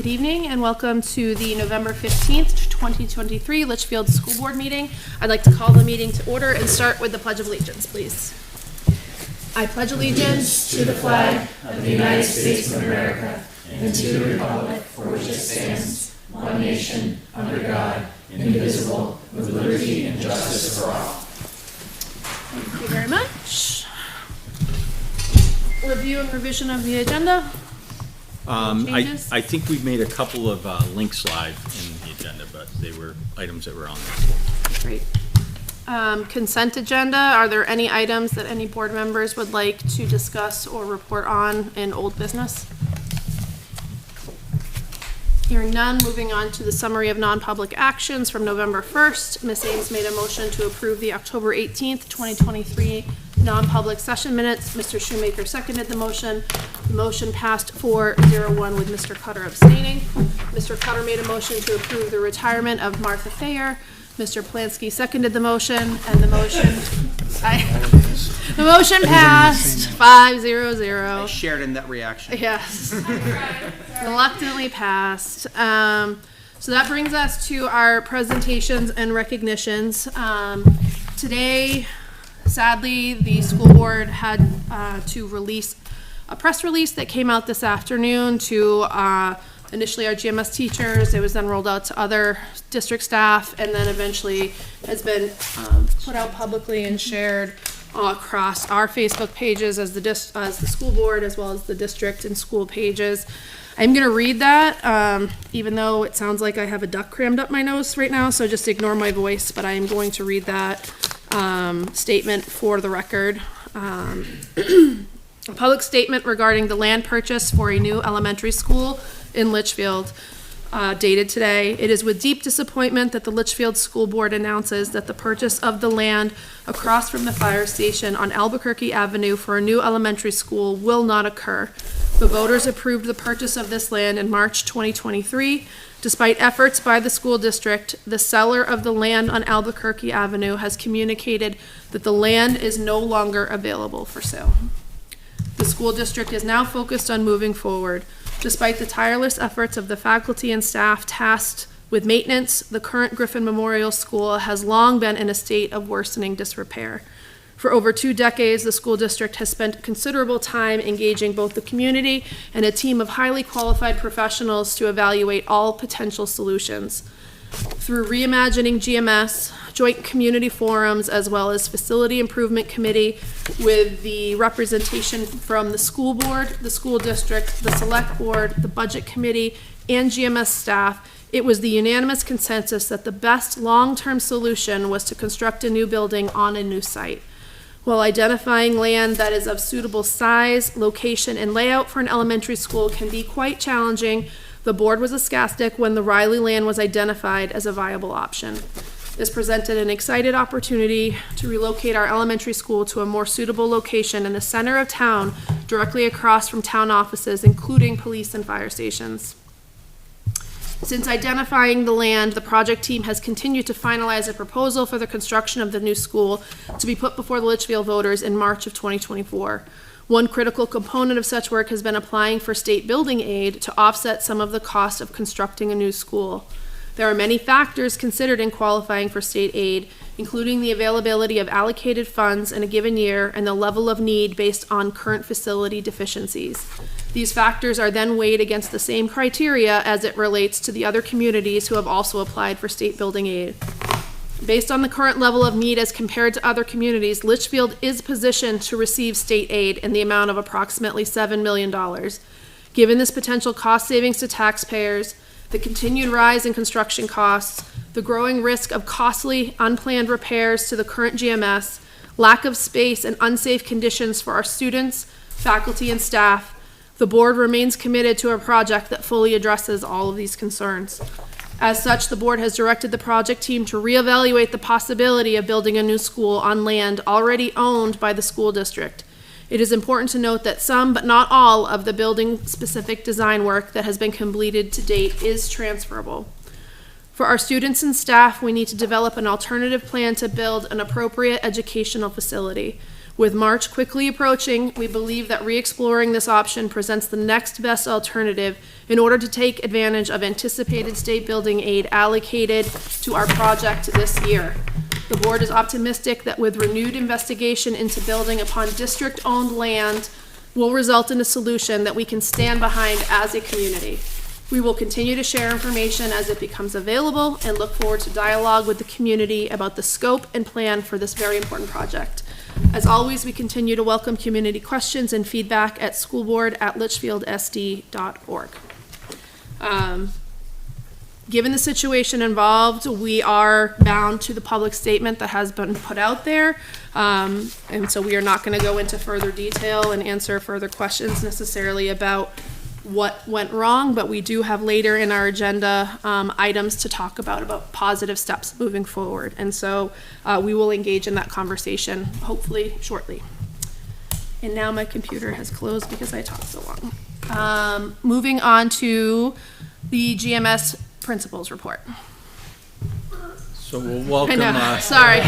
Good evening and welcome to the November 15th, 2023 Litchfield School Board meeting. I'd like to call the meeting to order and start with the Pledge of Allegiance, please. I pledge allegiance to the flag of the United States of America and to the republic for which it stands, one nation, under God, indivisible, with liberty and justice for all. Thank you very much. Review and revision of the agenda. I think we've made a couple of links live in the agenda, but they were items that were on there. Great. Consent agenda. Are there any items that any board members would like to discuss or report on in old business? Hearing none, moving on to the summary of non-public actions from November 1st. Ms. Ames made a motion to approve the October 18th, 2023 non-public session minutes. Mr. Shoemaker seconded the motion. The motion passed 4-0-1 with Mr. Cutter abstaining. Mr. Cutter made a motion to approve the retirement of Martha Thayer. Mr. Plansky seconded the motion, and the motion passed 5-0-0. I shared in that reaction. Yes. Reluctantly passed. So that brings us to our presentations and recognitions. Today, sadly, the school board had to release a press release that came out this afternoon to initially our GMS teachers. It was then rolled out to other district staff, and then eventually has been put out publicly and shared across our Facebook pages as the school board, as well as the district and school pages. I'm going to read that, even though it sounds like I have a duck crammed up my nose right now, so just ignore my voice, but I am going to read that statement for the record. A public statement regarding the land purchase for a new elementary school in Litchfield, dated today. It is with deep disappointment that the Litchfield School Board announces that the purchase of the land across from the fire station on Albuquerque Avenue for a new elementary school will not occur. The voters approved the purchase of this land in March 2023. Despite efforts by the school district, the seller of the land on Albuquerque Avenue has communicated that the land is no longer available for sale. The school district is now focused on moving forward. Despite the tireless efforts of the faculty and staff tasked with maintenance, the current Griffin Memorial School has long been in a state of worsening disrepair. For over 2 decades, the school district has spent considerable time engaging both the community and a team of highly qualified professionals to evaluate all potential solutions. Through reimagining GMS, joint community forums, as well as facility improvement committee with the representation from the school board, the school district, the select board, the budget committee, and GMS staff, it was the unanimous consensus that the best long-term solution was to construct a new building on a new site. While identifying land that is of suitable size, location, and layout for an elementary school can be quite challenging, the board was ecstatic when the Riley land was identified as a viable option. This presented an excited opportunity to relocate our elementary school to a more suitable location in the center of town, directly across from town offices, including police and fire stations. Since identifying the land, the project team has continued to finalize a proposal for the construction of the new school to be put before the Litchfield voters in March of 2024. One critical component of such work has been applying for state building aid to offset some of the cost of constructing a new school. There are many factors considered in qualifying for state aid, including the availability of allocated funds in a given year and the level of need based on current facility deficiencies. These factors are then weighed against the same criteria as it relates to the other communities who have also applied for state building aid. Based on the current level of need as compared to other communities, Litchfield is positioned to receive state aid in the amount of approximately $7 million. Given this potential cost savings to taxpayers, the continued rise in construction costs, the growing risk of costly, unplanned repairs to the current GMS, lack of space and unsafe conditions for our students, faculty, and staff, the board remains committed to a project that fully addresses all of these concerns. As such, the board has directed the project team to reevaluate the possibility of building a new school on land already owned by the school district. It is important to note that some, but not all, of the building-specific design work that has been completed to date is transferable. For our students and staff, we need to develop an alternative plan to build an appropriate educational facility. With March quickly approaching, we believe that re-exploring this option presents the next best alternative in order to take advantage of anticipated state building aid allocated to our project this year. The board is optimistic that with renewed investigation into building upon district-owned land will result in a solution that we can stand behind as a community. We will continue to share information as it becomes available and look forward to dialogue with the community about the scope and plan for this very important project. As always, we continue to welcome community questions and feedback at schoolboard@litchfieldsd.org. Given the situation involved, we are bound to the public statement that has been put out there. And so we are not going to go into further detail and answer further questions necessarily about what went wrong, but we do have later in our agenda items to talk about positive steps moving forward. And so we will engage in that conversation hopefully shortly. And now my computer has closed because I talked so long. Moving on to the GMS principals report. So we'll welcome, Sorry.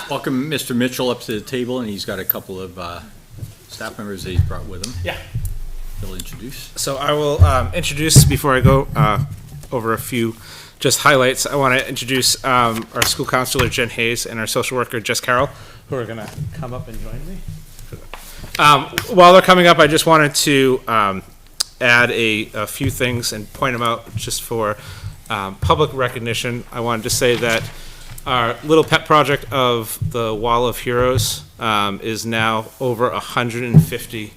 welcome Mr. Mitchell up to the table, and he's got a couple of staff members that he's brought with him. Yeah. He'll introduce. So I will introduce, before I go over a few just highlights, I want to introduce our school counselor, Jen Hayes, and our social worker, Jess Carroll, who are going to come up and join me. While they're coming up, I just wanted to add a few things and point them out just for public recognition. I wanted to say that our little pet project of the Wall of Heroes is now over 150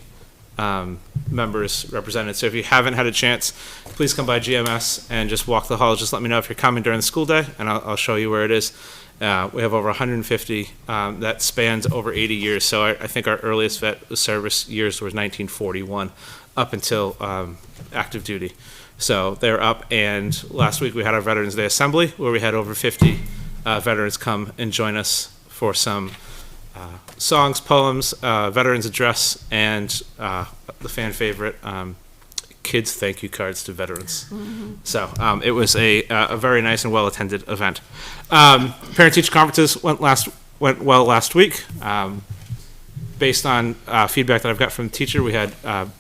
members represented. So if you haven't had a chance, please come by GMS and just walk the halls. Just let me know if you're coming during the school day, and I'll show you where it is. We have over 150 that spans over 80 years. So I think our earliest vet service years was 1941 up until active duty. So they're up, and last week we had our Veterans Day Assembly where we had over 50 veterans come and join us for some songs, poems, veterans address, and the fan favorite, kids thank you cards to veterans. Mm-hmm. So it was a very nice and well-attended event. Parent-teacher conferences went well last week. Based on feedback that I've got from the teacher, we had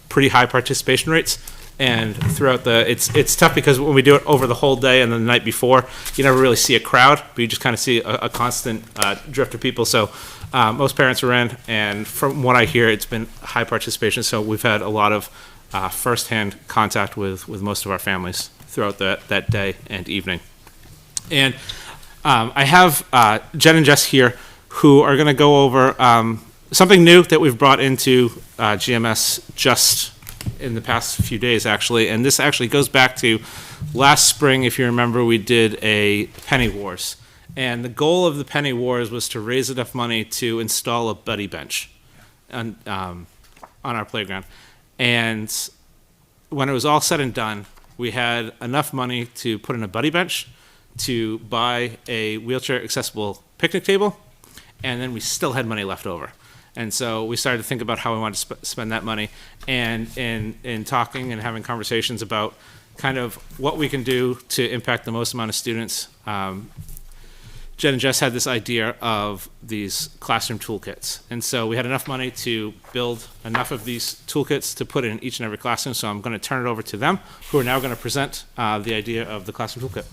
pretty high participation rates. And throughout it's tough because when we do it over the whole day and then the night before, you never really see a crowd, but you just kind of see a constant drift of people. So most parents are in, and from what I hear, it's been high participation. So we've had a lot of firsthand contact with most of our families throughout that day and evening. And I have Jen and Jess here who are going to go over something new that we've brought into GMS just in the past few days, actually. And this actually goes back to last spring. If you remember, we did a Penny Wars. And the goal of the Penny Wars was to raise enough money to install a buddy bench on our playground. And when it was all said and done, we had enough money to put in a buddy bench, to buy a wheelchair accessible picnic table, and then we still had money left over. And so we started to think about how we wanted to spend that money, and in talking and having conversations about kind of what we can do to impact the most amount of students. Jen and Jess had this idea of these classroom toolkits. And so we had enough money to build enough of these toolkits to put in each and every classroom. So I'm going to turn it over to them, who are now going to present the idea of the classroom toolkit.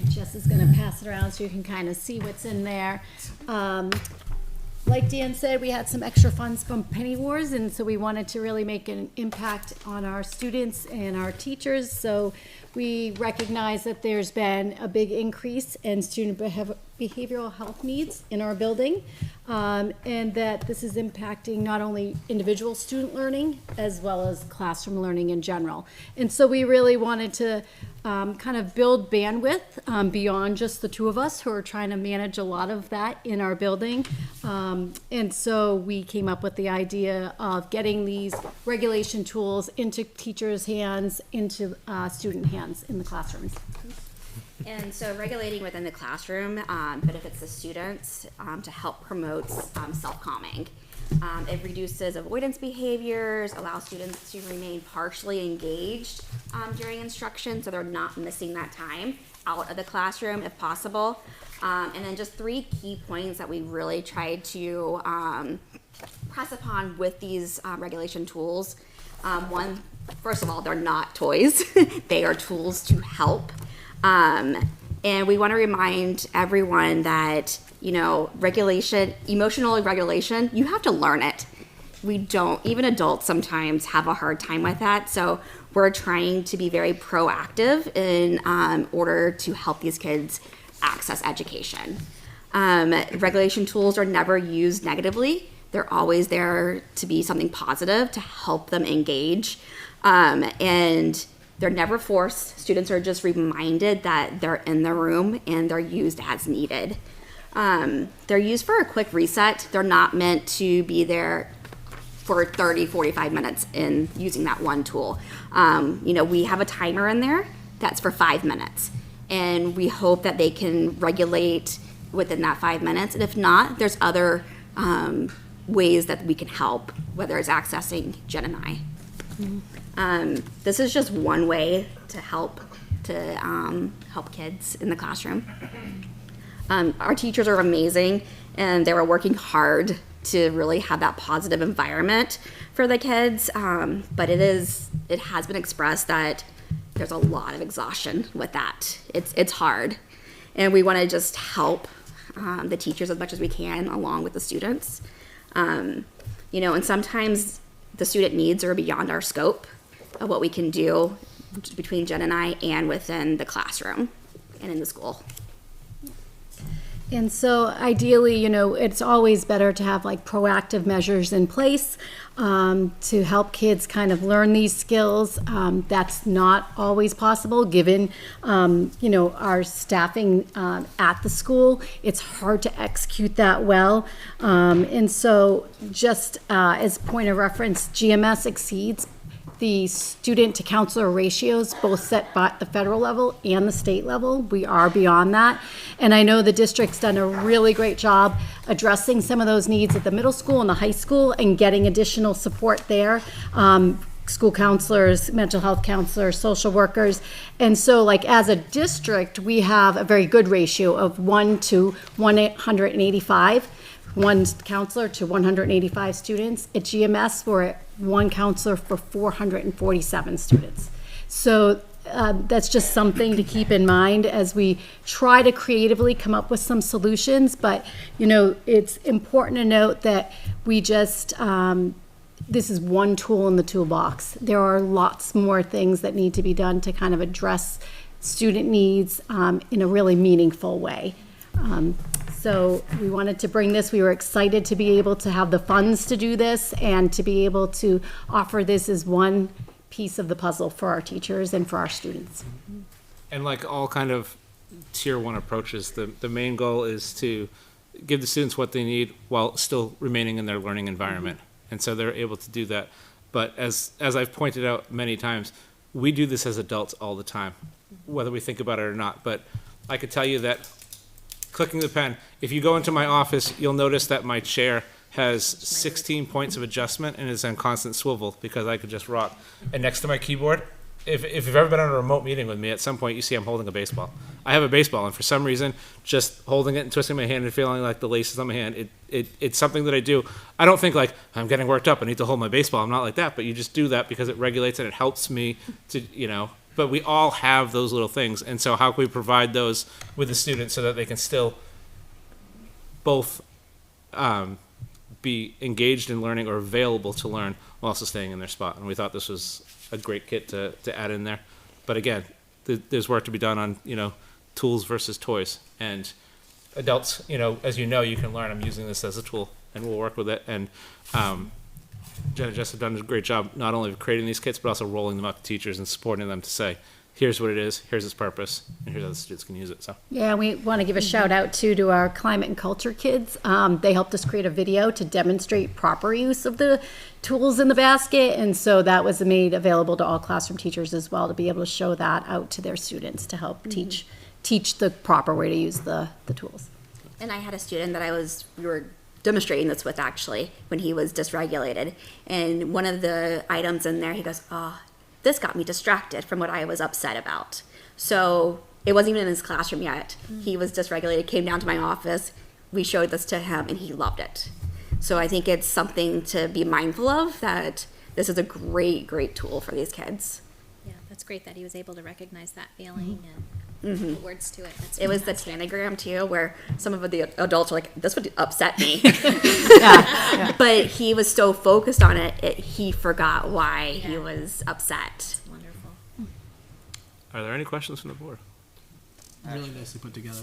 Jess is going to pass it around so you can kind of see what's in there. Like Dan said, we had some extra funds from Penny Wars, and so we wanted to really make an impact on our students and our teachers. So we recognize that there's been a big increase in student behavioral health needs in our building, and that this is impacting not only individual student learning as well as classroom learning in general. And so we really wanted to kind of build bandwidth beyond just the two of us who are trying to manage a lot of that in our building. And so we came up with the idea of getting these regulation tools into teachers' hands, into student hands in the classrooms. And so regulating within the classroom benefits the students to help promote self-calming. It reduces avoidance behaviors, allows students to remain partially engaged during instruction so they're not missing that time out of the classroom if possible. And then just 3 key points that we really try to press upon with these regulation tools. One, first of all, they're not toys. They are tools to help. And we want to remind everyone that, regulation, emotional regulation, you have to learn it. We don't, even adults sometimes have a hard time with that. So we're trying to be very proactive in order to help these kids access education. Regulation tools are never used negatively. They're always there to be something positive to help them engage. And they're never forced. Students are just reminded that they're in the room and they're used as needed. They're used for a quick reset. They're not meant to be there for 30, 45 minutes in using that one tool. We have a timer in there that's for 5 minutes. And we hope that they can regulate within that 5 minutes. And if not, there's other ways that we can help, whether it's accessing Jen and I. This is just one way to help kids in the classroom. Our teachers are amazing, and they were working hard to really have that positive environment for the kids. But it has been expressed that there's a lot of exhaustion with that. It's hard, and we want to just help the teachers as much as we can, along with the students. And sometimes the student needs are beyond our scope of what we can do between Jen and I and within the classroom and in the school. And so ideally, it's always better to have like proactive measures in place to help kids kind of learn these skills. That's not always possible given, our staffing at the school. It's hard to execute that well. And so just as point of reference, GMS exceeds the student to counselor ratios, both set by the federal level and the state level. We are beyond that. And I know the district's done a really great job addressing some of those needs at the middle school and the high school and getting additional support there. School counselors, mental health counselors, social workers. And so as a district, we have a very good ratio of 1 to 185. One counselor to 185 students. At GMS, we're at 1 counselor for 447 students. So that's just something to keep in mind as we try to creatively come up with some solutions. But, it's important to note that we just, this is one tool in the toolbox. There are lots more things that need to be done to kind of address student needs in a really meaningful way. So we wanted to bring this. We were excited to be able to have the funds to do this and to be able to offer this as one piece of the puzzle for our teachers and for our students. And like all kind of tier 1 approaches, the main goal is to give the students what they need while still remaining in their learning environment. And so they're able to do that. But as I've pointed out many times, we do this as adults all the time, whether we think about it or not. But I could tell you that clicking the pen, if you go into my office, you'll notice that my chair has 16 points of adjustment and is on constant swivel because I could just rock. And next to my keyboard, if you've ever been on a remote meeting with me, at some point you see I'm holding a baseball. I have a baseball, and for some reason, just holding it and twisting my hand and feeling like the laces on my hand, it's something that I do. I don't think like, I'm getting worked up, I need to hold my baseball. I'm not like that, but you just do that because it regulates and it helps me to, but we all have those little things. And so how can we provide those with the students so that they can still both be engaged in learning or available to learn while also staying in their spot? And we thought this was a great kit to add in there. But again, there's work to be done on, tools versus toys. And adults, as you can learn. I'm using this as a tool, and we'll work with it. And Jen and Jess have done a great job not only of creating these kits, but also rolling them out to teachers and supporting them to say, here's what it is, here's its purpose, and here's how the students can use it. So yeah, we want to give a shout out to our climate and culture kids. They helped us create a video to demonstrate proper use of the tools in the basket, and so that was made available to all classroom teachers as well to be able to show that out to their students to help teach the proper way to use the tools. And I had a student that we were demonstrating this with actually when he was dysregulated, and one of the items in there, he goes, this got me distracted from what I was upset about. So it wasn't even in his classroom yet. He was dysregulated, came down to my office. We showed this to him, and he loved it. So I think it's something to be mindful of, that this is a great, great tool for these kids. Yeah, that's great that he was able to recognize that feeling and put words to it. That's It was the fantastic. tanagram too, where some of the adults were like, "This would upset me," Yeah. but he was so focused on it, he forgot why he Yeah. was upset. Wonderful. Are there any questions from the board? Really nicely put together.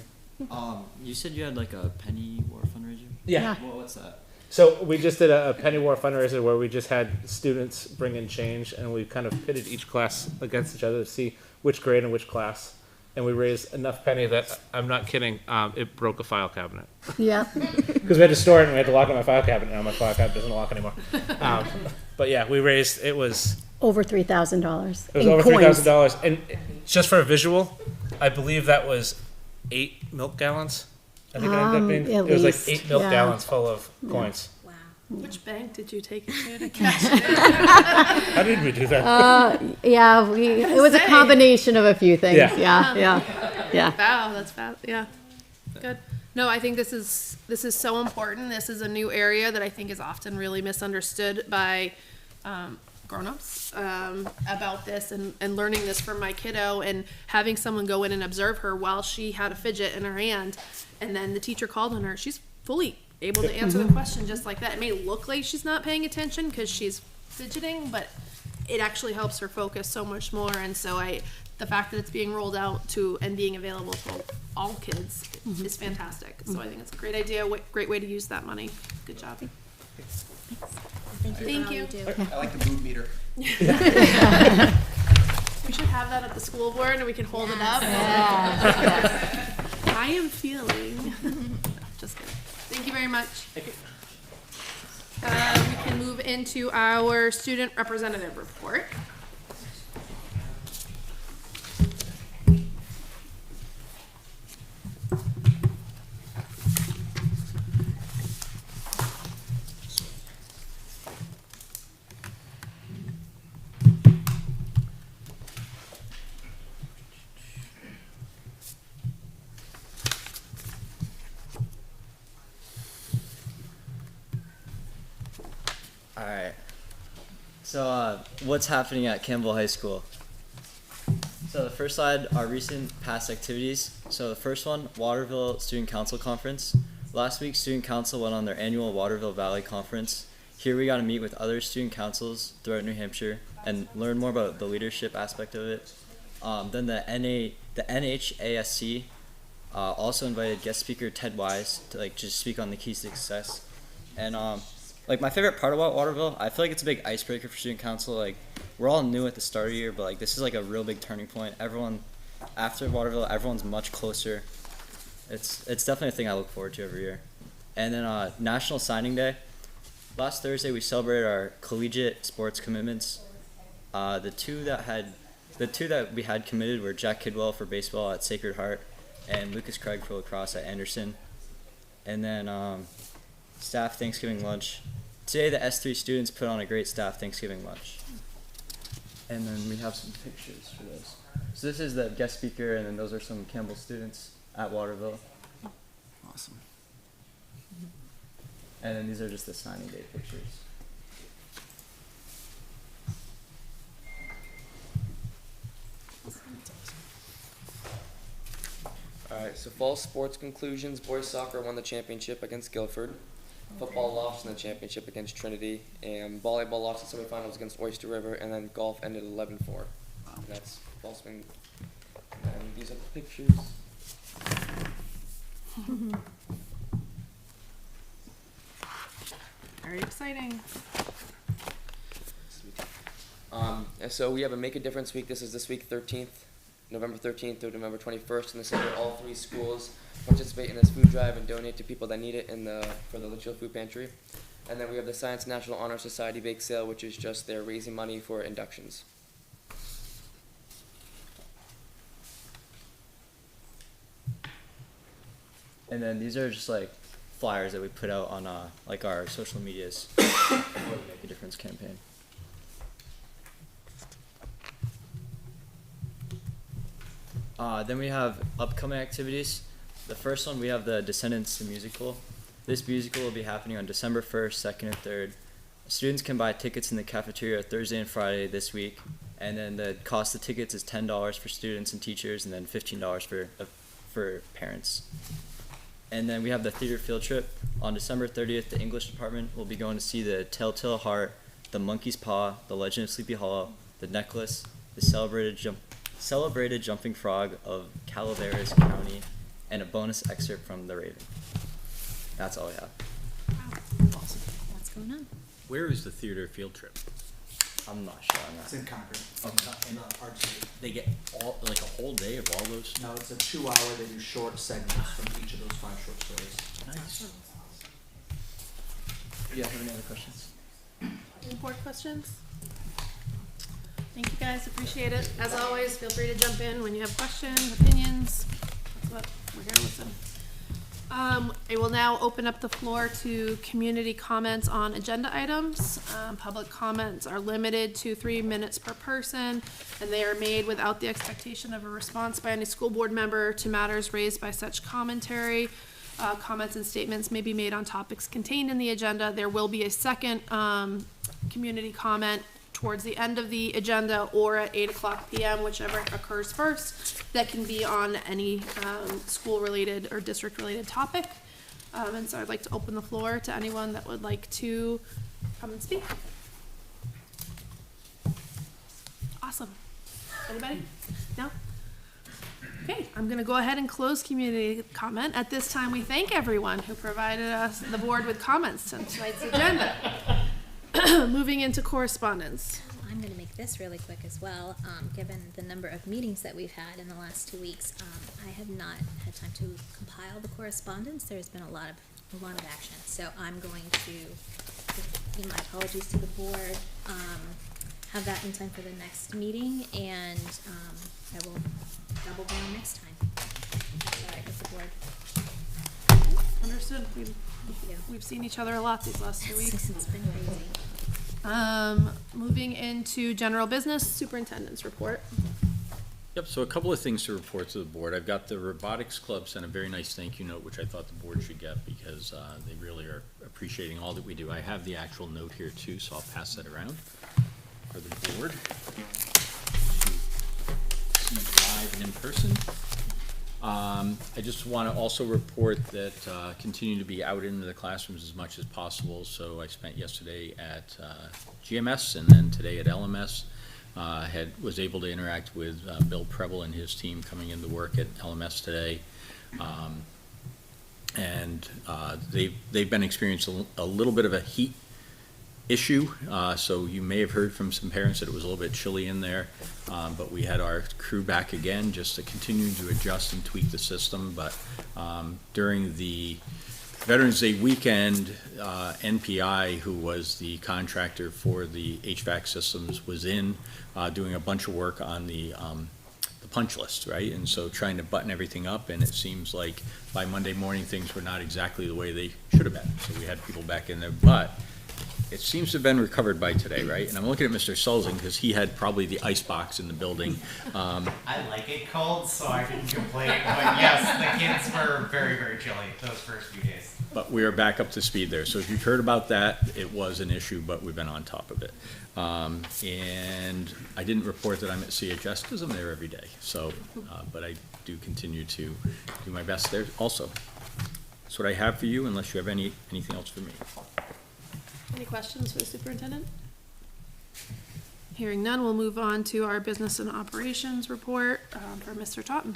You said you had like a penny war fundraiser? Yeah. What's that? So we just did a penny war fundraiser where we just had students bring in change, and we kind of pitted each class against each other to see which grade and which class. And we raised enough penny that, I'm not kidding, it broke a file cabinet. Yeah. Because we had to store it and we had to lock it in my file cabinet. Now my file cabinet doesn't lock anymore. But yeah, we raised, it was Over $3,000. It was over $3,000, and just for a visual, I believe that was 8 milk gallons. I think it ended up being. at It was like least, 8 milk yeah. gallons full of coins. Wow. Which bank did you take it to cash it? How did we do that? Yeah, it was a say. combination of a few things. Yeah. Yeah. Wow, that's fast. Yeah, good. No, I think this is so important. This is a new area that I think is often really misunderstood by grown-ups about this, and learning this from my kiddo, and having someone go in and observe her while she had a fidget in her hand, and then the teacher called on her. She's fully able to answer the question just like that. It may look like she's not paying attention because she's fidgeting, but it actually helps her focus so much more. And so the fact that it's being rolled out to and being available to all kids is fantastic. So I think it's a great idea, great way to use that money. Good job. Thank you. I like the mood meter. We should have that at the school board and we can hold it up. I am feeling. Just kidding. Thank you very much. We can move into our student representative report. Alright. So, what's happening at Campbell High School? So the first slide are recent past activities. So the first one, Waterville Student Council Conference. Last week, Student Council went on their annual Waterville Valley Conference. Here we got to meet with other student councils throughout New Hampshire and learn more about the leadership aspect of it. Then the NHASC also invited guest speaker Ted Wise to just speak on the keys to success. And my favorite part about Waterville, I feel like it's a big icebreaker for student council. We're all new at the start of the year, but this is a real big turning point. Everyone after Waterville, everyone's much closer. It's definitely a thing I look forward to every year. And then National Signing Day. Last Thursday we celebrated our collegiate sports commitments. The two that we had committed were Jack Kidwell for baseball at Sacred Heart and Lucas Craig for lacrosse at Anderson. And then staff Thanksgiving lunch. Today the S3 students put on a great staff Thanksgiving lunch. And then we have some pictures for those. So this is the guest speaker, and then those are some Campbell students at Waterville. Awesome. And then these are just the signing day pictures. Alright, so fall sports conclusions. Boys soccer won the championship against Guilford. Football lost in the championship against Trinity. And volleyball lost in semifinals against Oyster River. And then golf ended 11-4. And that's fall swing. And then these are the pictures. Very exciting. And so we have a Make a Difference week. This is this week, 13th, November 13th through November 21st. And this is where all 3 schools participate in this food drive and donate to people that need it for the Litchfield Food Pantry. And then we have the Science National Honor Society bake sale, which is just they're raising money for inductions. And then these are just flyers that we put out on our social medias for the Make a Difference campaign. Then we have upcoming activities. The first one, we have the Descendants the Musical. This musical will be happening on December 1st, 2nd, and 3rd. Students can buy tickets in the cafeteria Thursday and Friday this week, and then the cost of tickets is $10 for students and teachers, and then $15 for parents. And then we have the theater field trip. On December 30th, the English department will be going to see the Telltale Heart, the Monkey's Paw, the Legend of Sleepy Hollow, the Necklace, the Celebrated Jumping Frog of Calaveras County, and a bonus excerpt from The Raven. That's all we have. What's going on? Where is the theater field trip? I'm not sure on It's that. in Concord. And Art Street. they get all, like a whole day of all those? No, it's a 2-hour, they do short segments from each of those 5 short stories. Nice. Do you guys have any other questions? Any board questions? Thank you guys, appreciate it. As always, feel free to jump in when you have questions, opinions. That's what we're here to listen. I will now open up the floor to community comments on agenda items. Public comments are limited to 3 minutes per person, and they are made without the expectation of a response by any school board member to matters raised by such commentary. Comments and statements may be made on topics contained in the agenda. There will be a second community comment towards the end of the agenda or at 8:00 p.m., whichever occurs first, that can be on any school-related or district-related topic. And so I'd like to open the floor to anyone that would like to come and speak. Awesome. Anybody? No? Okay, I'm gonna go ahead and close community comment. At this time, we thank everyone who provided us, the board, with comments on tonight's agenda. Moving into correspondence. I'm going to make this really quick as well. Given the number of meetings that we've had in the last 2 weeks, I have not had time to compile the correspondence. There's been a lot of action, so I'm going to give my apologies to the board. Have that in time for the next meeting, and I will double down next time. All right, with the board. Understood. Yeah. We've seen each other a lot these last 2 weeks. It's been crazy. Moving into general business, superintendent's report. Yep, so a couple of things to report to the board. I've got the robotics club sent a very nice thank you note, which I thought the board should get because they really are appreciating all that we do. I have the actual note here too, so I'll pass that around for the board to see live and in person. I just want to also report that continue to be out into the classrooms as much as possible. So I spent yesterday at GMS and then today at LMS. Was able to interact with Bill Preble and his team coming into work at LMS today. They've been experiencing a little bit of a heat issue, so you may have heard from some parents that it was a little bit chilly in there, but we had our crew back again just to continue to adjust and tweak the system. But during the Veterans Day weekend, NPI, who was the contractor for the HVAC systems, was in doing a bunch of work on the punch list, right? And so trying to button everything up, and it seems like by Monday morning things were not exactly the way they should have been. So we had people back in there, but it seems to have been recovered by today, right? And I'm looking at Mr. Sulzing because he had probably the ice box in the building. I like it cold, so I didn't complain. But yes, the kids were very, very chilly those first few days. But we are back up to speed there. So if you've heard about that, it was an issue, but we've been on top of it. And I didn't report that I'm at CHS because I'm there every day. So, but I do continue to do my best there also. That's what I have for you, unless you have anything else for me. Any questions for the superintendent? Hearing none, we'll move on to our business and operations report for Mr. Totten.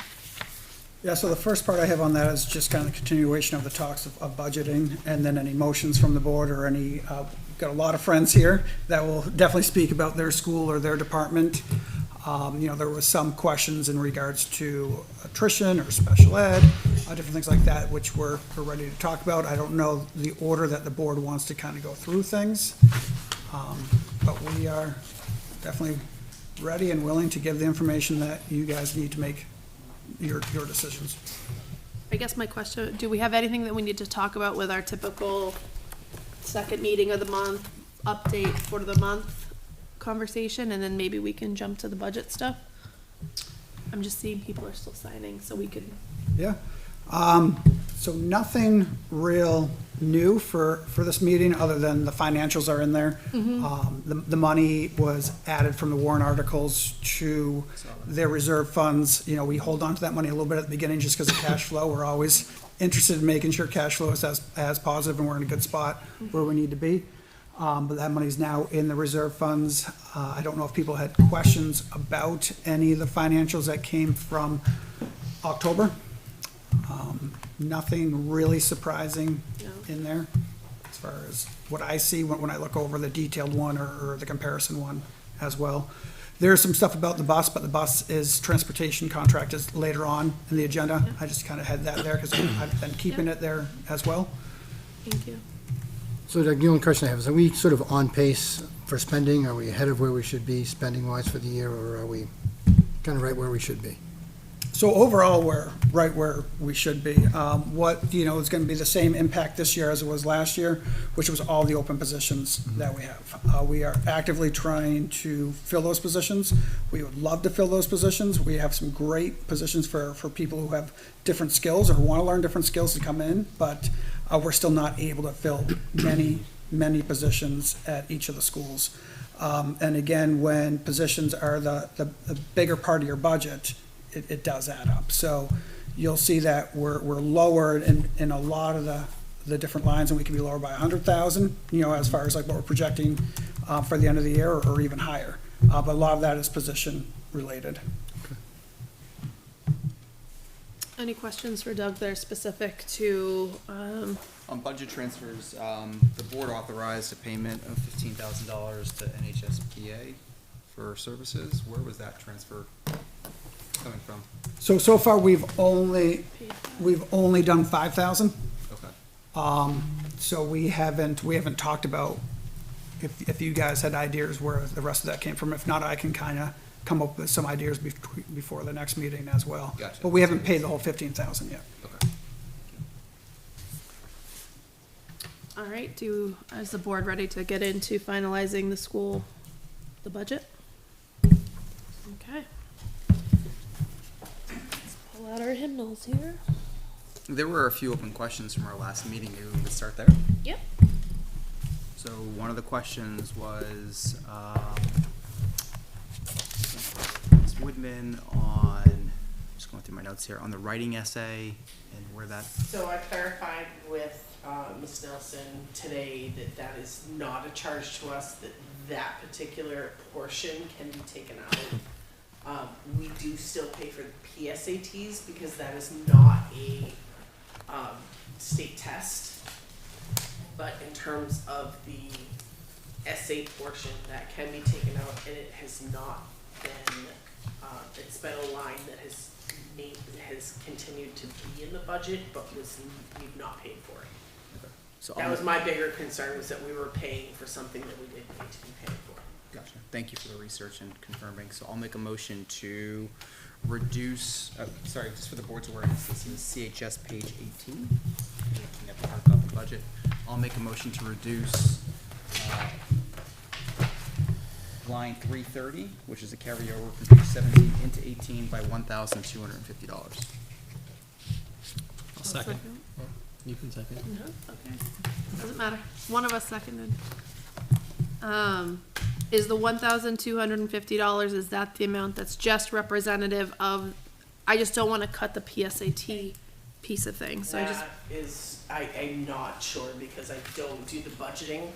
Yeah, so the first part I have on that is just kind of the continuation of the talks of budgeting, and then any motions from the board or any, got a lot of friends here that will definitely speak about their school or their department. There was some questions in regards to attrition or special ed, different things like that, which we're ready to talk about. I don't know the order that the board wants to kind of go through things, but we are definitely ready and willing to give the information that you guys need to make your decisions. I guess my question, do we have anything that we need to talk about with our typical second meeting of the month, update for the month conversation, and then maybe we can jump to the budget stuff? I'm just seeing people are still signing, so we could, Yeah. So nothing real new for this meeting, other than the financials are in there. The money was added from the warrant articles to their reserve funds. You know, we hold on to that money a little bit at the beginning just because of cash flow. We're always interested in making sure cash flow is as positive and we're in a good spot where we need to be. But that money's now in the reserve funds. I don't know if people had questions about any of the financials that came from October. Nothing really surprising No. in there as far as what I see when I look over the detailed one or the comparison one as well. There's some stuff about the bus, but the bus is transportation contract is later on in the agenda. I just kind of had that there because I've been keeping it there as well. thank you. So Doug, the only question I have is, are we sort of on pace for spending? Are we ahead of where we should be spending-wise for the year, or are we kind of right where we should be? So overall, we're right where we should be. What, you know, is going to be the same impact this year as it was last year, which was all the open positions that we have. We are actively trying to fill those positions. We would love to fill those positions. We have some great positions for people who have different skills or who want to learn different skills to come in, but we're still not able to fill many positions at each of the schools. And again, when positions are the bigger part of your budget, it does add up. So you'll see that we're lower in a lot of the different lines, and we can be lower by 100,000, you know, as far as like what we're projecting for the end of the year, or even higher. But a lot of that is position related. Any questions for Doug that are specific to, On budget transfers, the board authorized a payment of $15,000 to NHSPA for services. Where was that transfer coming from? So far, we've only done 5,000. Okay. So we haven't talked about if you guys had ideas where the rest of that came from. If not, I can kind of come up with some ideas before the next meeting as well. Gotcha. But we haven't paid the whole 15,000 yet. Okay. all right, is the board ready to get into finalizing the budget? Okay. Let's pull out our hymnals here. There were a few open questions from our last meeting. Maybe we could start there. Yep. So one of the questions was, Ms. Woodman on, just going through my notes here, on the writing essay and where that, So I clarified with Ms. Nelson today that is not a charge to us, that particular portion can be taken out. We do still pay for the PSATs because that is not a state test. But in terms of the essay portion, that can be taken out, and it has not been, it's been a line that has continued to be in the budget, but we've not paid for it. so That was my bigger concern, was that we were paying for something that we didn't need to be paying for. Gotcha. Thank you for the research and confirming. So I'll make a motion to reduce, sorry, just for the board's awareness, this is CHS page 18. Looking at the hard copy budget. I'll make a motion to reduce line 330, which is a carryover from page 17 into 18 by $1,250. I'll second. You can second. Okay, doesn't matter, one of us seconded. Is the $1,250, is that the amount that's just representative of, I just don't wanna cut the PSAT piece of things, so I just, That is, I'm not sure because I don't do the budgeting.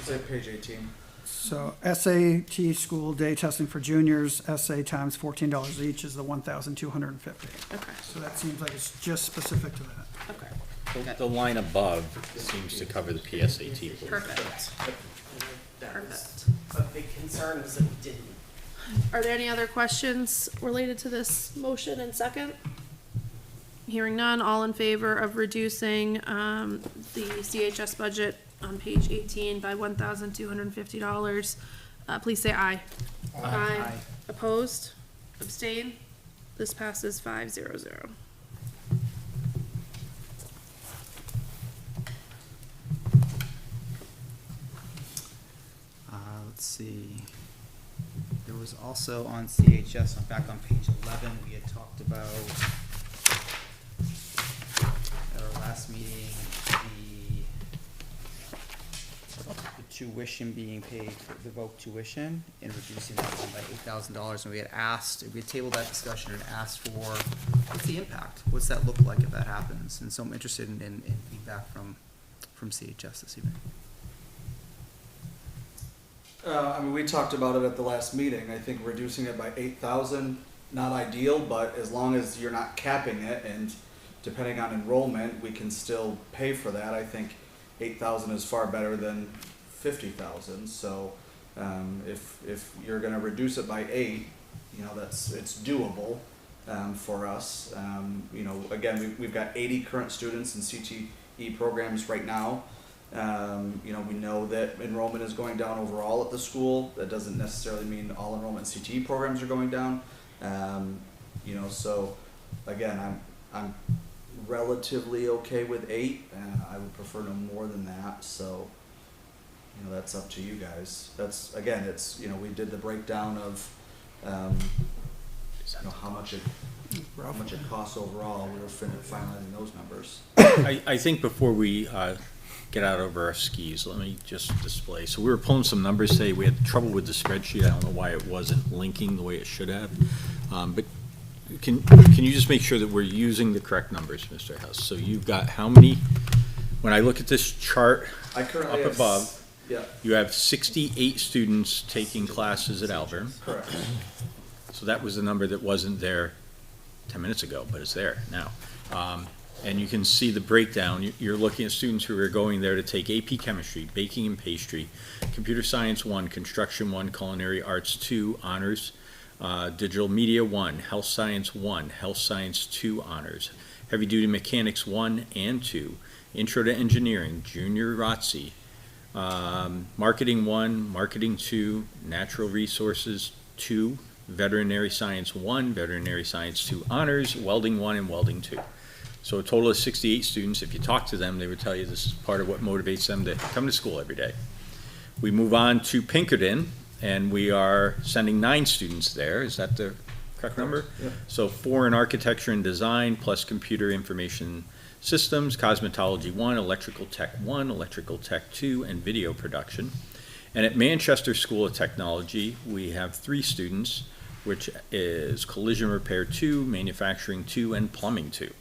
Say page 18. So SAT school day testing for juniors, essay times $14 each is the 1,250. okay, So that seems like it's just specific to that. okay, The line above seems to cover the PSAT. perfect. That was a big concern, is that we didn't. Are there any other questions related to this motion and second? Hearing none, all in favor of reducing, the CHS budget on page 18 by $1,250, please say aye. Aye. Opposed? Abstain? This passes 5-0-0. Let's see. There was also on CHS, I'm back on page 11, we had talked about at our last meeting, the tuition being paid for the voc tuition and reducing that one by $8,000. And we had tabled that discussion and asked for what's the impact? What's that look like if that happens? And so I'm interested in feedback from CHS this evening. I mean, we talked about it at the last meeting. I think reducing it by 8,000, not ideal, but as long as you're not capping it, and depending on enrollment, we can still pay for that. I think 8,000 is far better than 50,000. So if you're going to reduce it by 8, you know, it's doable for us. You know, again, we've got 80 current students in CTE programs right now. You know, we know that enrollment is going down overall at the school. That doesn't necessarily mean all enrollment in CTE programs are going down. You know, so again, I'm relatively okay with 8. I would prefer no more than that. So, you know, that's up to you guys. That's, again, it's, you know, we did the breakdown of, you know, how much it costs overall. We were finalizing those numbers. I think before we get out over our skis, let me just display. So we were pulling some numbers today. We had trouble with the spreadsheet. I don't know why it wasn't linking the way it should have. But can you just make sure that we're using the correct numbers, Mr. House? So you've got how many, when I look at this chart I currently up above, yeah, you have 68 students taking classes at Alvern. correct. So that was the number that wasn't there 10 minutes ago, but it's there now. And you can see the breakdown. You're looking at students who are going there to take AP Chemistry, Baking and Pastry, Computer Science 1, Construction 1, Culinary Arts 2, Honors, Digital Media 1, Health Science 1, Health Science 2 Honors, Heavy Duty Mechanics 1 and 2, Intro to Engineering, Junior ROTC, Marketing 1, Marketing 2, Natural Resources 2, Veterinary Science 1, Veterinary Science 2 Honors, Welding 1, and Welding 2. So a total of 68 students. If you talk to them, they would tell you this is part of what motivates them to come to school every day. We move on to Pinkerton, and we are sending 9 students there. Is that the correct number? Yeah. So 4 in Architecture and Design, plus Computer Information Systems, Cosmetology 1, Electrical Tech 1, Electrical Tech 2, and Video Production. And at Manchester School of Technology, we have 3 students, which is Collision Repair 2, Manufacturing 2, and Plumbing 2.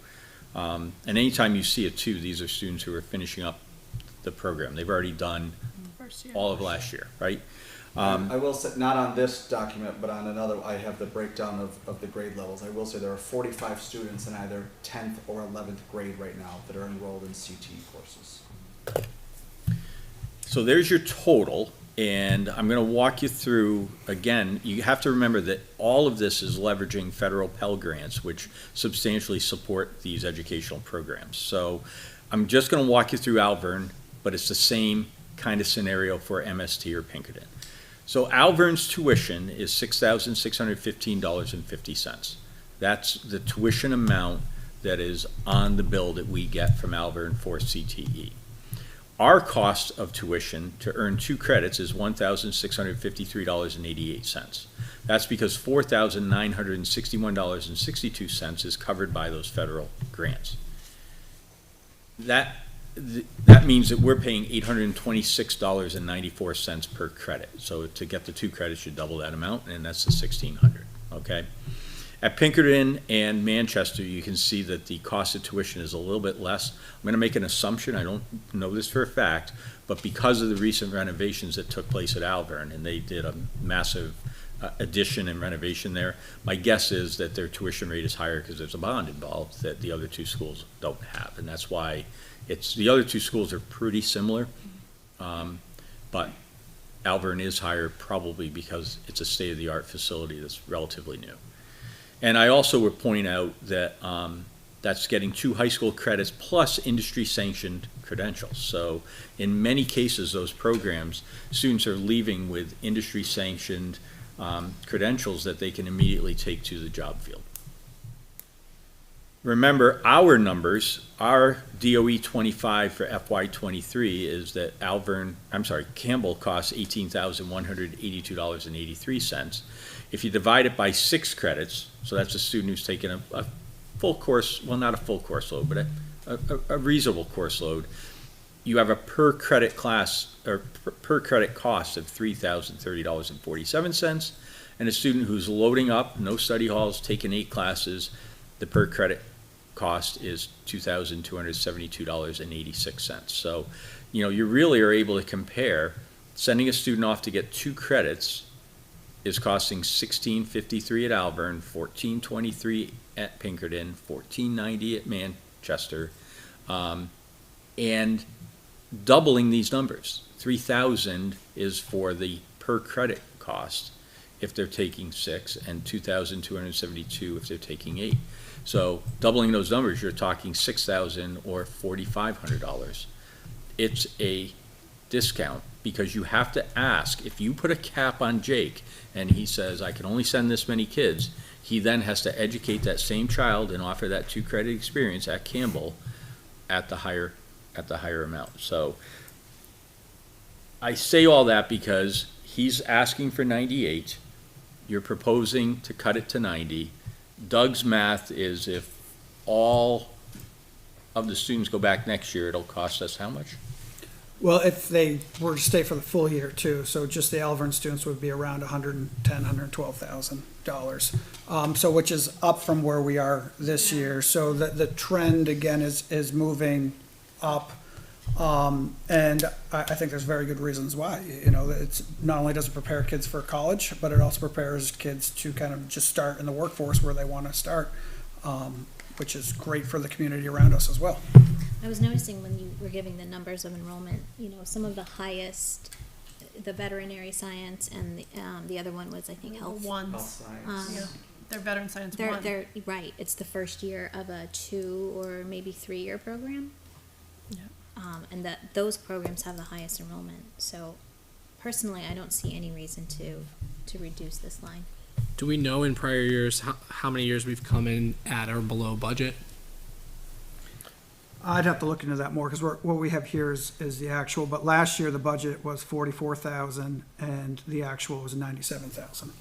And anytime you see a 2, these are students who are finishing up the program. They've already done all of last year, right? I will say, not on this document, but on another, I have the breakdown of the grade levels. I will say there are 45 students in either 10th or 11th grade right now that are enrolled in CTE courses. So there's your total, and I'm going to walk you through, again, you have to remember that all of this is leveraging federal Pell Grants, which substantially support these educational programs. So I'm just going to walk you through Alvern, but it's the same kind of scenario for MST or Pinkerton. So Alvern's tuition is $6,615.50. That's the tuition amount that is on the bill that we get from Alvern for CTE. Our cost of tuition to earn 2 credits is $1,653.88. That's because $4,961.62 is covered by those federal grants. That means that we're paying $826.94 per credit. So to get the 2 credits, you double that amount, and that's the $1,600, okay? At Pinkerton and Manchester, you can see that the cost of tuition is a little bit less. I'm going to make an assumption, I don't know this for a fact, but because of the recent renovations that took place at Alvern, and they did a massive addition and renovation there, my guess is that their tuition rate is higher because there's a bond involved that the other 2 schools don't have. And that's why the other 2 schools are pretty similar, but Alvern is higher probably because it's a state-of-the-art facility that's relatively new. And I also would point out that that's getting 2 high school credits plus industry-sanctioned credentials. So in many cases, those programs, students are leaving with industry-sanctioned credentials that they can immediately take to the job field. remember, our numbers, our DOE 25 for FY '23 is that Campbell costs $18,182.83. If you divide it by 6 credits, so that's a student who's taken a full course, well, not a full course load, but a reasonable course load, you have a per credit class, or per credit cost of $3,030.47. And a student who's loading up, no study halls, taking 8 classes, the per credit cost is $2,272.86. So, you really are able to compare. Sending a student off to get 2 credits is costing $16.53 at Alvern, $14.23 at Pinkerton, $14.90 at Manchester, and doubling these numbers. $3,000 is for the per credit cost if they're taking 6, and $2,272 if they're taking 8. So doubling those numbers, you're talking $6,000 or $4,500. It's a discount because you have to ask. If you put a cap on Jake and he says, I can only send this many kids, he then has to educate that same child and offer that 2 credit experience at Campbell at the higher amount. So I say all that because he's asking for 98. You're proposing to cut it to 90. Doug's math is if all of the students go back next year, it'll cost us how much? Well, if they were to stay for the full year too, so just the Alvern students would be around $112,000. So which is up from where we are this year. So the trend again is moving up. And I think there's very good reasons why. It's not only does it prepare kids for college, but it also prepares kids to kind of just start in the workforce where they want to start, which is great for the community around us as well. I was noticing when you were giving the numbers of enrollment, some of the highest, the veterinary science and the other one was, I think, health. Health science. Yeah. They're veteran science They're one. It's the first year of a 2 or maybe 3-year program. Yeah. And those programs have the highest enrollment. So personally, I don't see any reason to reduce this line. Do we know in prior years how many years we've come in at or below budget? I'd have to look into that more because what we have here is the actual, but last year the budget was 44,000 and the actual was 97,000.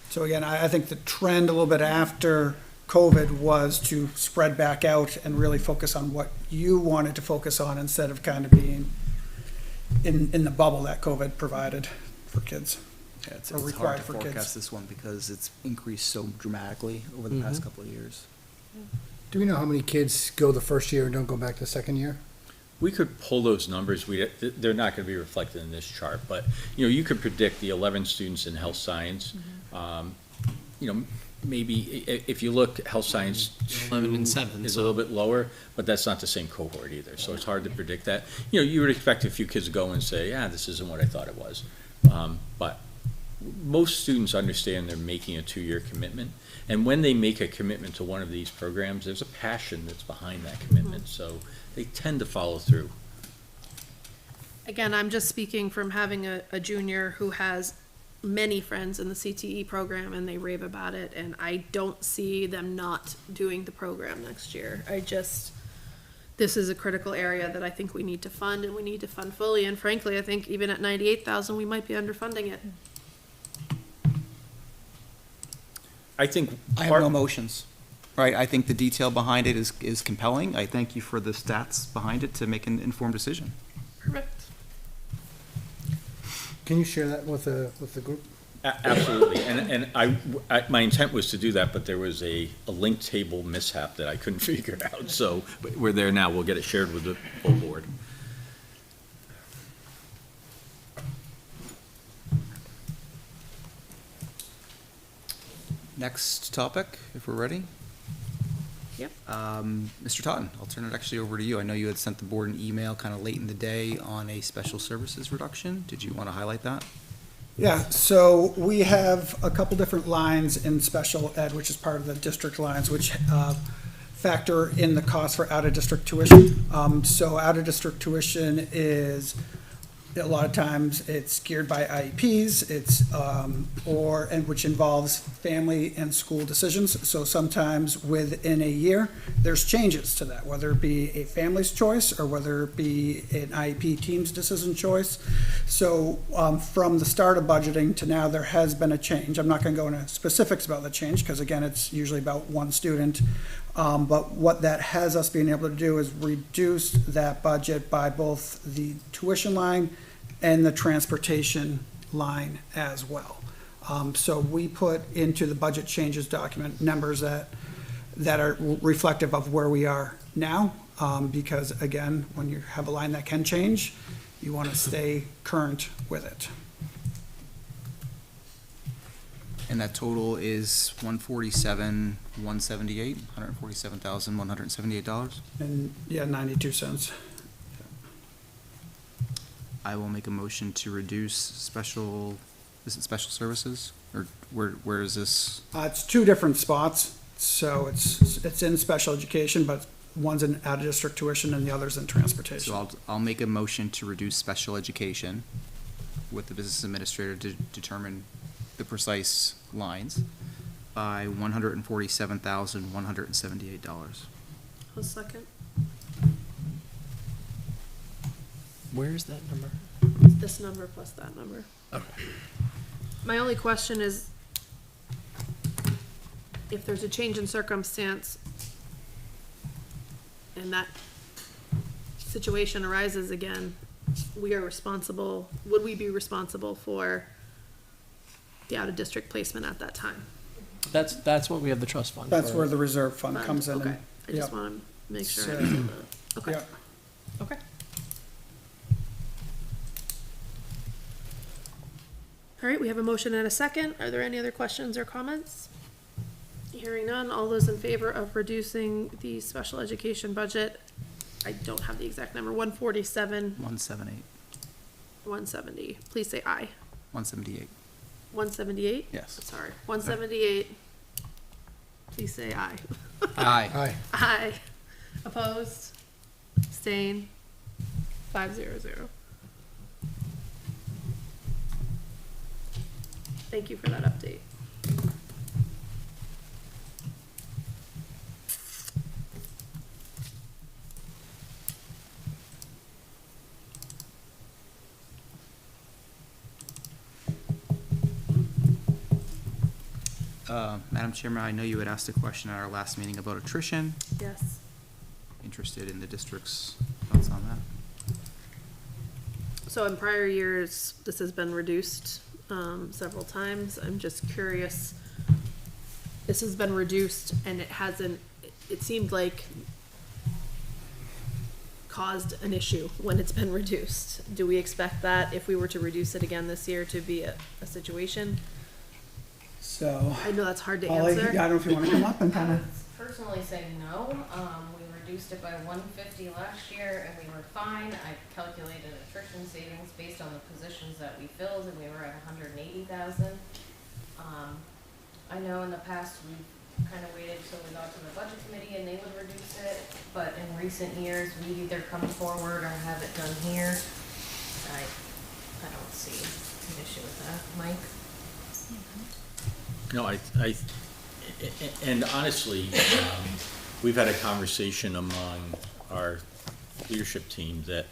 So again, I think the trend a little bit after COVID was to spread back out and really focus on what you wanted to focus on instead of kind of being in the bubble that COVID provided for kids. Yeah, it's Or hard required to for forecast kids. this one because it's increased so dramatically over the past couple of years. Do we know how many kids go the first year and don't go back the second year? We could pull those numbers. They're not going to be reflected in this chart, but you could predict the 11 students in health science. Maybe if you look, health science 11 and 7 is a little bit lower, but that's not the same cohort either. So it's hard to predict that. You would expect a few kids to go and say, "Yeah, this isn't what I thought it was," but most students understand they're making a 2-year commitment, and when they make a commitment to one of these programs, there's a passion that's behind that commitment. So they tend to follow through. Again, I'm just speaking from having a junior who has many friends in the CTE program and they rave about it, and I don't see them not doing the program next year. This is a critical area that I think we need to fund, and we need to fund fully, and frankly, I think even at 98,000, we might be underfunding it. I think I have no motions, right? I think the detail behind it is compelling. I thank you for the stats behind it to make an informed decision. Perfect. Can you share that with the group? Absolutely, and I my intent was to do that, but there was a link table mishap that I couldn't figure out, so but we're there now. We'll get it shared with the full board. Next topic, if we're ready. Yep. Mr. Totten, I'll turn it actually over to you. I know you had sent the board an email kind of late in the day on a special services reduction. Did you want to highlight that? Yeah, so we have a couple different lines in special ed, which is part of the district lines, which factor in the cost for out-of-district tuition. So out-of-district tuition is a lot of times it's geared by IEPs, and which involves family and school decisions. So sometimes within a year, there's changes to that, whether it be a family's choice or whether it be an IEP team's decision choice. So from the start of budgeting to now, there has been a change. I'm not going to go into specifics about the change because again, it's usually about one student. But what that has us being able to do is reduce that budget by both the tuition line and the transportation line as well. So we put into the budget changes document numbers that are reflective of where we are now. Because again, when you have a line that can change, you want to stay current with it. And that total is $147,178. And yeah, 92 cents. I will make a motion to reduce special, is it special services? Or where is this? It's two different spots. So it's in special education, but one's in out-of-district tuition and the other's in transportation. So I'll make a motion to reduce special education with the business administrator to determine the precise lines by $147,178. A second. Where is that number? It's this number plus that number. Okay. My only question is, if there's a change in circumstance and that situation arises again, we are responsible, would we be responsible for the out-of-district placement at that time? That's what we have the trust fund That's for. where the reserve fund comes in. Okay, I just Yep. wanna make sure. So- I understand that. Okay, Yep. okay. All right, we have a motion and a second. Are there any other questions or comments? Hearing none, all those in favor of reducing the special education budget, I don't have the exact number, 147, 178. 170, please say aye. 178. 178? Yes. Sorry, 178, please say aye. Aye. Aye. Aye. Opposed? Abstain? 500. Thank you for that update. Madam Chairman, I know you had asked a question at our last meeting about attrition. Yes. Interested in the district's thoughts on that? So in prior years, this has been reduced several times. I'm just curious. This has been reduced and it hasn't, it seemed like caused an issue when it's been reduced. Do we expect that if we were to reduce it again this year to be a situation? So, I know that's hard to Holly, answer. I don't know if you want to come up and kind of. Personally say no. We reduced it by 150 last year and we were fine. I calculated attrition savings based on the positions that we filled and we were at 180,000. I know in the past we've kind of waited till we got to the budget committee and they would reduce it, but in recent years we either come forward or have it done here. I don't see an issue with that. Mike? No, and honestly, we've had a conversation among our leadership team that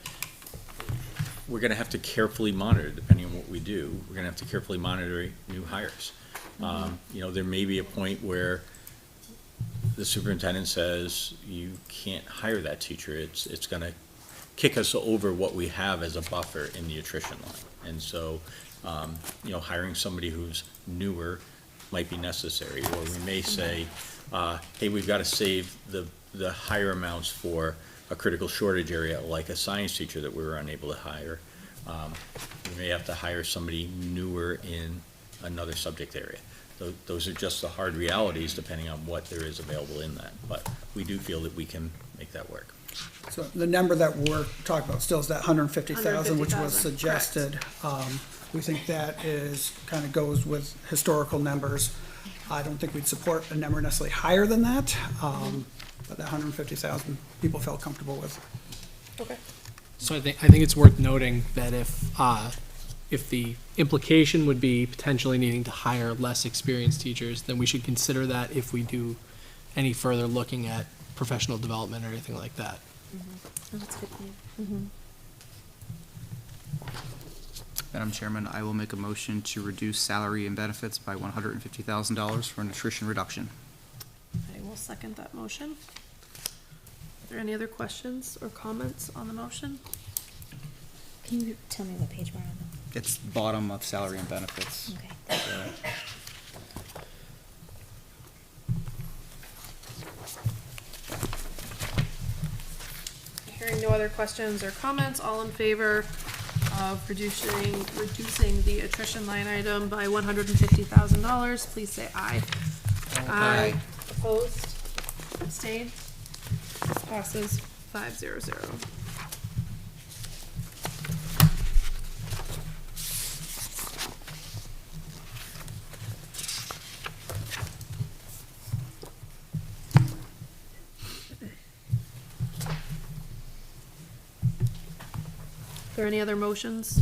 we're gonna have to carefully monitor, depending on what we do, we're gonna have to carefully monitor new hires. You know, there may be a point where the superintendent says, you can't hire that teacher, it's gonna kick us over what we have as a buffer in the attrition line. And so, you know, hiring somebody who's newer might be necessary, or we may say, hey, we've got to save the higher amounts for a critical shortage area, like a science teacher that we were unable to hire. We may have to hire somebody newer in another subject area. Those are just the hard realities depending on what there is available in that, but we do feel that we can make that work. So the number that we're talking about still is that 150,000, which was 150,000, suggested. We think that is, kind of goes with historical numbers. I don't think we'd support a number necessarily higher than that, but that 150,000 people felt comfortable with. Okay. So I think it's worth noting that if the implication would be potentially needing to hire less experienced teachers, then we should consider that if we do any further looking at professional development or anything like that. Oh, that's a good point. Madam Chairman, I will make a motion to reduce salary and benefits by $150,000 for nutrition reduction. I will second that motion. Are there any other questions or comments on the motion? Can you tell me what page we're on? It's bottom of salary and benefits. Okay. Hearing no other questions or comments, all in favor of reducing the attrition line item by $150,000, please say aye. Aye. Opposed? Abstained? Passes 500. Are there any other motions?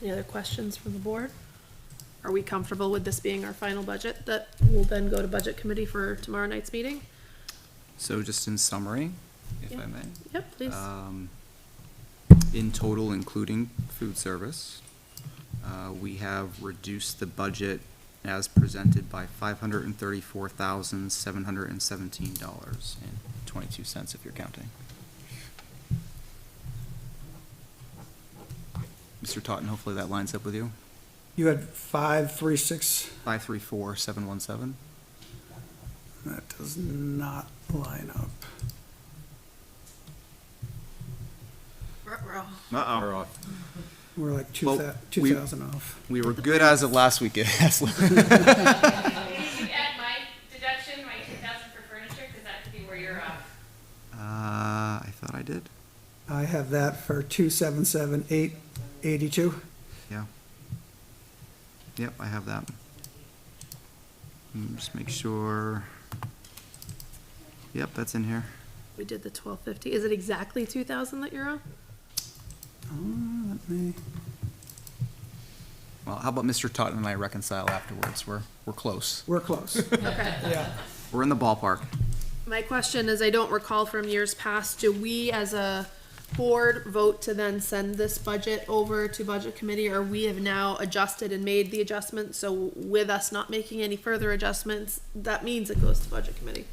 Any other questions from the board? Are we comfortable with this being our final budget that will then go to budget committee for tomorrow night's meeting? So just in summary, if Yeah. I may. Yep, please. In total, including food service, we have reduced the budget as presented by $534,717.22 if you're counting. Mr. Totten, hopefully that lines up with you. You had 536. 534,717. That does not line up. Uh-oh. We're off. We're like Well, 2,000 off. We were good as of last week. Did you add my deduction, my 2,000 for furniture, because that could be where you're off. I thought I did. I have that for 277,882. Yeah. Yep, I have that. Just make sure. Yep, that's in here. We did the 1250. Is it exactly 2,000 that you're on? Let me. Well, how about Mr. Totten and I reconcile afterwards? We're close. We're close. Okay. Yeah. We're in the ballpark. My question is, I don't recall from years past, do we as a board vote to then send this budget over to budget committee, or we have now adjusted and made the adjustment, so with us not making any further adjustments, that means it goes to budget committee?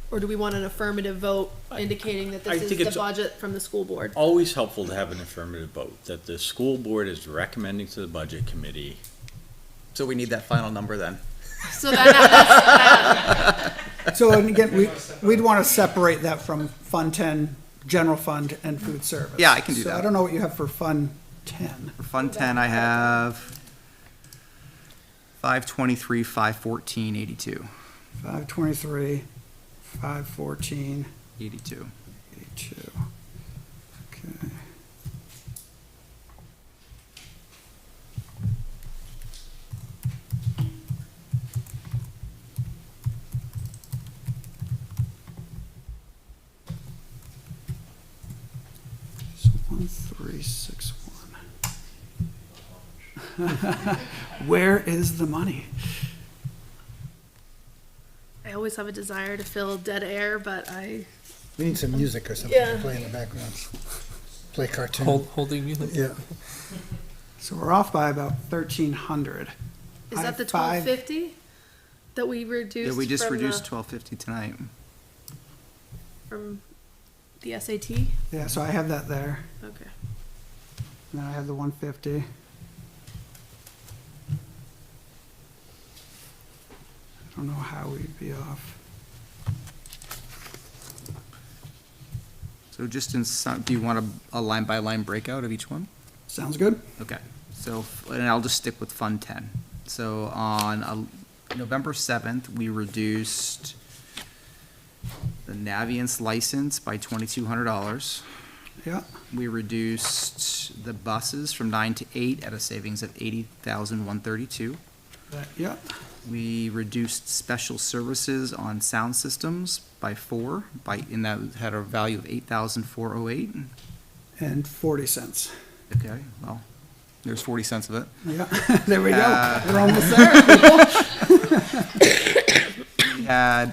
Or do we want an affirmative vote indicating that I this is think the it's budget from the school board? Always helpful to have an affirmative vote, that the school board is recommending to the budget committee. So we need that final number then. So that, So and again, we'd want to separate that from Fund 10, General Fund, and Food Service. Yeah, I can do So that. I don't know what you have for Fund 10. For Fund 10, I have 523, 514, 82. 523, 514, 82. 82. Okay. So 1361. Where is the money? I always have a desire to fill dead air, but We need some music or something Yeah. to play in the background. Play cartoon. Holding music. Yeah. So we're off by about 1,300. is that the Five- 1250 that we reduced? Yeah, we just from reduced the, 1250 tonight. from the SAT? Yeah, so I have that there. Okay. And then I have the 150. I don't know how we'd be off. So just in some, do you want a line by line breakout of each one? Sounds good. Okay, so, and I'll just stick with Fund 10. So on November 7th, we reduced the Naviance license by $2,200. Yeah. We reduced the buses from 9 to 8 at a savings of $80,132. Yeah, We reduced special services on sound systems by 4, and that had a value of 8,408. and 40 cents. Okay, well, there's 40 cents of it. Yeah, there we go. Uh, We're almost there. We had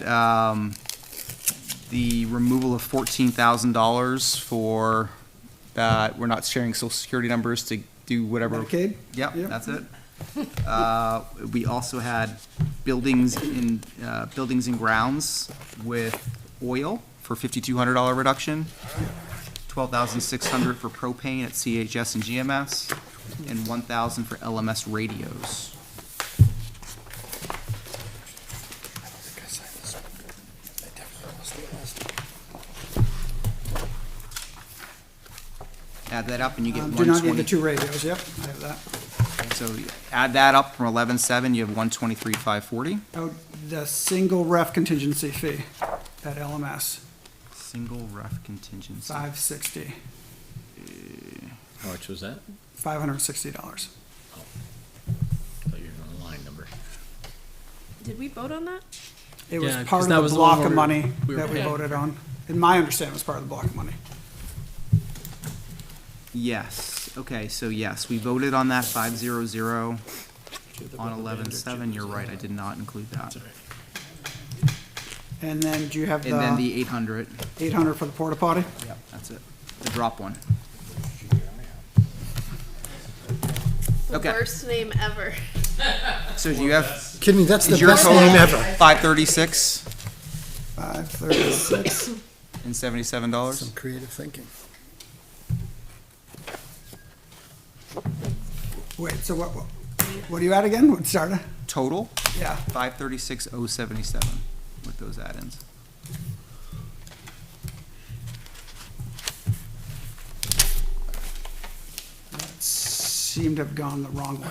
the removal of $14,000 for that. We're not sharing social security numbers to do whatever. Medicaid? Yep, Yep. that's it. We also had buildings and grounds with oil for $5,200 reduction, $12,600 for propane at CHS and GMS, and $1,000 for LMS radios. Add that up and you get Do not need 120. the 2 radios, yep, I have that. So add that up from 11.7, you have 123,540. Oh, the single ref contingency fee at LMS, Single ref contingency. 560, How much was that? $560. Thought you were on a line number. Did we vote on that? It was Yeah, 'cause part of that the was the one block where of money we were that we paying. voted on. In my understanding, it was part of the block of money. Yes, okay, so yes, we voted on that 500 on 11.7, you're right, I did not include that. And then do you have And then the the 800, 800 for the porta potty? yep, that's it, the drop one. Okay, Worst name ever. so do you have, Kidding me, that's the is your best total name ever. 536 536. and $77? Some creative thinking. Wait, so what are you at again? What started? Total, Yeah. 536,077 with those add-ins. Seemed to have gone the wrong way.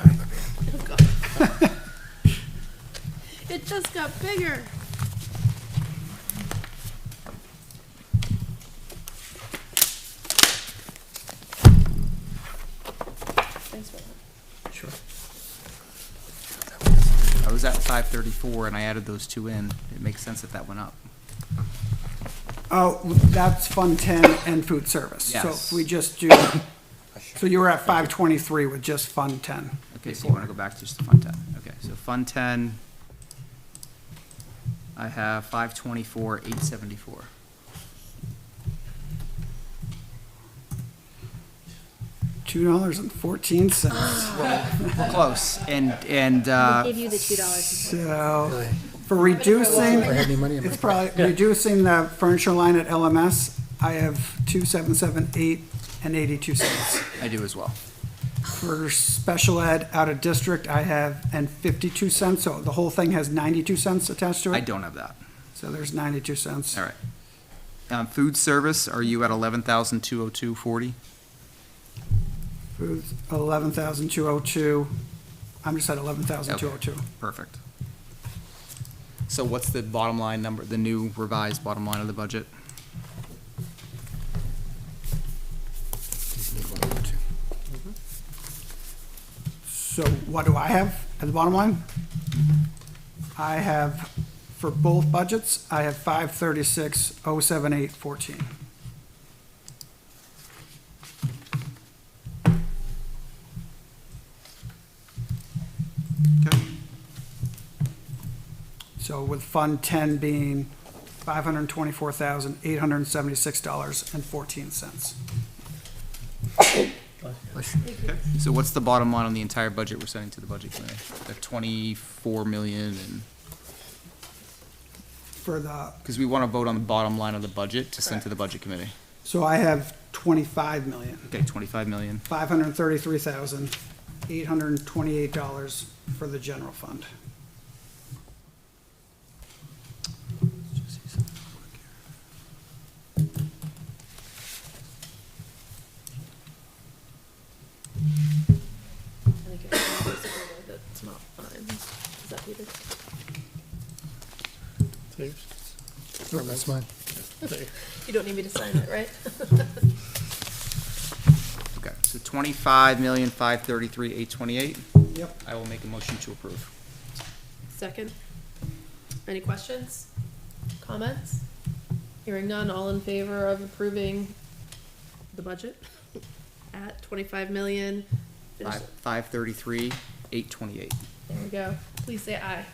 It just got bigger. Thanks for that. Sure. I was at 534 and I added those 2 in, it makes sense that that went up. Oh, that's Fund 10 and food service. So Yes. if we just do, so you were at 523 with just Fund 10. Okay, so you want to go back to just the Fund 10. Okay, so Fund 10, I have 524, 874. $2.14. We're close, and, We'll give you the $2. So Really. for reducing, If I had any money in my it's probably, reducing the furniture line at LMS, I have 2,778 and 82 cents. I do as well. For special ed out of district, I have, and 52 cents, so the whole thing has 92 cents attached to it? I don't have that. So there's 92 cents. All right. Food service, are you at 11,202.40? Food, 11,202. I'm just at 11,202. Perfect. So what's the bottom line number, the new revised bottom line of the budget? So what do I have at the bottom line? I have, for both budgets, I have 536,078.14. Okay. So with Fund 10 being $524,876.14. So what's the bottom line on the entire budget we're sending to the budget committee? The 24 million and, For the, because we want to vote on the bottom line of the budget to send to the budget committee. so I have 25 million. Okay, 25 million. $533,828 for the general fund. I think if you disagree with it, it's not fine. Is that Peter? Oh, that's mine. You don't need me to sign it, right? Okay, so 25,533,828. Yep. I will make a motion to approve. Second. Any questions? Comments? Hearing none, all in favor of approving the budget at 25 million? 533, 828. There we go. Please say aye.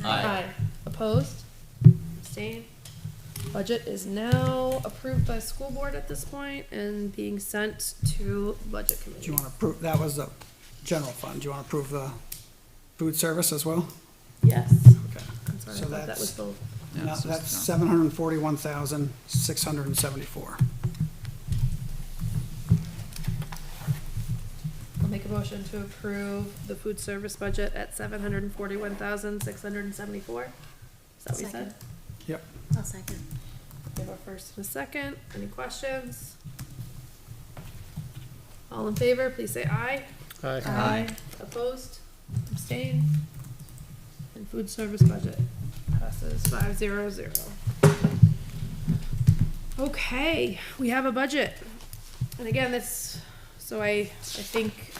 Aye. Opposed? Abstained? Budget is now approved by school board at this point and being sent to budget Do committee. you want to approve, that was the general fund, do you want to approve the food service as well? Yes. Okay. I'm sorry, I So thought that that's- was both. Yeah, No, so that's it's- 741,674. I'll make a motion to approve the food service budget at 741,674. Is that what you said? Second. Yep. I'll second. We have a first and a second. Any questions? All in favor, please say aye. Aye. Opposed? Abstained? And food service budget passes 500. Okay, we have a budget. And again, I think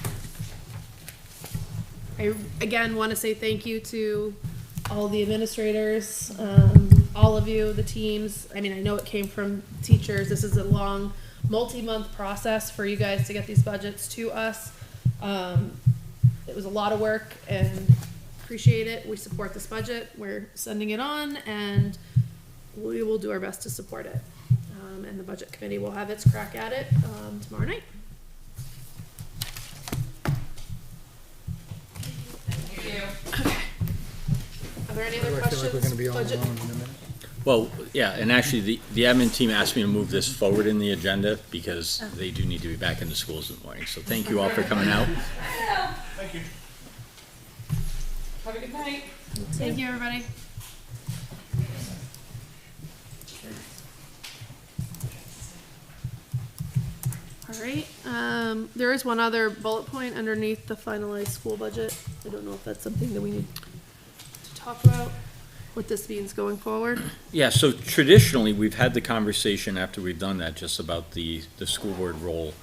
I again want to say thank you to all the administrators, all of you, the teams. I mean, I know it came from teachers. This is a long, multi-month process for you guys to get these budgets to us. It was a lot of work and appreciate it. We support this budget. We're sending it on and we will do our best to support it. And the budget committee will have its crack at it tomorrow night. Thank you. Are there any I other feel questions? like we're gonna be all Budget- alone in a minute. Well, yeah, and actually, the admin team asked me to move this forward in the agenda because they do need to be back in the schools in the morning. So thank you all for coming out. Thank you. Have a good night. Thank you, everybody. All right, there is one other bullet point underneath the finalized school budget. I don't know if that's something that we need to talk about, what this means going forward. Yeah, so traditionally, we've had the conversation after we've done that, just about the school board role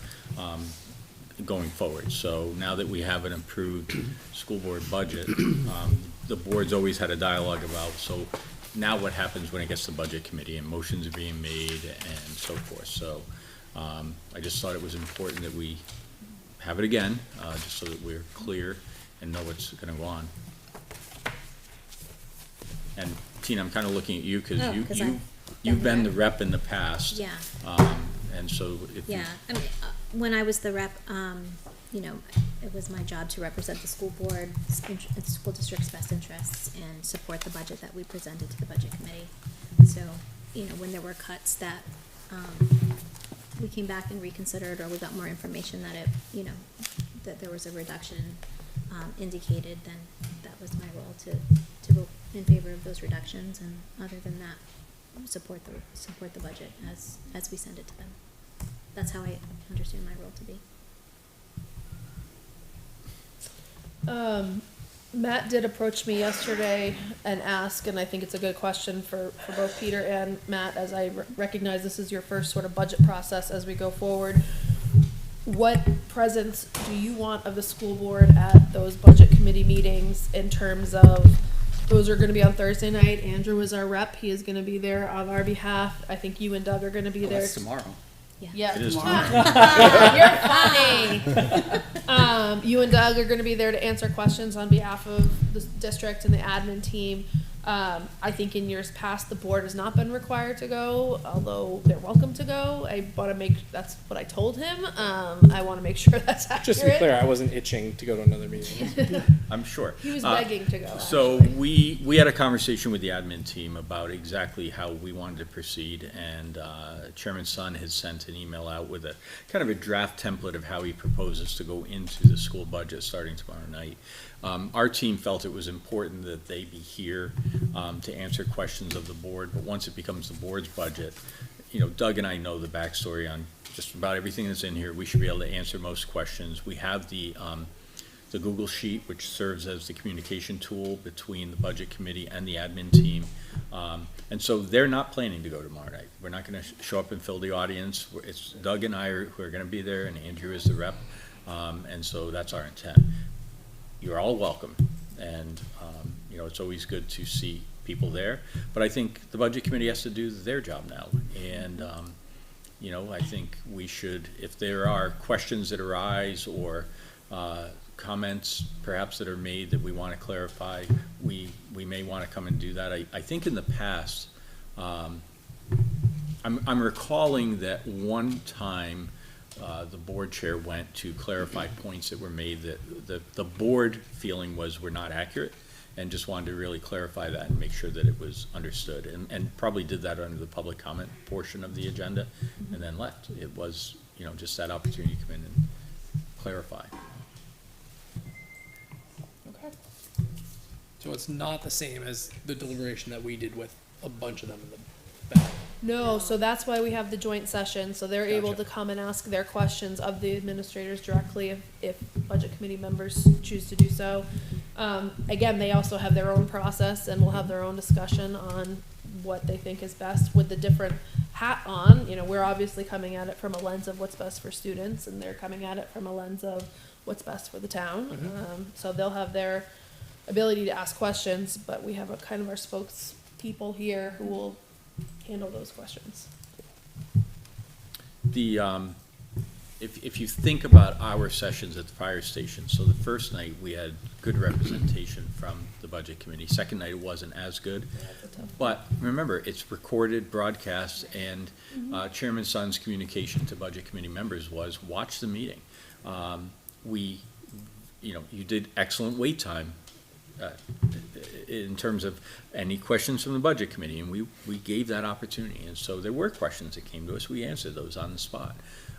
going forward. So now that we have an approved school board budget, the board's always had a dialogue about, so now what happens when it gets to budget committee and motions are being made and so forth. So I just thought it was important that we have it again, just so that we're clear and know what's gonna go on. And Tina, I'm kind of looking at you, because Oh, 'cause I've you've been been the there. rep in the past. Yeah. And so if you. Yeah, I mean, when I was the rep, you know, it was my job to represent the school board, the school district's best interests and support the budget that we presented to the budget committee. So, you know, when there were cuts that, we came back and reconsidered, or we got more information that it, you know, that there was a reduction, indicated, then that was my role to vote in favor of those reductions, and other than that, support the budget as we send it to them. That's how I understand my role to be. Matt did approach me yesterday and ask, and I think it's a good question for both Peter and Matt, as I recognize this is your first sort of budget process as we go forward. What presence do you want of the school board at those budget committee meetings in terms of, those are gonna be on Thursday night. Andrew is our rep. He is gonna be there on our behalf. I think you and Doug are gonna be there. That's tomorrow. Yeah. It is You're funny. You and Doug are gonna be there to answer questions on behalf of the district and the admin team. I think in years past, the board has not been required to go, although they're welcome to go. I wanna that's what I told him. I wanna make sure that's accurate. Just to be clear, I wasn't itching to go to another meeting. I'm sure. He was begging to go, So actually. we had a conversation with the admin team about exactly how we wanted to proceed, and Chairman Sun has sent an email out with a kind of a draft template of how he proposes to go into the school budget starting tomorrow night. Our team felt it was important that they be here to answer questions of the board, but once it becomes the board's budget, you know, Doug and I know the backstory on just about everything that's in here. We should be able to answer most questions. We have the Google Sheet, which serves as the communication tool between the budget committee and the admin team. And so they're not planning to go tomorrow night. We're not gonna show up and fill the audience. It's Doug and I who are gonna be there, and Andrew is the rep. And so that's our intent. You're all welcome. And, you you know, it's always good to see people there. But I think the budget committee has to do their job now. And, you know, I think we should, if there are questions that arise or comments perhaps that are made that we want to clarify, we may want to come and do that. I think in the past, I'm recalling that one time the board chair went to clarify points that were made that the board feeling was were not accurate, and just wanted to really clarify that and make sure that it was understood, and probably did that under the public comment portion of the agenda and then left. It was, you know, just that opportunity to come in and clarify. Okay. So it's not the same as the deliberation that we did with a bunch of them in the back. No, so that's why we have the joint session, so they're able Gotcha. to come and ask their questions of the administrators directly if budget committee members choose to do so. Again, they also have their own process and will have their own discussion on what they think is best with the different hat on. You know, we're obviously coming at it from a lens of what's best for students, and they're coming at it from a lens of what's best for the town. So they'll have their ability to ask questions, but we have a kind of our spokespeople here who will handle those questions. The, if you think about our sessions at the fire station, so the first night we had good representation from the budget committee. Second night it wasn't as good. But remember, it's recorded, broadcast, and Chairman Sun's communication to budget committee members was, watch the meeting. You know, you did excellent wait time in terms of any questions from the budget committee, and we gave that opportunity. And so there were questions that came to us, we answered those on the spot.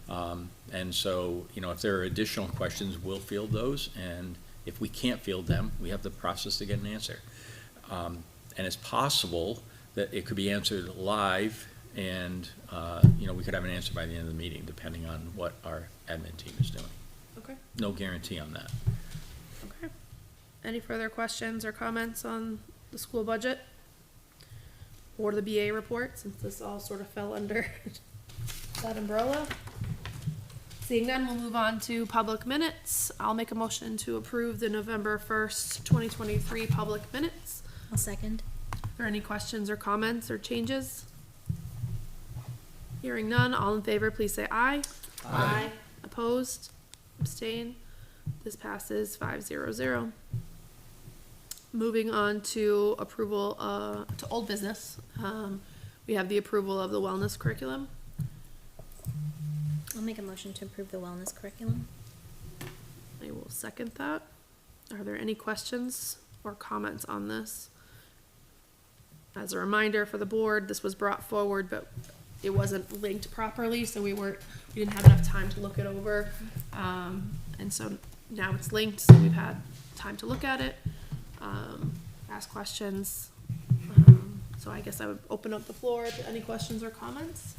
And so, you know, if there are additional questions, we'll field those, and if we can't field them, we have the process to get an answer. And it's possible that it could be answered live, and, you know, we could have an answer by the end of the meeting, depending on what our admin team is doing. Okay. No guarantee on that. Okay. Any further questions or comments on the school budget? Or the BA report, since this all sort of fell under that umbrella? Seeing none, we'll move on to public minutes. I'll make a motion to approve the November 1st, 2023 public minutes. I'll second. Are there any questions or comments or changes? Hearing none, all in favor, please say aye. Aye. Opposed? Abstain? This passes 5-0-0. Moving on to approval, to old business. We have the approval of the wellness curriculum. I'll make a motion to approve the wellness curriculum. I will second that. Are there any questions or comments on this? As a reminder for the board, this was brought forward, but it wasn't linked properly, so we didn't have enough time to look it over. And so now it's linked, so we've had time to look at it, ask questions. So I guess I would open up the floor to any questions or comments.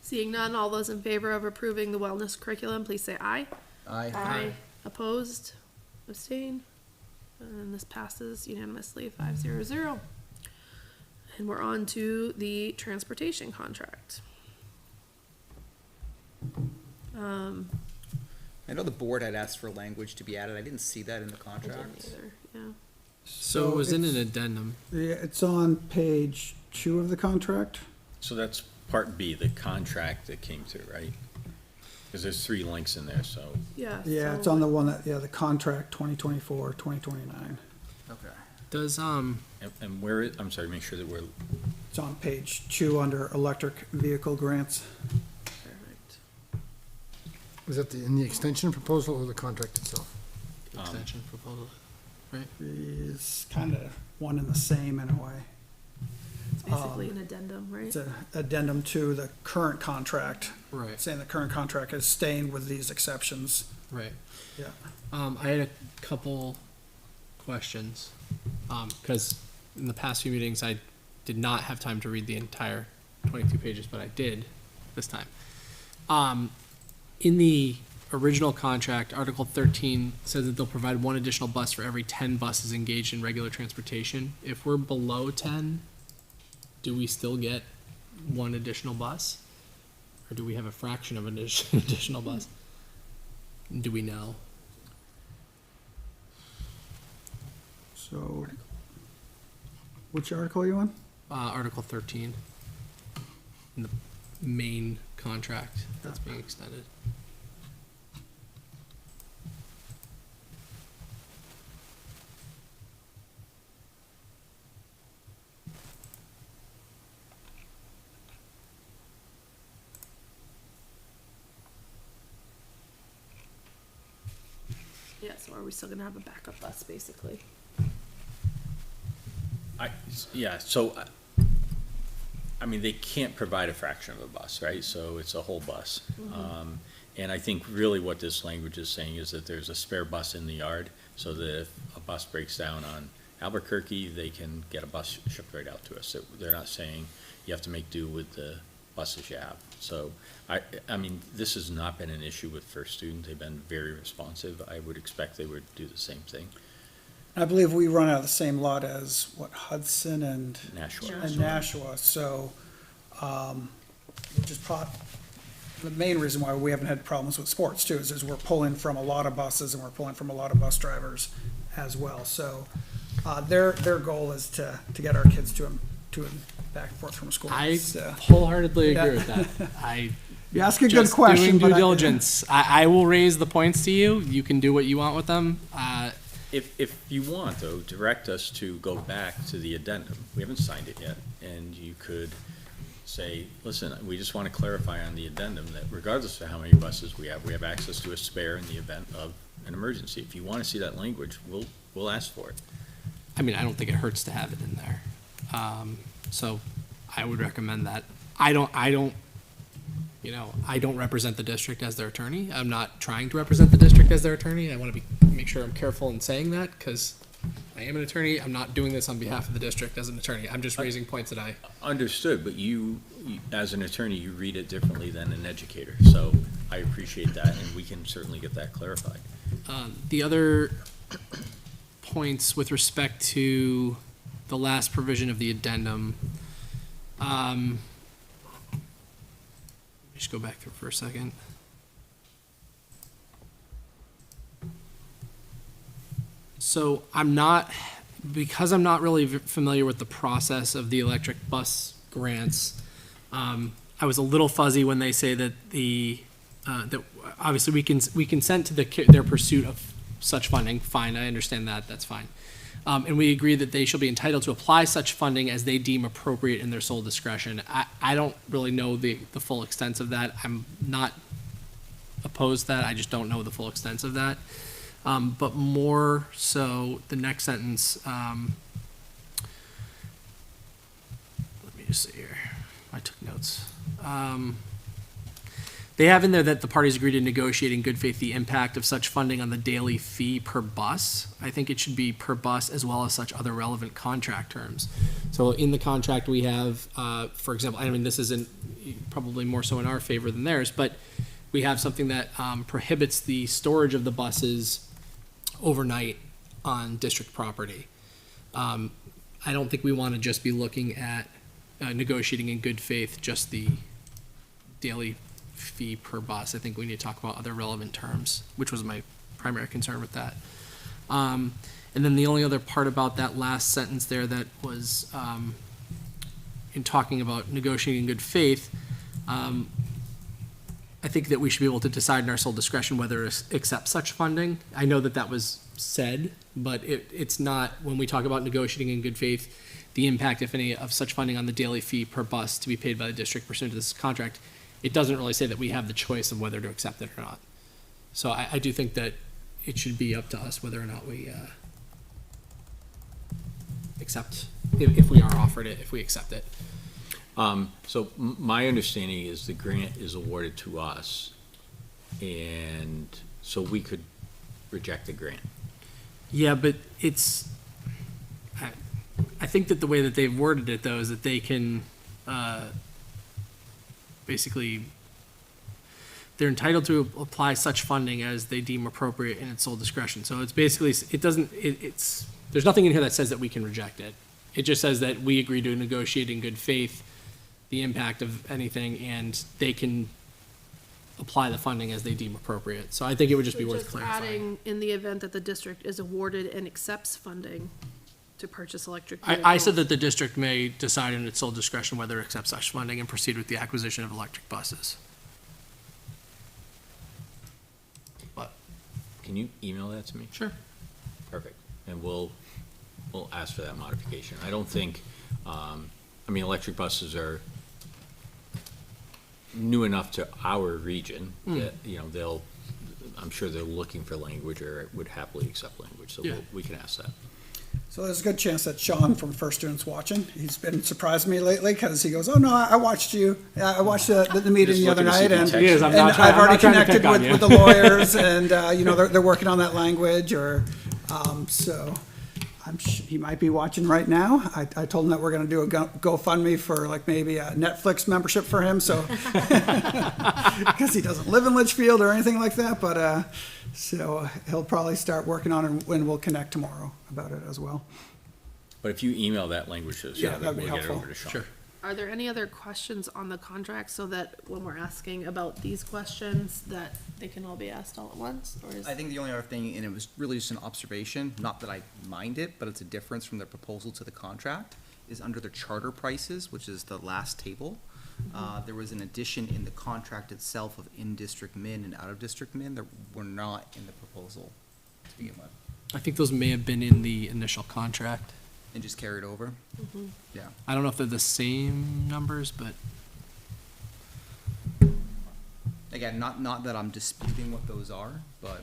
Seeing none, all those in favor of approving the wellness curriculum, please say aye. Aye. Aye. Opposed? Abstain? And this passes unanimously 5-0-0. And we're on to the transportation contract. I know the board had asked for language to be added. I didn't see that in the I didn't contract. either, yeah. So it was in an it's- addendum. Yeah, it's on page 2 of the contract. So that's part B, the contract that came through, right? Because there's 3 links in there, so. Yeah. Yeah, it's so- on the one that, the contract 2024, 2029. Okay. Does, And where, I'm sorry, make sure that we're, It's on page 2 under electric vehicle grants. Perfect. Was that in the extension proposal or the contract itself? extension proposal, right? Is kind of one and the same in a way. It's basically an addendum, right? It's an addendum to the current contract, Right, saying the current contract is staying with these exceptions. right. Yeah. I had a couple questions, because in the past few meetings, I did not have time to read the entire 22 pages, but I did this time. In the original contract, Article 13 says that they'll provide 1 additional bus for every 10 buses engaged in regular transportation. If we're below 10, do we still get 1 additional bus? Or do we have a fraction of an additional bus? Do we know? So, which article are you on? Article 13. In the main contract that's being extended. Yeah, so are we still gonna have a backup bus, basically? Yeah, so, I mean, they can't provide a fraction of a bus, right? So it's a whole bus. And I think really what this language is saying is that there's a spare bus in the yard, so that if a bus breaks down on Albuquerque, they can get a bus shipped right out to us. They're not saying you have to make do with the buses you have. So, I mean, this has not been an issue with First Student. They've been very responsive. I would expect they would do the same thing. I believe we run out of the same lot as, what, Hudson and? Nashua. And Nashua, so, which is the main reason why we haven't had problems with sports too, is we're pulling from a lot of buses and we're pulling from a lot of bus drivers as well. So, their goal is to get our kids to and back and forth from school. I So, wholeheartly agree yeah. with that. You ask a good Just question, doing due but diligence. I will raise the points to you. You can do what you want with them. If you want, though, direct us to go back to the addendum. We haven't signed it yet, and you could say, listen, we just want to clarify on the addendum that regardless of how many buses we have access to a spare in the event of an emergency. If you want to see that language, we'll ask for it. I mean, I don't think it hurts to have it in there. So I would recommend that. I don't represent the district as their attorney. I'm not trying to represent the district as their attorney. I want to make sure I'm careful in saying that because I am an attorney. I'm not doing this on behalf of the district as an attorney. I'm just raising points that I Understood, but you, as an attorney, you read it differently than an educator. So I appreciate that, and we can certainly get that clarified. The other points with respect to the last provision of the addendum, just go back through for a second. So because I'm not really familiar with the process of the electric bus grants, I was a little fuzzy when they say that that obviously we consent to their pursuit of such funding. Fine, I understand that. That's fine. And we agree that they shall be entitled to apply such funding as they deem appropriate in their sole discretion. I don't really know the full extent of that. I'm not opposed to that. I just don't know the full extent of that. But more so, the next sentence, let me just see here. I took notes. They have in there that the parties agree to negotiate in good faith the impact of such funding on the daily fee per bus. I think it should be per bus as well as such other relevant contract terms. So in the contract we have, for example, I mean, this isn't probably more so in our favor than theirs, but we have something that prohibits the storage of the buses overnight on district property. I don't think we want to just be looking at negotiating in good faith just the daily fee per bus. I think we need to talk about other relevant terms, which was my primary concern with that. And then the only other part about that last sentence there that was in talking about negotiating in good faith, I think that we should be able to decide in our sole discretion whether to accept such funding. I know that was said, but it's not, when we talk about negotiating in good faith, the impact, if any, of such funding on the daily fee per bus to be paid by the district pursuant to this contract, it doesn't really say that we have the choice of whether to accept it or not. So I do think that it should be up to us whether or not we accept, if we are offered it, if we accept it. So my understanding is the grant is awarded to us, and so we could reject the grant. Yeah, but I think that the way that they've worded it, though, is that they can basically, they're entitled to apply such funding as they deem appropriate in its sole discretion. So it's basically, there's nothing in here that says that we can reject it. It just says that we agree to negotiate in good faith the impact of anything, and they can apply the funding as they deem appropriate. So I think it would just be worth clarifying. Adding, in the event that the district is awarded and accepts funding, to purchase electric I vehicles. said that the district may decide in its sole discretion whether it accepts such funding and proceed with the acquisition of electric buses. But, Can you email that to me? sure. Perfect. And we'll ask for that modification. I don't think, I mean, electric buses are new enough to our region that, you know, I'm sure they're looking for language or would happily accept language, so Yeah. we can ask that. So there's a good chance that Sean from First Student's watching. He's been surprising me lately because he goes, "Oh no, I watched you. I watched the meeting Just the other looking to see night, if and, he texted you. and I've already connected with the lawyers, and you know they're working on that language, or so." He might be watching right now. I told him that we're going to do a GoFundMe for like maybe a Netflix membership for him, so because he doesn't live in Litchfield or anything like that. But so he'll probably start working on it, and we'll connect tomorrow about it as well. But if you email that language to us, Yeah, that'd be we'll get it helpful. over to Sean. Sure. Are there any other questions on the contract so that when we're asking about these questions, that they can all be asked all at once, or is? I think the only other thing, and it was really just an observation, not that I mind it, but it's a difference from the proposal to the contract, is under the charter prices, which is the last table. There was an addition in the contract itself of in-district min and out-of-district min that were not in the proposal to begin with, I think those may have been in the initial contract. and just carried over. Yeah. I don't know if they're the same numbers, but Again, not that I'm disputing what those are, but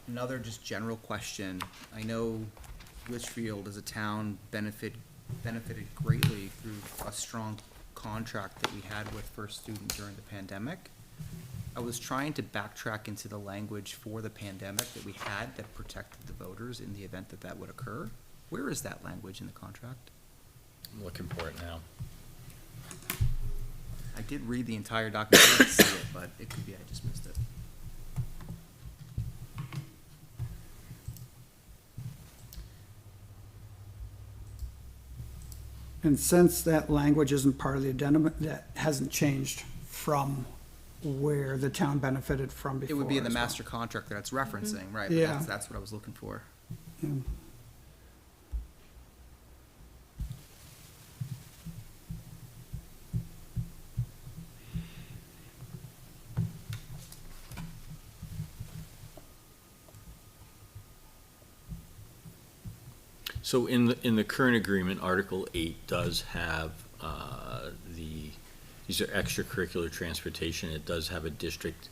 another just general question. I know Litchfield as a town benefited greatly through a strong contract that we had with First Student during the pandemic. I was trying to backtrack into the language for the pandemic that we had that protected the voters in the event that that would occur. Where is that language in the contract? I'm looking for it now. I did read the entire document, I didn't see it, but it could be I just missed it. And since that language isn't part of the addendum, that hasn't changed from where the town benefited from before. It would be in the as well. master contract that it's referencing, right? But Yeah. that's what I was looking for. Yeah. So in the current agreement, Article 8 does have these are extracurricular transportation. It does have a district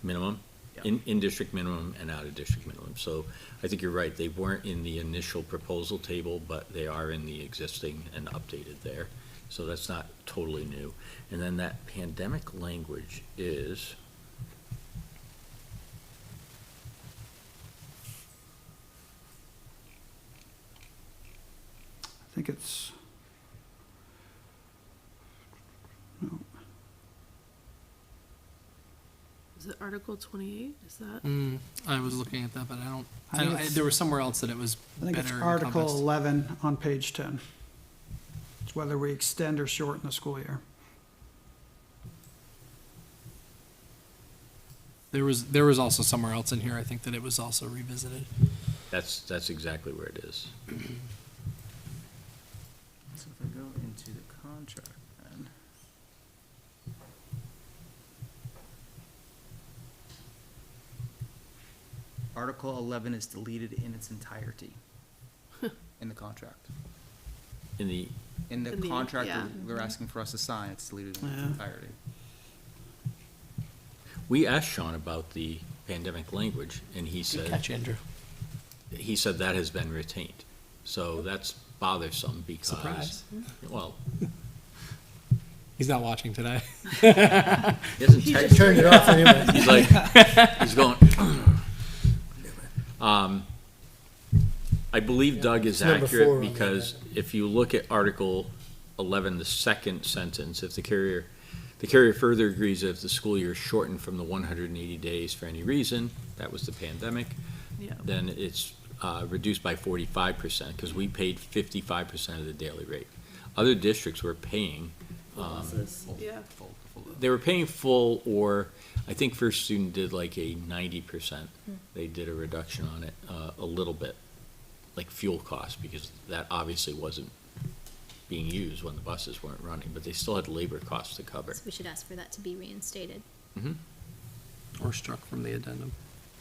minimum, Yeah. in-district minimum and out-of-district minimum. So I think you're right. They weren't in the initial proposal table, but they are in the existing and updated there. So that's not totally new. And then that pandemic language is, I think it's. No. Is it Article 28? Is that? I was looking at that, but I think it's- there was somewhere else that it was I think better it's Article encompassed. 11 on page 10. It's whether we extend or shorten the school year. There was also somewhere else in here, I think, that it was also revisited. that's exactly where it is. So if I go into the contract then. Article 11 is deleted in its entirety in the contract. In the, In the In the- contract yeah. that they're asking for us to sign, it's deleted in its Yeah. entirety. we asked Sean about the pandemic language, and he Good said. catch, Andrew. He said that has been retained. So that's bothersome because. Surprise. Well, He's not watching today. he hasn't texted. Turned it off anyway. He's like, he's going. I believe Doug is It's number 4 accurate on the because if you look at Article 11, the second sentence, if the carrier further agrees that if the school year is shortened from the 180 days for any reason, that was the pandemic, Yeah. then it's reduced by 45%, because we paid 55% of the daily rate. Other districts were paying, Yeah. they were paying full, or I think First Student did like a 90%. They did a reduction on it, a little bit, like fuel costs, because that obviously wasn't being used when the buses weren't running, but they still had labor costs to cover. So we should ask for that to be reinstated. Or struck from the addendum.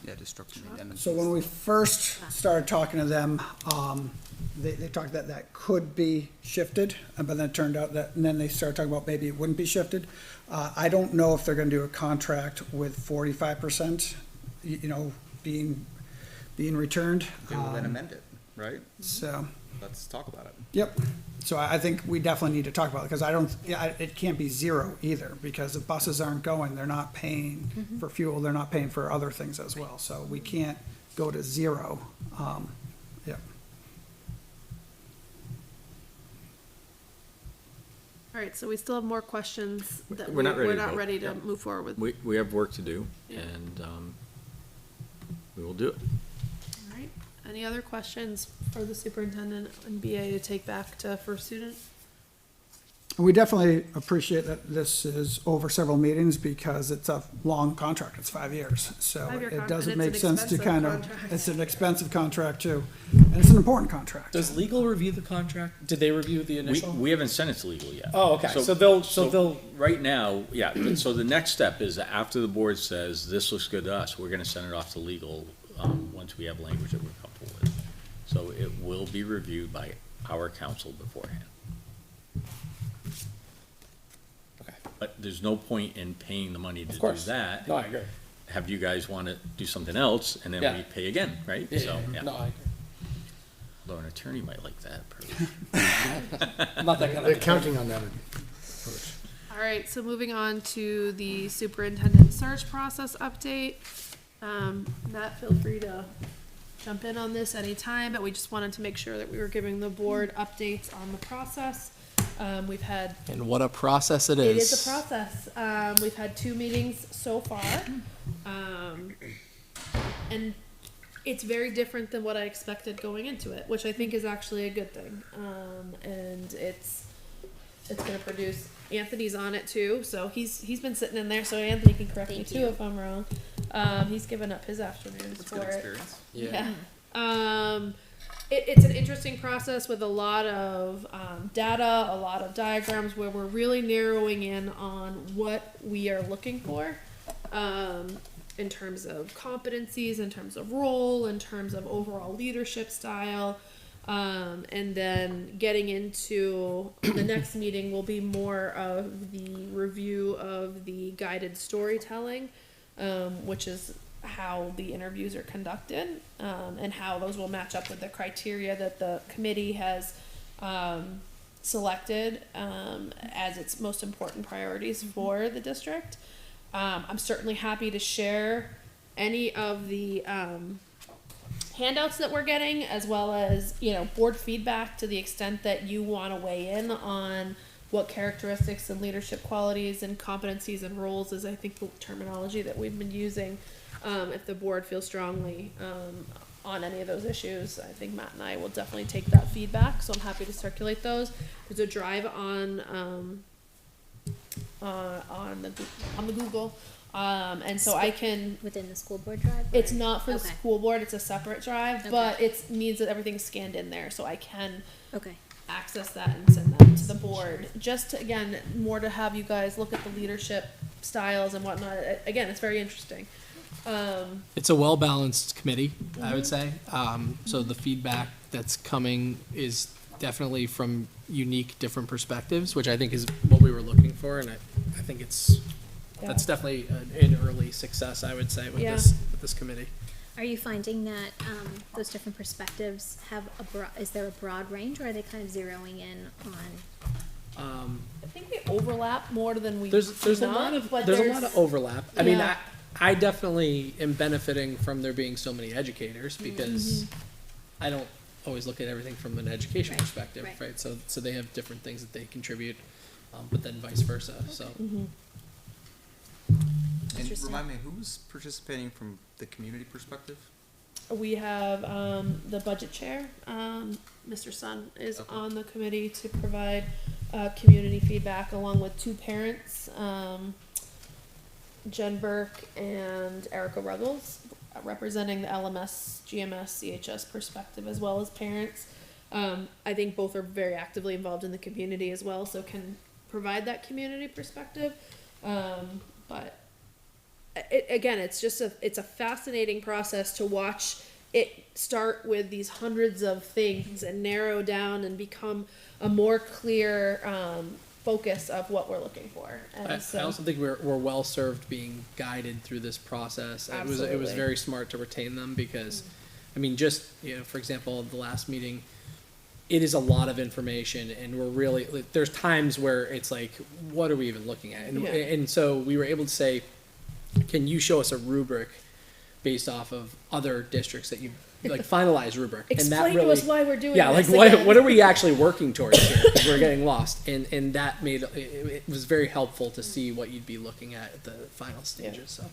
Yeah, destruction addendum. So when we first started talking to them, they talked that could be shifted, but then it turned out that, and then they started talking about maybe it wouldn't be shifted. I don't know if they're gonna do a contract with 45%, being returned. They will then amend it, right? So, Let's talk about it. yep. So I think we definitely need to talk about it, because it can't be zero either, because if buses aren't going, they're not paying for fuel, they're not paying for other things as well. So we can't go to zero. Yep. All right, so we still have more questions that We're not ready we're to not vote. ready to move forward with. We have work to do, Yeah. and we will do it. All right, any other questions for the superintendent and BA to take back to First Student? We definitely appreciate that this is over several meetings, because it's a long contract, it's 5 years. So 5-year it con- doesn't and it's make an sense to expensive kind of, contract. it's an expensive contract too, and it's an important contract. Does legal review the contract? Did they review the initial? We haven't sent it to legal yet. Oh, okay. So they'll. Right now, yeah, so the next step is that after the board says, this looks good to us, we're gonna send it off to legal, once we have language that we're comfortable with. So it will be reviewed by our counsel beforehand. Okay. But there's no point in paying the money to do course. that. No, I agree. Have you guys wanna do something else, and then Yeah. we pay again, right? So, yeah. No, I agree. Although an attorney might like that. I'm not that kind They're of. counting on that. All right, so moving on to the superintendent search process update. Matt, feel free to jump in on this anytime, but we just wanted to make sure that we were giving the board updates on the process. We've had And what a process it is. It is a process. We've had 2 meetings so far. And it's very different than what I expected going into it, which I think is actually a good thing. And it's gonna produce, Anthony's on it too, so he's been sitting in there, so Anthony can correct me Thank too you. if I'm wrong. He's given up his afternoons It's for a good it. experience. Yeah. It's an interesting process with a lot of data, a lot of diagrams, where we're really narrowing in on what we are looking for in terms of competencies, in terms of role, in terms of overall leadership style. And then getting into the next meeting will be more of the review of the guided storytelling, which is how the interviews are conducted, and how those will match up with the criteria that the committee has selected as its most important priorities for the district. I'm certainly happy to share any of the handouts that we're getting, as well as, board feedback to the extent that you want to weigh in on what characteristics and leadership qualities and competencies and roles is, I think, the terminology that we've been using. If the board feels strongly on any of those issues, I think Matt and I will definitely take that feedback, so I'm happy to circulate those. There's a drive on the Google, and so I can. Within the school board drive? It's or- not for the Okay. school board, it's a separate drive, Okay. but it means that everything's scanned in there, so I can Okay. access that and send that to the board. Just to, again, more to have you guys look at the leadership styles and whatnot. Again, it's very interesting. It's a well-balanced committee, I would say. So the feedback that's coming is definitely from unique, different perspectives, which I think is what we were looking for, and I think that's definitely an early success, I would say, with this committee. Are you finding that those different perspectives have is there a broad range, or are they kind of zeroing in on? I think we overlap more than we There's a not, lot of but there's a lot of overlap. I mean, Yeah. I definitely am benefiting from there being so many educators, because I don't always look at everything from an education perspective, right? So they have different things that they contribute, but then vice versa. So. And remind me, who's participating from the community perspective? we have, the budget chair, Mr. Sun is on the committee to provide, community feedback along with two parents, Jen Burke and Erica Ruggles, representing the LMS, GMS, CHS perspective as well as parents. I think both are very actively involved in the community as well, so can provide that community perspective. But again, it's just it's a fascinating process to watch it start with these hundreds of things and narrow down and become a more clear focus of what we're looking for. And I also think we're well served being guided through this process. It was Absolutely. very smart to retain them because, I mean, just, you know, for example, the last meeting, it is a lot of information, and we're really, there's times where it's like, what are we even looking at? And so we were able to say, can you show us a rubric based off of other districts that you like finalized rubric? Explain and that really, to us why we're doing yeah, this like again. what are we actually working towards here? Because we're getting lost, and that made it was very helpful to see what you'd be looking at the final stages. So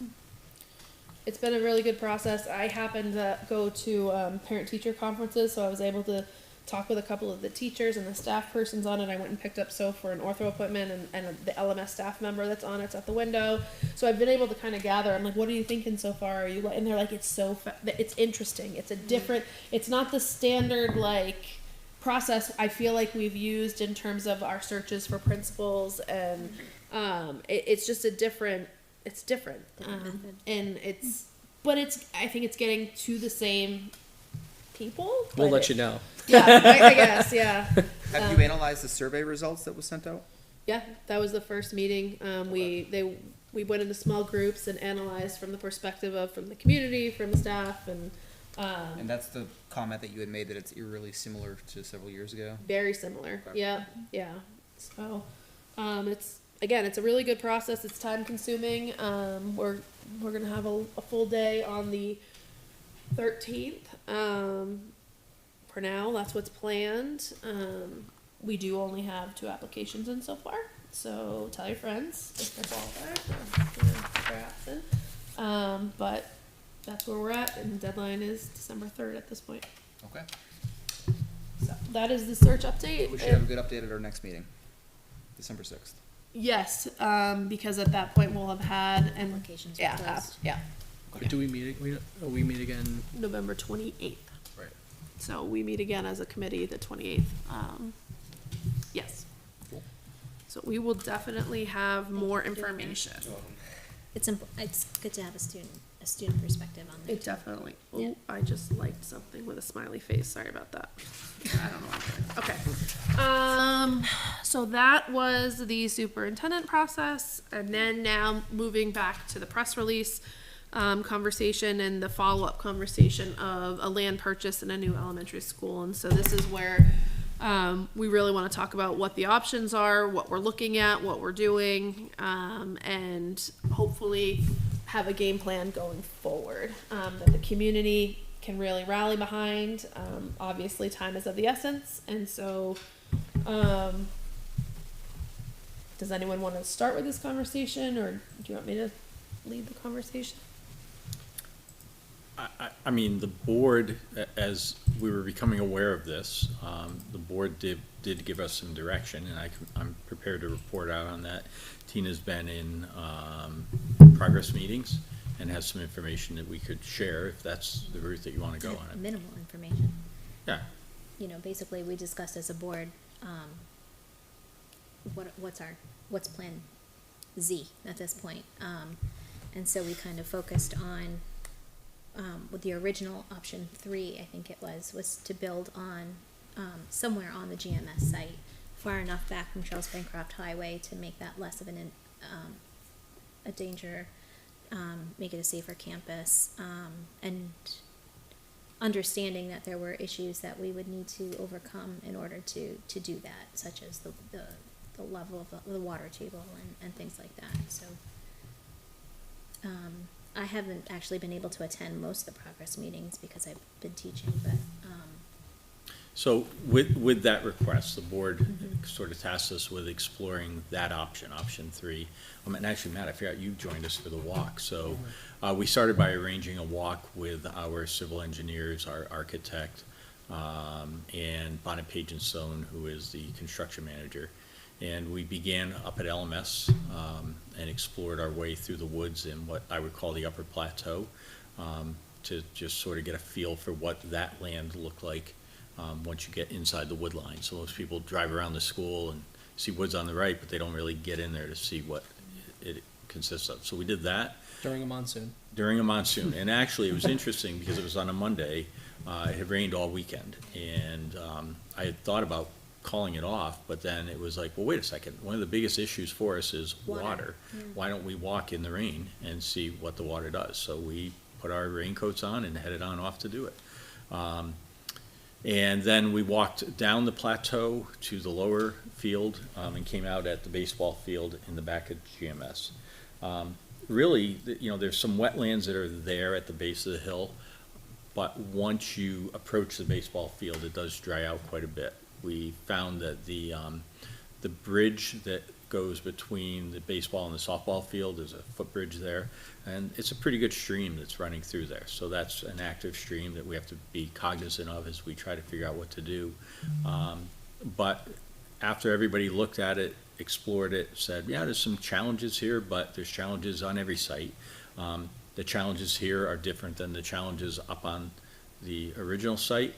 it's been a really good process. I happened to go to parent-teacher conferences, so I was able to talk with a couple of the teachers and the staff persons on it. I went and picked up Soph for an ortho appointment, and the LMS staff member that's on it's at the window. So I've been able to kind of gather. I'm like, what are you thinking so far? Are you? And they're like, it's so it's interesting. It's a different. It's not the standard like process I feel like we've used in terms of our searches for principals, and it's just a different. It's different, and it's. But it's. I think it's getting to the same people. We'll let you know. Yeah, I guess, yeah. Have you analyzed the survey results that was sent out? Yeah, that was the first meeting. We went into small groups and analyzed from the perspective of from the community, from the staff, and that's the comment that you had made, that it's eerily similar to several years ago. very similar. Okay. Yeah. So, it's a really good process. It's time consuming. We're gonna have a full day on the 13th. For now, that's what's planned. We do only have 2 applications in so far, so tell your friends if they're qualified, if they're absent. But that's where we're at, and the deadline is December 3rd at this point. Okay. So that is the search update. We should have a good update at our next meeting, December 6th. Yes, because at that point we'll have had Applications were yeah, closed. yeah, Do we meet? We meet again. November 28th. Right. So we meet again as a committee the 28th. Yes. Cool. So we will definitely have more information. It's good to have a student perspective on that. It definitely. Oh, I just liked something with a smiley face. Sorry about that. I don't know what I'm doing. Okay. So that was the superintendent process, and then now moving back to the press release conversation and the follow-up conversation of a land purchase in a new elementary school. And so this is where we really want to talk about what the options are, what we're looking at, what we're doing, and hopefully have a game plan going forward that the community can really rally behind. Obviously, time is of the essence, and so does anyone want to start with this conversation, or do you want me to lead the conversation? I mean, the board, as we were becoming aware of this, the board did give us some direction, and I'm prepared to report out on that. Tina's been in progress meetings and has some information that we could share if that's the route that you want to go on it. Minimal information. Yeah. You know, basically, we discussed as a board, what's plan Z at this point. And so we kind of focused on, with the original option 3, I think it was to build on, somewhere on the GMS site, far enough back from Charles Bancroft Highway to make that less of a danger, make it a safer campus, and understanding that there were issues that we would need to overcome in order to do that, such as the level of the water table and things like that. So I haven't actually been able to attend most of the progress meetings because I've been teaching, but So with that request, the board sort of tasked us with exploring that option, option 3. And actually, Matt, I forgot you joined us for the walk. So we started by arranging a walk with our civil engineers, our architect, and Bonnet Page and Stone, who is the construction manager. And we began up at LMS and explored our way through the woods in what I would call the upper plateau to just sort of get a feel for what that land looked like once you get inside the wood line. So most people drive around the school and see woods on the right, but they don't really get in there to see what it consists of. So we did that. During a monsoon. During a monsoon. And actually, it was interesting because it was on a Monday. It had rained all weekend. And I had thought about calling it off, but then it was like, well, wait a second. One of the biggest issues for us is water. Why don't we walk in the rain and see what the water does? So we put our raincoats on and headed on off to do it. And then we walked down the plateau to the lower field and came out at the baseball field in the back of GMS. Really, there's some wetlands that are there at the base of the hill, but once you approach the baseball field, it does dry out quite a bit. We found that the bridge that goes between the baseball and the softball field, there's a footbridge there, and it's a pretty good stream that's running through there. So that's an active stream that we have to be cognizant of as we try to figure out what to do. But after everybody looked at it, explored it, said, yeah, there's some challenges here, but there's challenges on every site. The challenges here are different than the challenges up on the original site,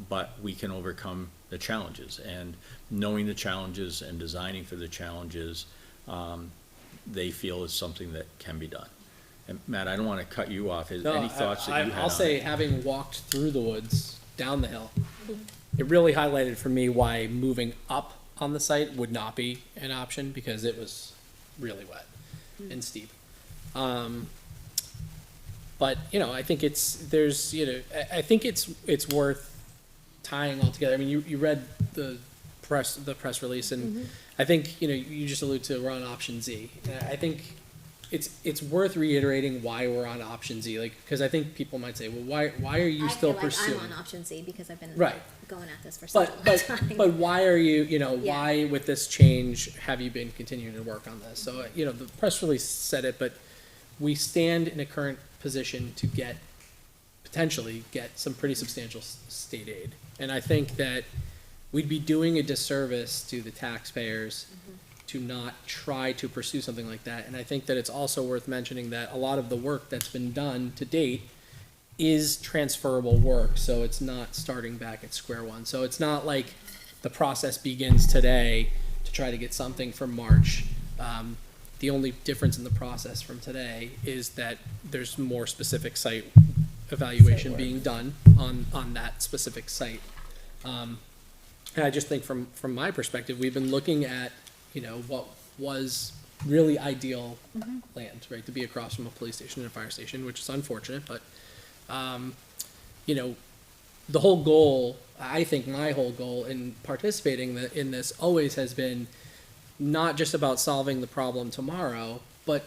but we can overcome the challenges. And knowing the challenges and designing for the challenges, they feel is something that can be done. And Matt, I don't want to cut you off. Any thoughts that you had I'll on say, it? having walked through the woods, down the hill, it really highlighted for me why moving up on the site would not be an option, because it was really wet and steep. But, I think I think it's worth tying all together. I mean, you read the press release, and I think, you just allude to we're on option Z. And I think it's worth reiterating why we're on option Z, because I think people might say, well, why are you still pursuing? I'm on option Z because I've been Right. going at this for such a long time. But why are you, why with this change have you been continuing to work on this? So, the press release said it, but we stand in a current position to potentially get some pretty substantial state aid. And I think that we'd be doing a disservice to the taxpayers to not try to pursue something like that. And I think that it's also worth mentioning that a lot of the work that's been done to date is transferable work, so it's not starting back at square one. So it's not like the process begins today to try to get something from March. The only difference in the process from today is that there's more specific site evaluation being done on that specific site. And I just think from my perspective, we've been looking at, what was really ideal land, right, to be across from a police station and a fire station, which is unfortunate, but, the whole goal, I think my whole goal in participating in this always has been not just about solving the problem tomorrow, but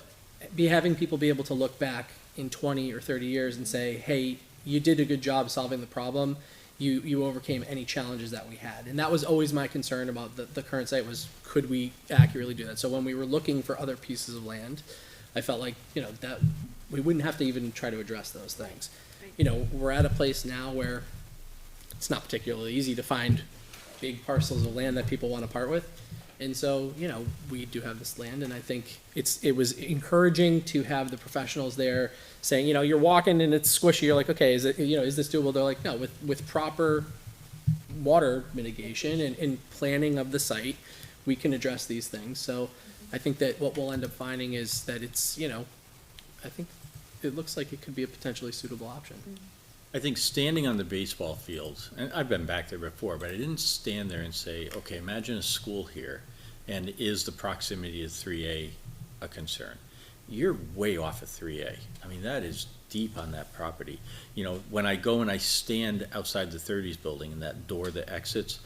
having people be able to look back in 20 or 30 years and say, hey, you did a good job solving the problem. You overcame any challenges that we had. And that was always my concern about the current site was, could we accurately do that? So when we were looking for other pieces of land, I felt like, that we wouldn't have to even try to address those things. We're at a place now where it's not particularly easy to find big parcels of land that people want to part with. And so, we do have this land, and I think it was encouraging to have the professionals there saying, you're walking and it's squishy. You're like, okay, is this doable? They're like, no, with proper water mitigation and planning of the site, we can address these things. So I think that what we'll end up finding is that it's, I think it looks like it could be a potentially suitable option. I think standing on the baseball field, and I've been back there before, but I didn't stand there and say, okay, imagine a school here, and is the proximity of 3A a concern? You're way off of 3A. I mean, that is deep on that property. When I go and I stand outside the 30s building and that door that exits,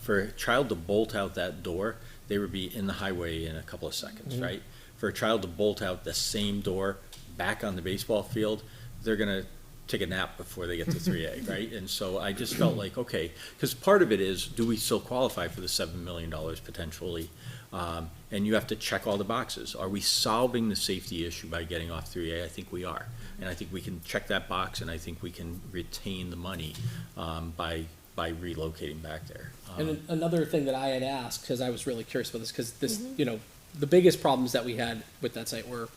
for a child to bolt out that door, they would be in the highway in a couple of seconds, right? For a child to bolt out the same door back on the baseball field, they're gonna take a nap before they get to 3A, right? And so I just felt like, okay, because part of it is, do we still qualify for the $7 million potentially? And you have to check all the boxes. Are we solving the safety issue by getting off 3A? I think we are. And I think we can check that box, and I think we can retain the money by relocating back there. And another thing that I had asked, because I was really curious about this, because this, you know, the biggest problems that we had with that site were,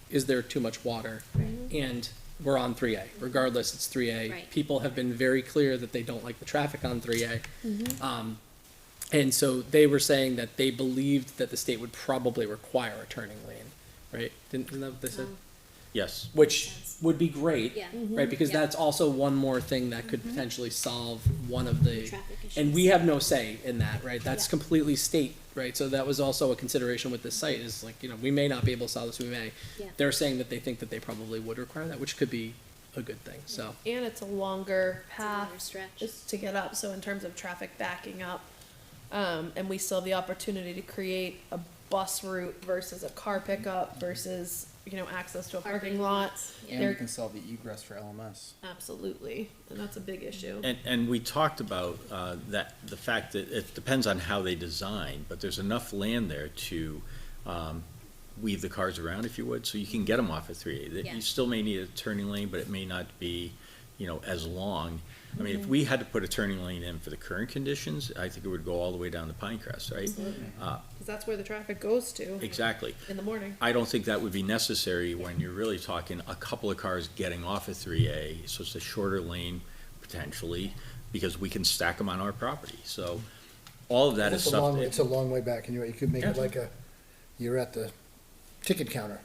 is there too much water? And we're on 3A. Regardless, it's 3A. Right. People have been very clear that they don't like the traffic on 3A. And so they were saying that they believed that the state would probably require a turning lane, right? Isn't that what they said? Yes. Which would be great, Yeah. right? Because Yeah. that's also one more thing that could potentially solve one of the, Traffic and we issues. have no say in that, right? That's Yeah. completely state, right? So that was also a consideration with this site is like, you know, we may not be able to solve this, we may. Yeah. They're saying that they think that they probably would require that, which could be a good thing, so. And it's a longer path longer stretch. just to get up, so in terms of traffic backing up, and we still have the opportunity to create a bus route versus a car pickup versus, you know, access to a parking lot. And There- you can solve the egress for LMS. Absolutely, and that's a big issue. And we talked about that, the fact that it depends on how they design, but there's enough land there to weave the cars around, if you would, so you can get them off at 3A. That Yeah. You still may need a turning lane, but it may not be, you know, as long. I mean, if we had to put a turning lane in for the current conditions, I think it would go all the way down to Pinecrest, right? Because that's where the traffic goes to Exactly. in the morning. I don't think that would be necessary when you're really talking a couple of cars getting off at 3A, so it's a shorter lane potentially, because we can stack them on our property, so all of that is It's a stuff. long, it's a long way back, and you could make it Yeah. like you're at the ticket counter.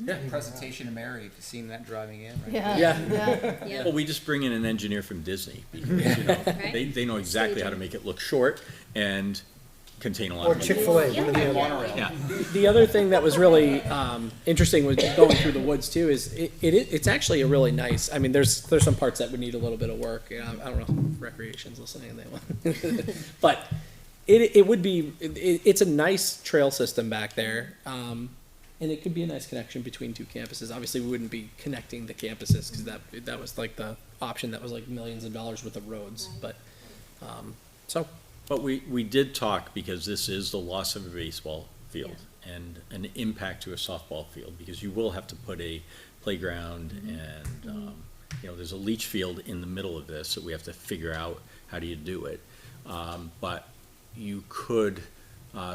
Yeah, presentation to Mary, if you've seen that driving in, right? Yeah. Yeah. Yeah. Well, we just bring in an engineer from Disney, because, you know, Right. they know exactly how to make it look short and contain a lot Or of people. Chick-fil-A, Yeah. one or the other. Monorail. Yeah, The other thing that was really interesting with going through the woods too is it's actually a really nice. I mean, there's some parts that would need a little bit of work. You know, I don't know if Recreation's listening, and they want, but it would be it's a nice trail system back there, and it could be a nice connection between two campuses. Obviously, we wouldn't be connecting the campuses because that was like the option that was like millions of dollars worth of roads, but so. but we did talk, because this is the loss of a baseball field and an impact to a softball field, because you will have to put a playground and, you know, there's a leach field in the middle of this, so we have to figure out how do you do it. But you could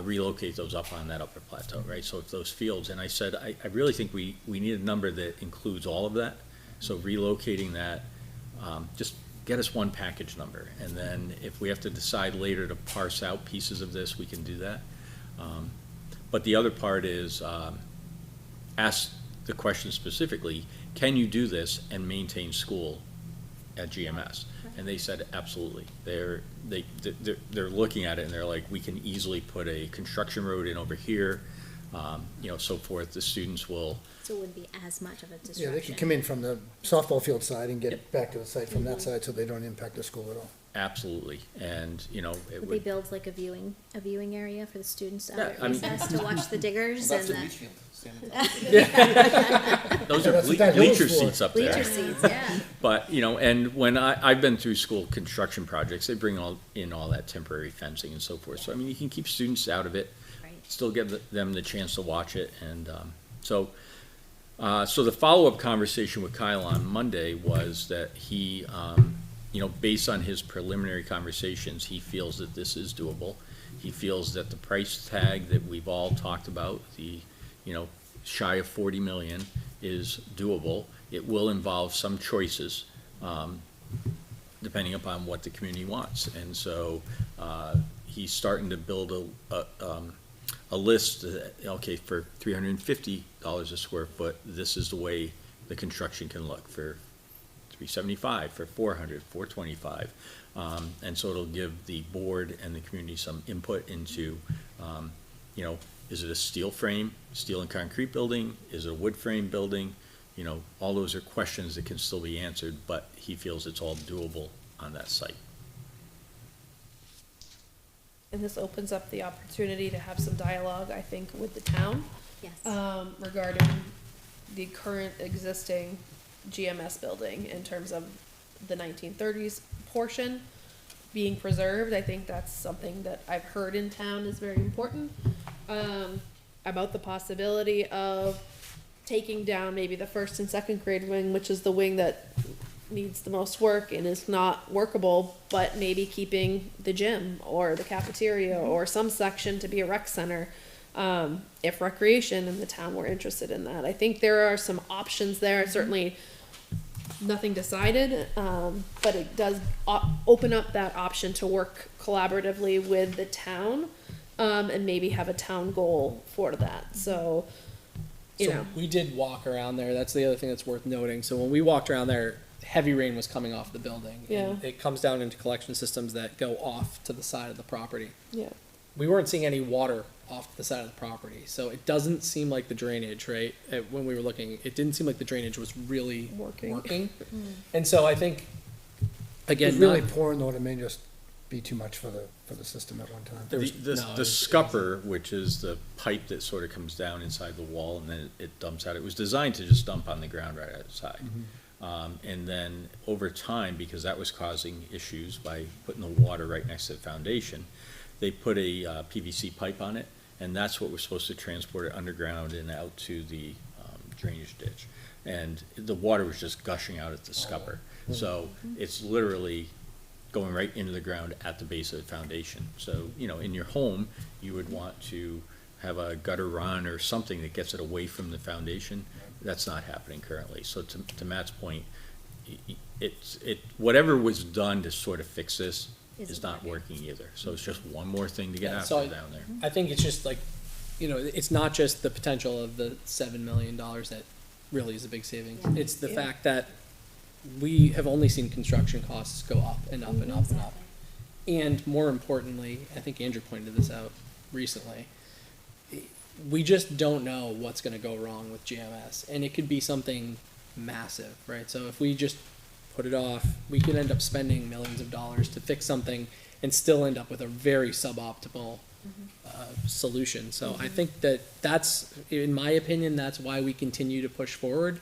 relocate those up on that upper plateau, right? So if those fields, and I said, I really think we need a number that includes all of that. So relocating that, just get us one package number. And then if we have to decide later to parse out pieces of this, we can do that. But the other part is, ask the question specifically, can you do this and maintain school at GMS? And they said, absolutely. They're looking at it and they're like, we can easily put a construction road in over here, you know, so forth. The students will, So it wouldn't be as much of a disruption. Yeah, they could come in from the softball field side and get back to the site from that side, so they don't impact the school at all. absolutely, and, you know, it Would they would, build like a viewing area for the students out Yeah, at I mean- recess to watch the diggers Well, and that's at the Litchfield. Stand at those are That's what that hill's bleacher for. seats up there. bleacher seats? Yeah. But, you know, and when I've been through school construction projects, they bring all that temporary fencing and so forth. So, I mean, you can keep students out of it, Right. still give them the chance to watch it. And so the follow-up conversation with Kyle on Monday was that he, you know, based on his preliminary conversations, he feels that this is doable. He feels that the price tag that we've all talked about, the, you know, shy of 40 million, is doable. It will involve some choices, depending upon what the community wants. And so he's starting to build a list that, okay, for $350 a square foot, this is the way the construction can look. For $375, for $400, $425. And so it'll give the board and the community some input into, you know, is it a steel frame, steel and concrete building? Is it a wood frame building? You know, all those are questions that can still be answered, but he feels it's all doable on that site. And this opens up the opportunity to have some dialogue, I think, with the town, Yes. regarding the current existing GMS building in terms of the 1930s portion being preserved. I think that's something that I've heard in town is very important. About the possibility of taking down maybe the first and second grade wing, which is the wing that needs the most work and is not workable, but maybe keeping the gym or the cafeteria or some section to be a rec center, if recreation in the town were interested in that. I think there are some options there. Certainly nothing decided, but it does open up that option to work collaboratively with the town, and maybe have a town goal for that. So, you know. We did walk around there. That's the other thing that's worth noting. So when we walked around there, heavy rain was coming off the building. Yeah. And it comes down into collection systems that go off to the side of the property. Yeah. We weren't seeing any water off the side of the property. So it doesn't seem like the drainage, right? When we were looking, it didn't seem like the drainage was really working. And so I think, again, It's really pouring though, it may just be too much for the system at one time. The scupper, which is the pipe that sort of comes down inside the wall and then it dumps out, it was designed to just dump on the ground right outside. And then over time, because that was causing issues by putting the water right next to the foundation, they put a PVC pipe on it, and that's what was supposed to transport it underground and out to the drainage ditch. And the water was just gushing out at the scupper. So it's literally going right into the ground at the base of the foundation. So, you know, in your home, you would want to have a gutter run or something that gets it away from the foundation. That's not happening currently. So to Matt's point, whatever was done to sort of fix this is not working either. So it's just one more thing to get after down there. I think it's just like, you know, it's not just the potential of the $7 million that really is a big savings. It's the fact that we have only seen construction costs go up and up and up and up. And more importantly, I think Andrew pointed this out recently, we just don't know what's going to go wrong with GMS. And it could be something massive, right? So if we just put it off, we could end up spending millions of dollars to fix something and still end up with a very suboptimal solution. So I think that's, in my opinion, that's why we continue to push forward.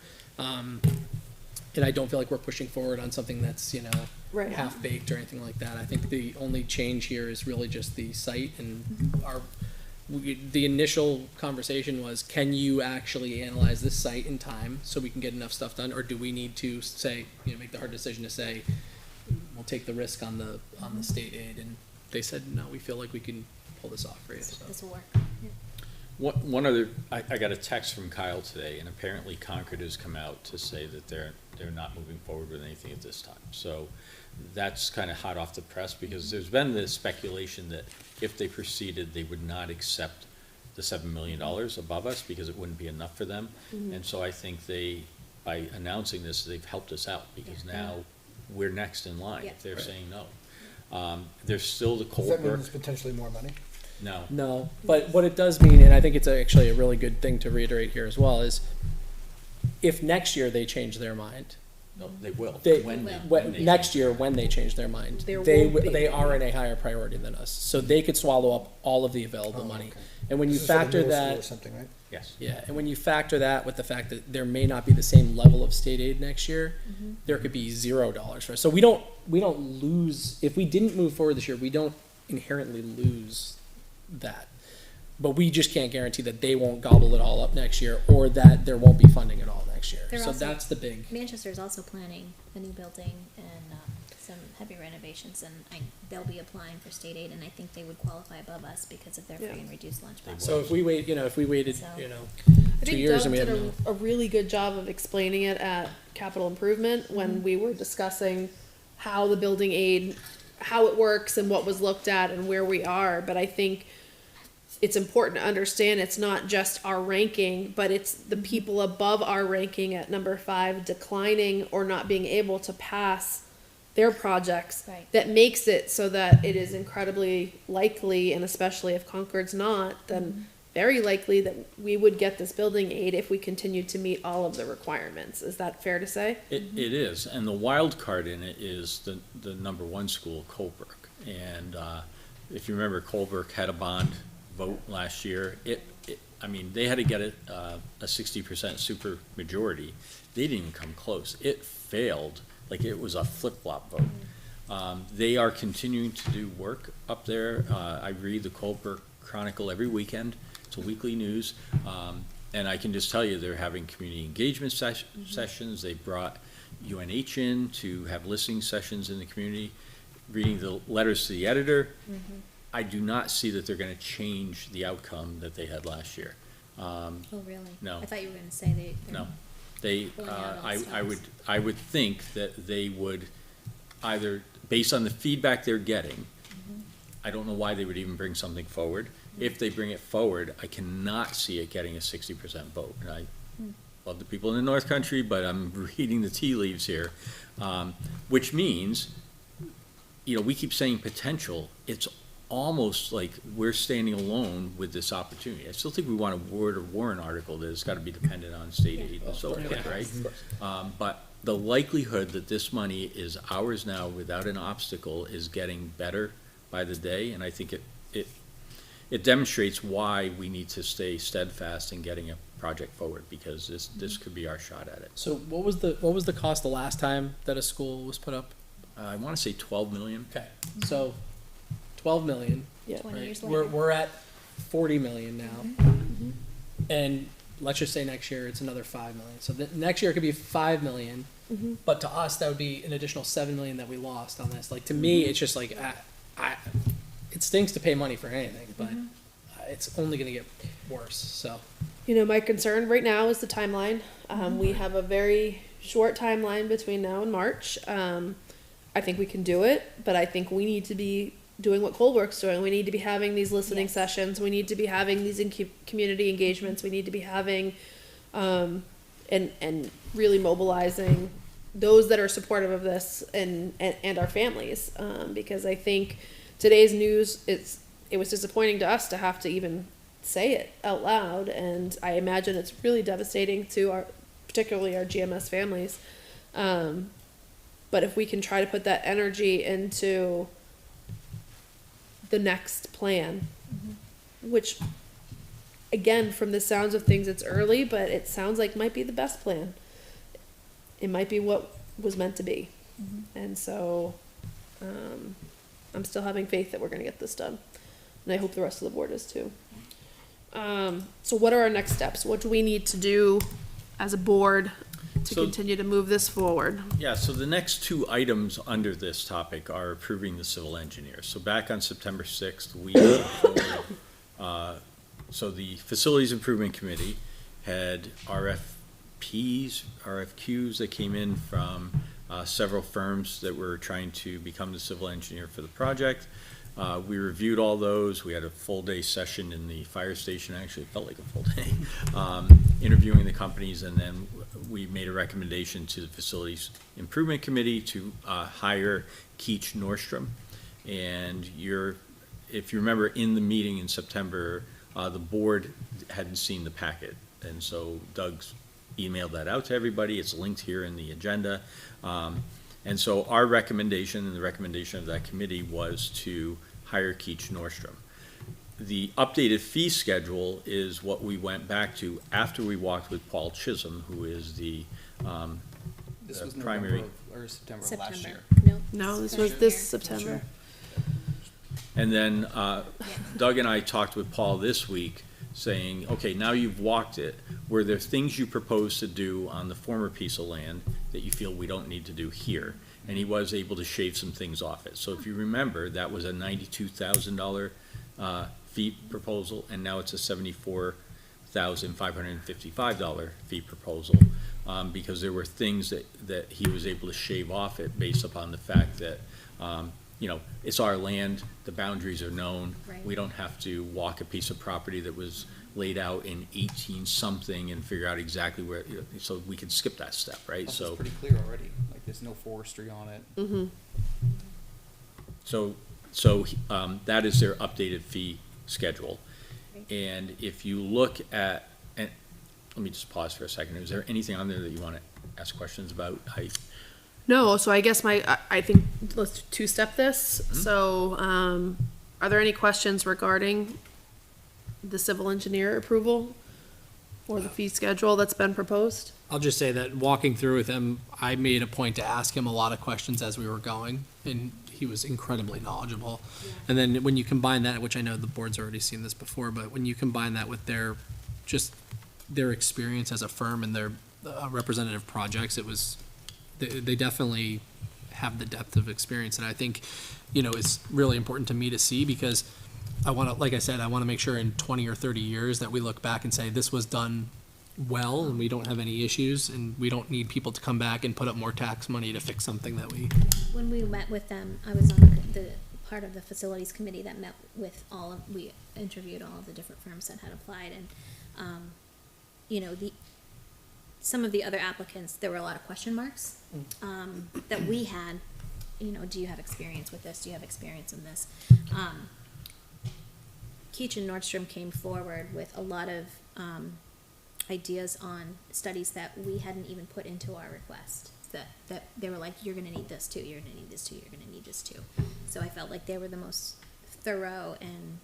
And I don't feel like we're pushing forward on something that's, you know, half-baked or anything like that. I think the only change here is really just the site, and the initial conversation was, can you actually analyze this site in time so we can get enough stuff done, or do we need to say, you know, make the hard decision to say, we'll take the risk on the state aid? And they said, no, we feel like we can pull this off for you. So. This will work. Yeah. One other, I got a text from Kyle today, and apparently Concord has come out to say that they're not moving forward with anything at this time. So that's kind of hot off the press, because there's been this speculation that if they proceeded, they would not accept the $7 million above us because it wouldn't be enough for them. And so I think by announcing this, they've helped us out, because now we're next in line if they're saying no. There's still the Does that mean Colebrook. there's potentially more money? No, but what it does mean, and I think it's actually a really good thing to reiterate here as well, is if next year they change their mind. No, they will. Next year, when they change their mind, they are in a higher priority than us, so they could swallow up all of the available money. Okay. And when you This is for the factor middle school that, or something, right? Yes. yeah, and when you factor that with the fact that there may not be the same level of state aid next year, there could be $0 for us. So we don't lose if we didn't move forward this year. We don't inherently lose that, but we just can't guarantee that they won't gobble it all up next year, or that there won't be funding at all next year. So that's the big. Manchester is also planning a new building and some heavy renovations, and they'll be applying for state aid, and I think they would qualify above us because of their free and reduced lunch box. So if we waited, I 2 think years, Doug and we did have a really good job of explaining it at capital improvement when we were discussing how the building aid, how it works and what was looked at and where we are. But I think it's important to understand it's not just our ranking, but it's the people above our ranking at number 5 declining or not being able to pass their projects that makes it so that it is incredibly likely, and especially if Concord's not, then very likely that we would get this building aid if we continue to meet all of the requirements. Is that fair to say? It is, and the wild card in it is the number 1 school, Colebrook. And if you remember, Colebrook had a bond vote last year. I mean, they had to get a 60% super majority. They didn't even come close. It failed, like it was a flip-flop vote. They are continuing to do work up there. I read the Colebrook Chronicle every weekend. It's a weekly news. And I can just tell you, they're having community engagement sessions. They brought UNH in to have listening sessions in the community, reading the letters to the editor. I do not see that they're gonna change the outcome that they had last year. Oh, really? No. I thought you were gonna say they're No. They, pulling out all I would think that they would either, based on the feedback they're getting, I don't know why they would even bring something forward. If they bring it forward, I cannot see it getting a 60% vote. And I love the people in the North Country, but I'm reading the tea leaves here, which means, you know, we keep saying potential. It's almost like we're standing alone with this opportunity. I still think we want a word or warrant article that has got to be dependent on state aid and so forth, right? But the likelihood that this money is ours now without an obstacle is getting better by the day, and I think it demonstrates why we need to stay steadfast in getting a project forward, because this could be our shot at it. So what was the cost the last time that a school was put up? I want to say 12 million. Okay, so 12 million. Yeah. 20 years We're, later. we're at 40 million now. And let's just say next year it's another 5 million. So next year it could be 5 million. But to us, that would be an additional 7 million that we lost on this. Like, to me, it's just like, it stinks to pay money for anything, but it's only gonna get worse, so. You know, my concern right now is the timeline. We have a very short timeline between now and March. I think we can do it, but I think we need to be doing what Colebrook's doing. We need to be having these listening sessions. We need to be having these community engagements. We need to be having, and really mobilizing those that are supportive of this and our families. Because I think today's news, it was disappointing to us to have to even say it out loud, and I imagine it's really devastating to particularly our GMS families. But if we can try to put that energy into the next plan, which, again, from the sounds of things, it's early, but it sounds like might be the best plan. It might be what was meant to be. And so I'm still having faith that we're going to get this done. And I hope the rest of the board is too. So what are our next steps? What do we need to do as a board to continue to move this forward? Yeah, so the next two items under this topic are approving the civil engineer. So back on September 6th, we so the Facilities Improvement Committee had RFQs that came in from several firms that were trying to become the civil engineer for the project. We reviewed all those. We had a full day session in the fire station. Actually, it felt like a full day, interviewing the companies, and then we made a recommendation to the Facilities Improvement Committee to hire Keach Nordstrom. And if you remember in the meeting in September, the board hadn't seen the packet. And so Doug's emailed that out to everybody. It's linked here in the agenda. And so our recommendation and the recommendation of that committee was to hire Keach Nordstrom. The updated fee schedule is what we went back to after we walked with Paul Chisholm, who is the This was primary. November or September of last year. No, this was this September. And then Doug and I talked with Paul this week, saying, okay, now you've walked it, were there things you proposed to do on the former piece of land that you feel we don't need to do here? And he was able to shave some things off it. So if you remember, that was a $92,000 fee proposal, and now it's a $74,555 fee proposal, because there were things that he was able to shave off it based upon the fact that you know, it's our land, the boundaries are known. Right. We don't have to walk a piece of property that was laid out in 18-something and figure out exactly where, you know, so we can skip that step, right? Plus, So it's pretty clear already, like there's no forestry on it. So that is their updated fee schedule. And if you look at, and let me just pause for a second. Is there anything on there that you want to ask questions about? No, so I guess I think let's two-step this. So, are there any questions regarding the civil engineer approval or the fee schedule that's been proposed? I'll just say that walking through with him, I made a point to ask him a lot of questions as we were going, and he was incredibly knowledgeable. And then when you combine that, which I know the board's already seen this before, but when you combine that with their experience as a firm and their representative projects, they definitely have the depth of experience. And I think, it's really important to me to see, because I want to, like I said, I want to make sure in 20 or 30 years that we look back and say, this was done well, and we don't have any issues, and we don't need people to come back and put up more tax money to fix something that we. When we met with them, I was on the part of the facilities committee that met with we interviewed all of the different firms that had applied, and, some of the other applicants, there were a lot of question marks, that we had, do you have experience with this? Do you have experience in this? Keach and Nordstrom came forward with a lot of, ideas on studies that we hadn't even put into our request, that they were like, you're gonna need this too, you're gonna need this too, you're gonna need this too. So I felt like they were the most thorough and,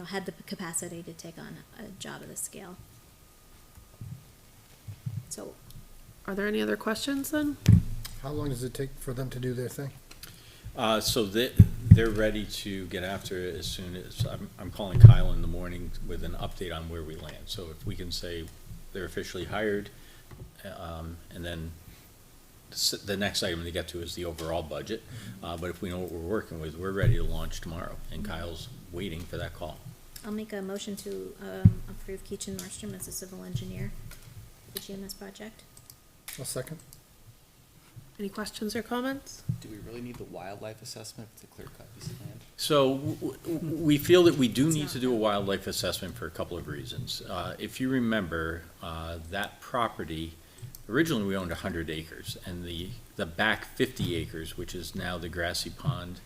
had the capacity to take on a job of this scale. So. Are there any other questions then? How long does it take for them to do their thing? So they're ready to get after it as soon as, I'm calling Kyle in the morning with an update on where we land. So if we can say they're officially hired, and then the next item to get to is the overall budget. But if we know what we're working with, we're ready to launch tomorrow, and Kyle's waiting for that call. I'll make a motion to approve Keach and Nordstrom as a civil engineer for the GMS project. I'll second. Any questions or comments? Do we really need the wildlife assessment to clear cut piece of land? So we feel that we do need to do a wildlife assessment for a couple of reasons. If you remember, that property, originally we owned 100 acres, and the back 50 acres, which is now the grassy pond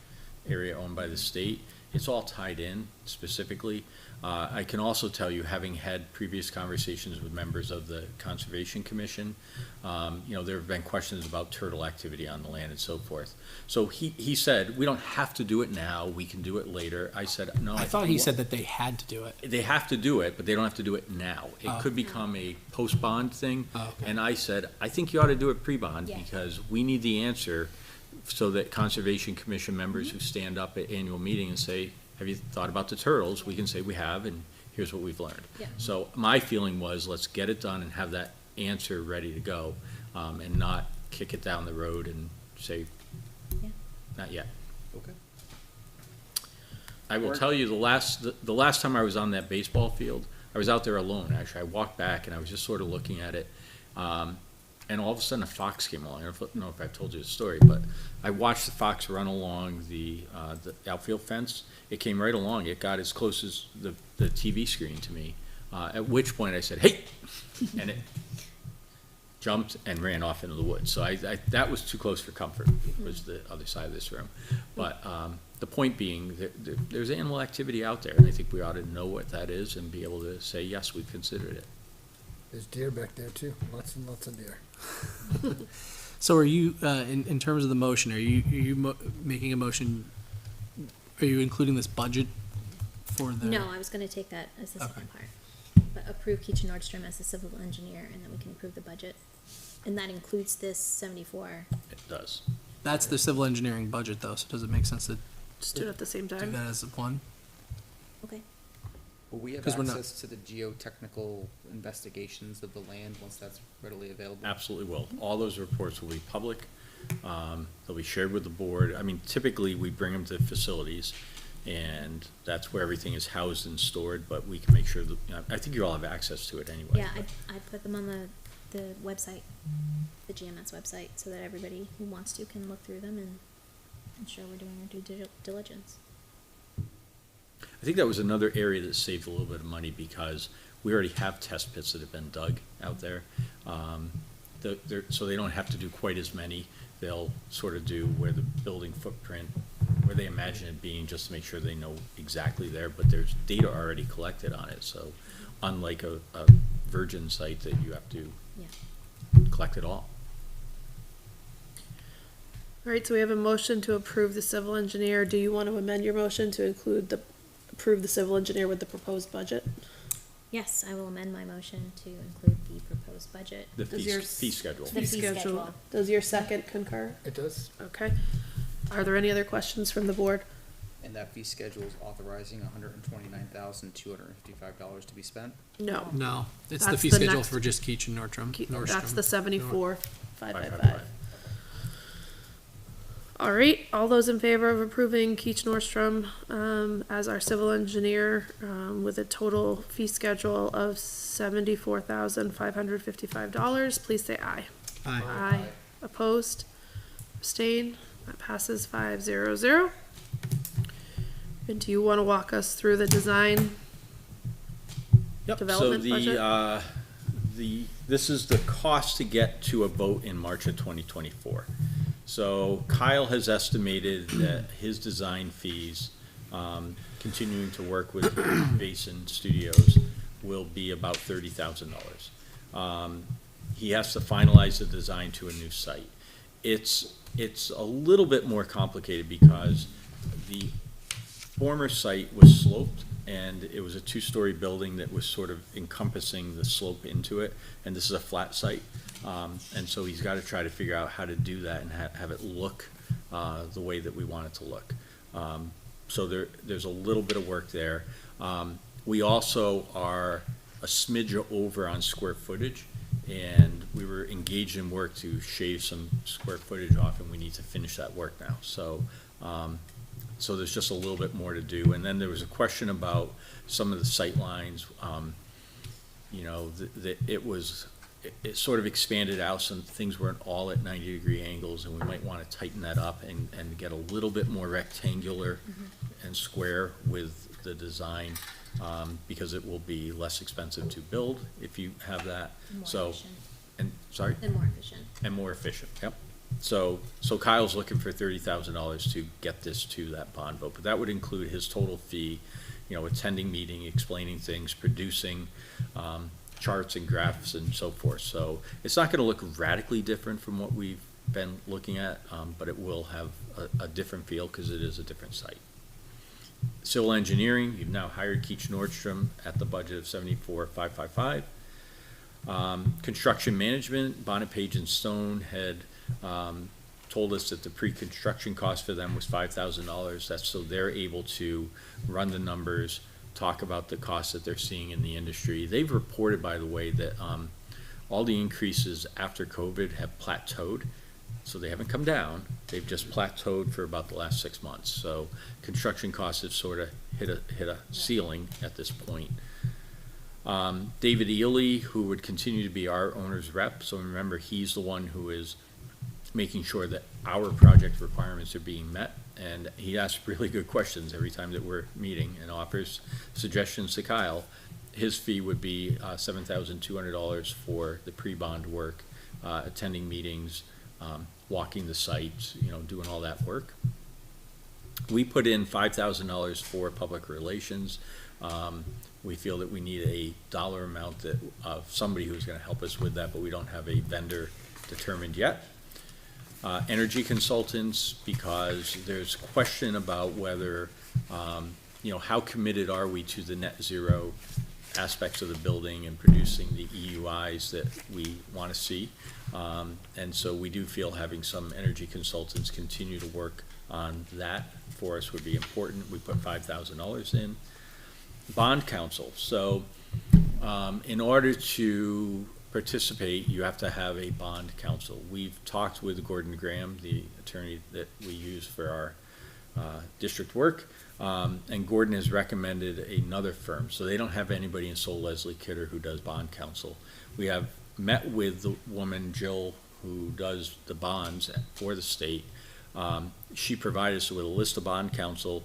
area owned by the state, it's all tied in specifically. I can also tell you, having had previous conversations with members of the Conservation Commission, there have been questions about turtle activity on the land and so forth. So he said, we don't have to do it now, we can do it later. I said, no. I thought he said that they had to do it. They have to do it, but they don't have to do it now. It could become a post-bond thing. Oh, okay. And I said, I think you ought to do it pre-bond, Yeah. because we need the answer so that Conservation Commission members who stand up at annual meeting and say, have you thought about the turtles? We can say we have, and here's what we've learned. Yeah. So my feeling was, let's get it done and have that answer ready to go, and not kick it down the road and say, Yeah. not yet. Okay. I will tell you, the last time I was on that baseball field, I was out there alone, actually. I walked back and I was just sort of looking at it. And all of a sudden a fox came along. I don't know if I've told you the story, but I watched the fox run along the outfield fence. It came right along. It got as close as the TV screen to me, at which point I said, hey! And it jumped and ran off into the woods. So that was too close for comfort, was the other side of this room. But the point being, there's animal activity out there, and I think we ought to know what that is and be able to say, yes, we've considered it. There's deer back there too, lots and lots of deer. So are you, in terms of the motion, are you making a motion, are you including this budget for the? No, I was gonna take that as the second part. But approve Keach and Nordstrom as the civil engineer, and then we can approve the budget. And that includes this 74. It does. That's the civil engineering budget though, so does it make sense to Just do it at the same do time? that as one? Okay. Will we have 'Cause we're not- access to the geotechnical investigations of the land once that's readily available? Absolutely will. All those reports will be public. They'll be shared with the board. I mean, typically, we bring them to facilities, and that's where everything is housed and stored, but we can make sure that, I think you all have access to it anyway. Yeah, I put them on the website, the GMS website, so that everybody who wants to can look through them and ensure we're doing our due diligence. I think that was another area that saved a little bit of money, because we already have test pits that have been dug out there. So they don't have to do quite as many. They'll sort of do where the building footprint, where they imagine it being, just to make sure they know exactly there, but there's data already collected on it, so unlike a virgin site that you have to collect it all. All right, so we have a motion to approve the civil engineer. Do you want to amend your motion to include the approve the civil engineer with the proposed budget? Yes, I will amend my motion to include the proposed budget. The Does fee, your fee schedule. The fee schedule. Does your second concur? It does. Okay. Are there any other questions from the board? And that fee schedule is authorizing $129,255 to be spent? No. No, it's the That's fee the schedule next- for just Keach and Nordstrom. That's the 74, 555. 555. All right, all those in favor of approving Keach Nordstrom, as our civil engineer, with a total fee schedule of $74,555, please say aye. Aye. Aye. Opposed? Abstain? That passes 500. And do you want to walk us through the design Yep, development budget? This is the cost to get to a vote in March of 2024. So Kyle has estimated that his design fees, continuing to work with Basin Studios, will be about $30,000. He has to finalize the design to a new site. It's a little bit more complicated because the former site was sloped, and it was a two-story building that was sort of encompassing the slope into it, and this is a flat site. And so he's got to try to figure out how to do that and have it look the way that we want it to look. So there's a little bit of work there. We also are a smidge over on square footage, and we were engaged in work to shave some square footage off, and we need to finish that work now. So there's just a little bit more to do. And then there was a question about some of the sight lines. It sort of expanded out, some things weren't all at 90-degree angles, and we might want to tighten that up and get a little bit more rectangular and square with the design, because it will be less expensive to build if you have that. More So, efficient. and, sorry? And more efficient. And more efficient, yep. So Kyle's looking for $30,000 to get this to that bond vote, but that would include his total fee, attending meeting, explaining things, producing, charts and graphs and so forth. So it's not going to look radically different from what we've been looking at, but it will have a different feel because it is a different site. Civil engineering, you've now hired Keach Nordstrom at the budget of $74,555. Construction management, Bonnet Page and Stone had told us that the pre-construction cost for them was $5,000. That's so they're able to run the numbers, talk about the costs that they're seeing in the industry. They've reported, by the way, that all the increases after COVID have plateaued. So they haven't come down. They've just plateaued for about the last 6 months. So construction costs have sort of hit a ceiling at this point. David Ely, who would continue to be our owner's rep. So remember, he's the one who is making sure that our project requirements are being met. And he asks really good questions every time that we're meeting and offers suggestions to Kyle. His fee would be $7,200 for the pre-bond work, attending meetings, walking the site, doing all that work. We put in $5,000 for public relations. We feel that we need a dollar amount of somebody who's going to help us with that, but we don't have a vendor determined yet. Energy consultants, because there's question about whether, how committed are we to the net zero aspects of the building and producing the EUIs that we want to see. And so we do feel having some energy consultants continue to work on that for us would be important. We put $5,000 in. Bond counsel. So in order to participate, you have to have a bond counsel. We've talked with Gordon Graham, the attorney that we use for our district work, and Gordon has recommended another firm. So they don't have anybody in Sol Leslie Kidder who does bond counsel. We have met with the woman, Jill, who does the bonds for the state. She provided us with a list of bond counsel.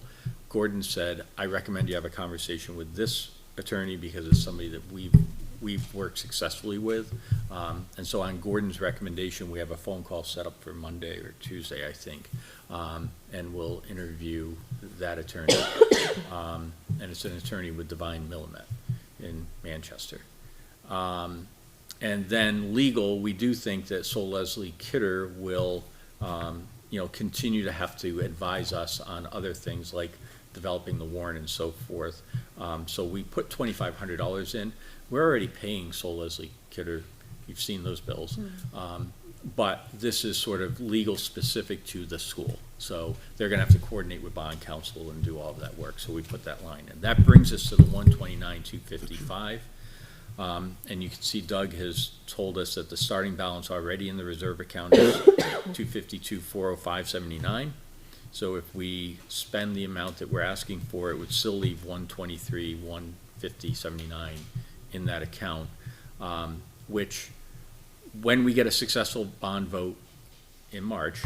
Gordon said, I recommend you have a conversation with this attorney because it's somebody that we've worked successfully with. And so on Gordon's recommendation, we have a phone call set up for Monday or Tuesday, I think. And we'll interview that attorney. And it's an attorney with Divine Millimet in Manchester. And then legal, we do think that Sol Leslie Kidder will, continue to have to advise us on other things like developing the warrant and so forth. So we put $2,500 in. We're already paying Soul Leslie Kidder. You've seen those bills. But this is sort of legal specific to the school. So they're gonna have to coordinate with bond counsel and do all of that work. So we put that line in. That brings us to the 129,255. And you can see Doug has told us that the starting balance already in the reserve account is 252,405.79. So if we spend the amount that we're asking for, it would still leave 123,150.79 in that account, which, when we get a successful bond vote in March,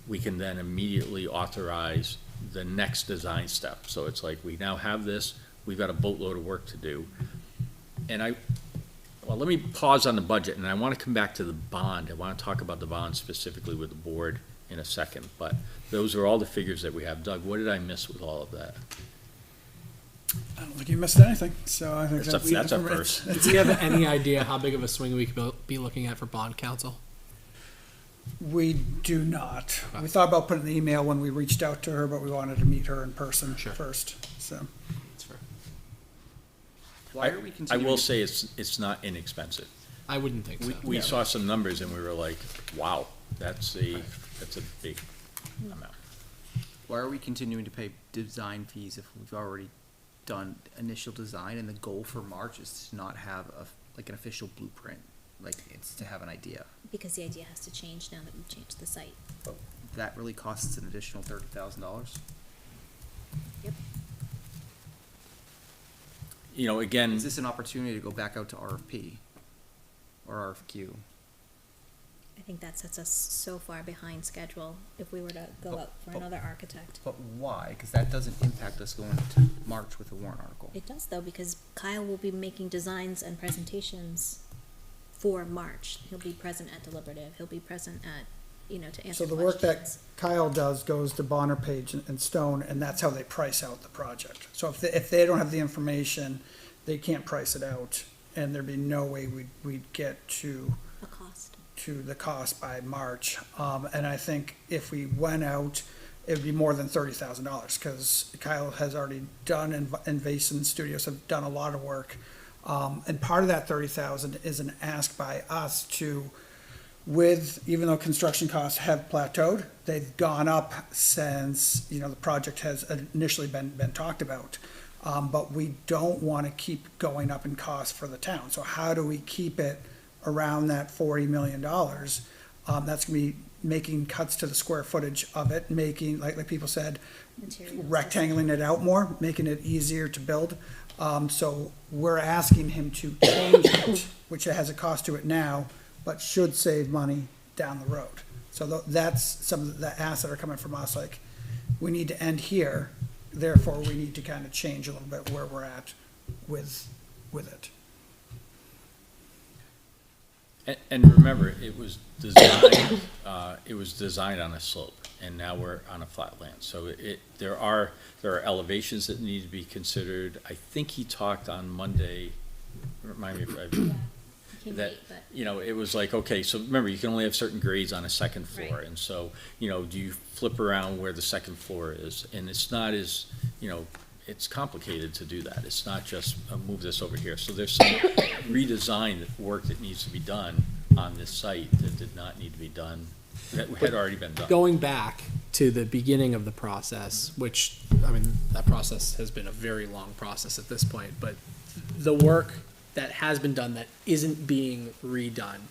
we can then immediately authorize the next design step. So it's like, we now have this, we've got a boatload of work to do. And let me pause on the budget, and I want to come back to the bond. I want to talk about the bond specifically with the board in a second, but those are all the figures that we have. Doug, what did I miss with all of that? I don't think you missed anything, so I think That's a first. Do we have any idea how big of a swing we could be looking at for bond counsel? We do not. We thought about putting an email when we reached out to her, but we wanted to meet her in person first, so. That's fair. Why are we I continuing? will say it's not inexpensive. I wouldn't think so. We saw some numbers and we were like, wow, that's a big amount. Why are we continuing to pay design fees if we've already done initial design, and the goal for March is to not have an official blueprint, like it's to have an idea? Because the idea has to change now that we've changed the site. But that really costs an additional $30,000. Yep. You know, again, Is this an opportunity to go back out to RFP or RFQ? I think that sets us so far behind schedule if we were to go out for another architect. But why? Because that doesn't impact us going to March with a warrant article. It does though, because Kyle will be making designs and presentations for March. He'll be present at deliberative. He'll be present at, to answer So the questions. work that Kyle does goes to Bonner, Page, and Stone, and that's how they price out the project. So if they don't have the information, they can't price it out, and there'd be no way we'd get to A cost. the cost by March. And I think if we went out, it'd be more than $30,000, because Kyle has already done, and Vason Studios have done a lot of work. And part of that $30,000 is an ask by us to, even though construction costs have plateaued, they've gone up since, the project has initially been talked about. But we don't want to keep going up in cost for the town. So how do we keep it around that $40 million? That's going to be making cuts to the square footage of it, making, like people said, Materials. rectangling it out more, making it easier to build. So we're asking him to change it, which has a cost to it now, but should save money down the road. So that's some of the asks that are coming from us, like, we need to end here, therefore we need to kind of change a little bit where we're at with it. and remember, it was designed on a slope, and now we're on a flat land. So there are elevations that need to be considered. I think he talked on Monday, remind me if I, Can't that, wait, but it was like, okay, so remember, you can only have certain grades on a second floor. Right. And so, do you flip around where the second floor is? And it's not as, it's complicated to do that. It's not just move this over here. So there's some redesign work that needs to be done on this site that did not need to be done, that had already been done. Going back to the beginning of the process, which, that process has been a very long process at this point, but the work that has been done that isn't being redone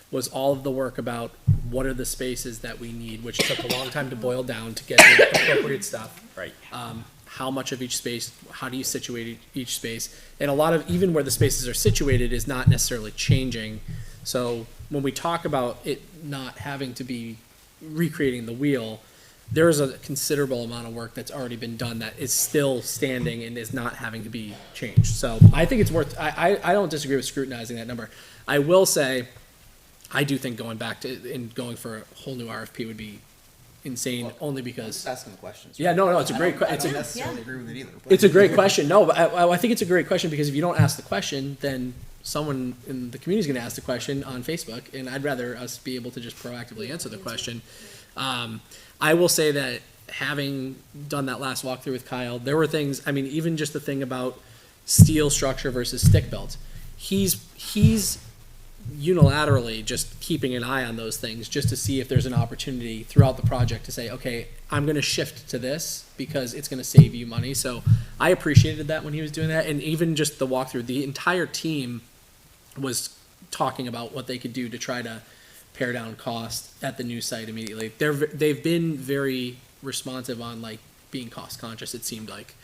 was all of the work about what are the spaces that we need, which took a long time to boil down to get the appropriate stuff. Right. How much of each space, how do you situate each space? And a lot of, even where the spaces are situated is not necessarily changing. So when we talk about it not having to be recreating the wheel, there is a considerable amount of work that's already been done that is still standing and is not having to be changed. So I think it's worth, I don't disagree with scrutinizing that number. I will say, I do think going back to, and going for a whole new RFP would be insane, only because. Just asking the questions. Yeah, no, it's a great question. I don't necessarily agree with it either. It's a great question. No, but I think it's a great question, because if you don't ask the question, then someone in the community is going to ask the question on Facebook, and I'd rather us be able to just proactively answer the question. I will say that having done that last walkthrough with Kyle, there were things, I mean, even just the thing about steel structure versus stick built, he's unilaterally just keeping an eye on those things just to see if there's an opportunity throughout the project to say, okay, I'm going to shift to this because it's going to save you money. So I appreciated that when he was doing that. And even just the walkthrough, the entire team was talking about what they could do to try to pare down cost at the new site immediately. They've been very responsive on like being cost conscious, it seemed like.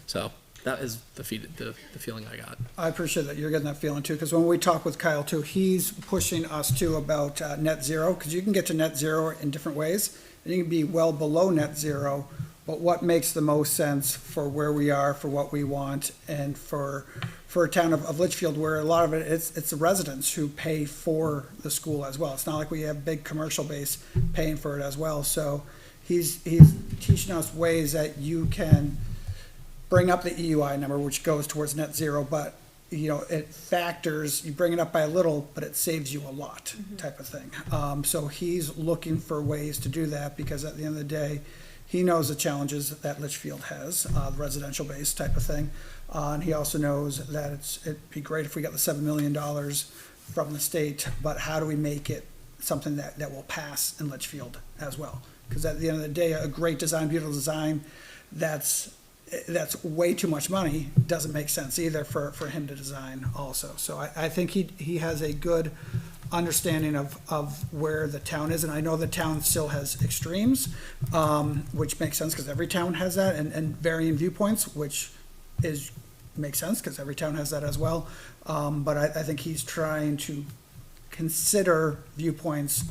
So that is the feeling I got. I appreciate that you're getting that feeling too, because when we talk with Kyle too, he's pushing us too about net zero, because you can get to net zero in different ways, and you can be well below net zero, but what makes the most sense for where we are, for what we want, and for a town of Litchfield, where a lot of it's the residents who pay for the school as well. It's not like we have big commercial base paying for it as well. So he's teaching us ways that you can bring up the EUI number, which goes towards net zero, but you know, it factors, you bring it up by a little, but it saves you a lot type of thing. So he's looking for ways to do that, because at the end of the day, he knows the challenges that Litchfield has, the residential base type of thing. And he also knows that it'd be great if we got the $7 million from the state, but how do we make it something that will pass in Litchfield as well? Because at the end of the day, a great design, beautiful design, that's way too much money, doesn't make sense either for him to design also. So I think he has a good understanding of where the town is, and I know the town still has extremes, which makes sense because every town has that, and varying viewpoints, which makes sense because every town has that as well. But I think he's trying to consider viewpoints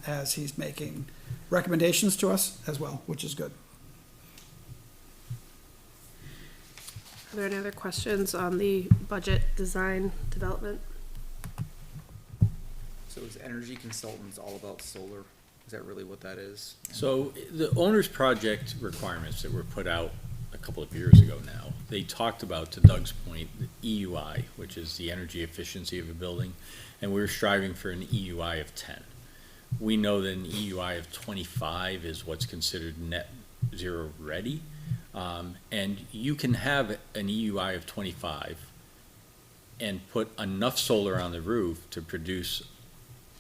as he's making recommendations to us as well, which is good. Are there any other questions on the budget design development? So is Energy Consultants all about solar? Is that really what that is? So the owner's project requirements that were put out a couple of years ago now, they talked about, to Doug's point, the EUI, which is the energy efficiency of a building, and we were striving for an EUI of 10. We know that an EUI of 25 is what's considered net zero ready. And you can have an EUI of 25 and put enough solar on the roof to produce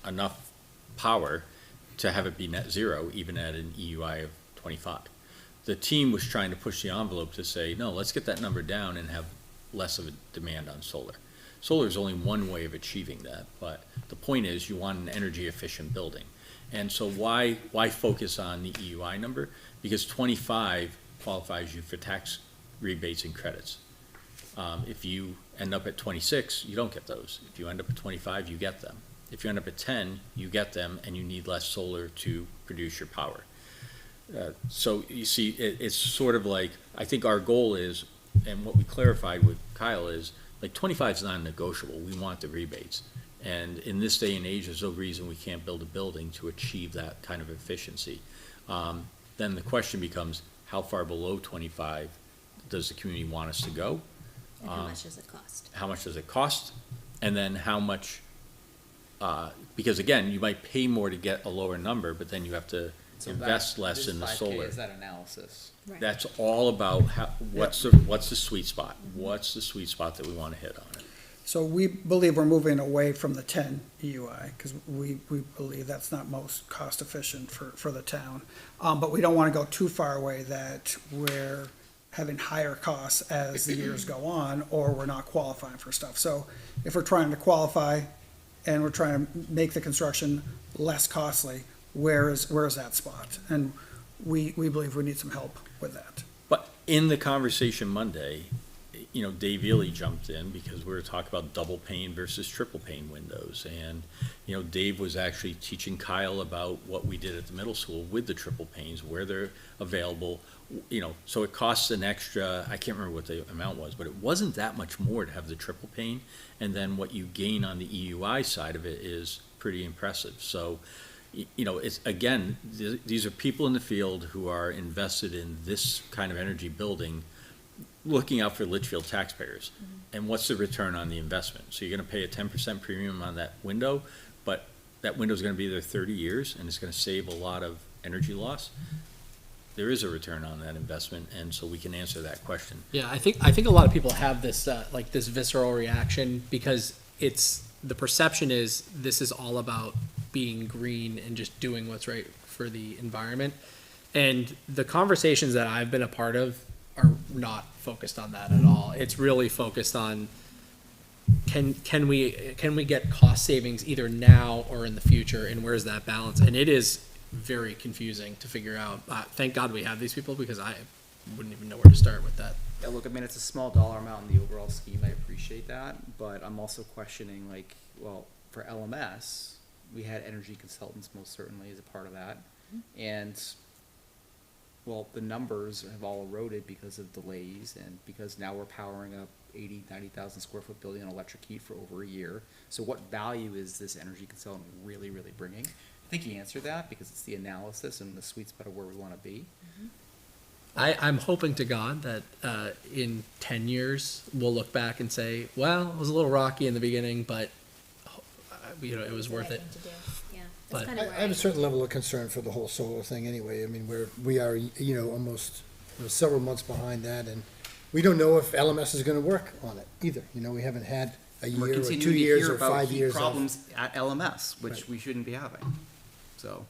enough power to have it be net zero, even at an EUI of 25. The team was trying to push the envelope to say, no, let's get that number down and have less of a demand on solar. Solar is only one way of achieving that, but the point is you want an energy efficient building. And so why focus on the EUI number? Because 25 qualifies you for tax rebates and credits. If you end up at 26, you don't get those. If you end up at 25, you get them. If you end up at 10, you get them, and you need less solar to produce your power. So you see, it's sort of like, I think our goal is, and what we clarified with Kyle is, like 25 is non-negotiable. We want the rebates. And in this day and age, there's no reason we can't build a building to achieve that kind of efficiency. Then the question becomes, how far below 25 does the community want us to go? And how much does it cost? How much does it cost? And then how much, because again, you might pay more to get a lower number, but then you have to invest less in the solar. Is that analysis? Right. That's all about what's the sweet spot? What's the sweet spot that we want to hit on it? So we believe we're moving away from the 10 EUI, because we believe that's not most cost efficient for the town. But we don't want to go too far away that we're having higher costs as the years go on, or we're not qualifying for stuff. So if we're trying to qualify and we're trying to make the construction less costly, where is that spot? And we believe we need some help with that. But in the conversation Monday, you know, Dave Ely jumped in because we were talking about double pane versus triple pane windows. And, you know, Dave was actually teaching Kyle about what we did at the middle school with the triple panes, where they're available, you know, so it costs an extra, I can't remember what the amount was, but it wasn't that much more to have the triple pane. And then what you gain on the EUI side of it is pretty impressive. So, you know, it's, again, these are people in the field who are invested in this kind of energy building, looking out for Litchfield taxpayers. And what's the return on the investment? So you're going to pay a 10% premium on that window, but that window is going to be there 30 years and it's going to save a lot of energy loss. there is a return on that investment, and so we can answer that question. Yeah, I think a lot of people have this like this visceral reaction because it's the perception is this is all about being green and just doing what's right for the environment. And the conversations that I've been a part of are not focused on that at all. It's really focused on can we get cost savings either now or in the future, and where's that balance? And it is very confusing to figure out. Thank God we have these people because I wouldn't even know where to start with that. Yeah, look, I mean, it's a small dollar amount in the overall scheme. I appreciate that, but I'm also questioning, like, well, for LMS, we had energy consultants most certainly as a part of that, and well, the numbers have all eroded because of delays and because now we're powering up 90,000 square foot building on electric heat for over a year. So what value is this energy consultant really, really bringing? I think he answered that because it's the analysis and the sweet spot of where we want to be. I'm hoping to God that in 10 years we'll look back and say, well, it was a little rocky in the beginning, but it was worth it. But I have a certain level of concern for the whole solar thing anyway. I mean, we are almost several months behind that, and we don't know if LMS is going to work on it either. We haven't had a year or 2 years or 5 years of problems at LMS, which we shouldn't be having. So,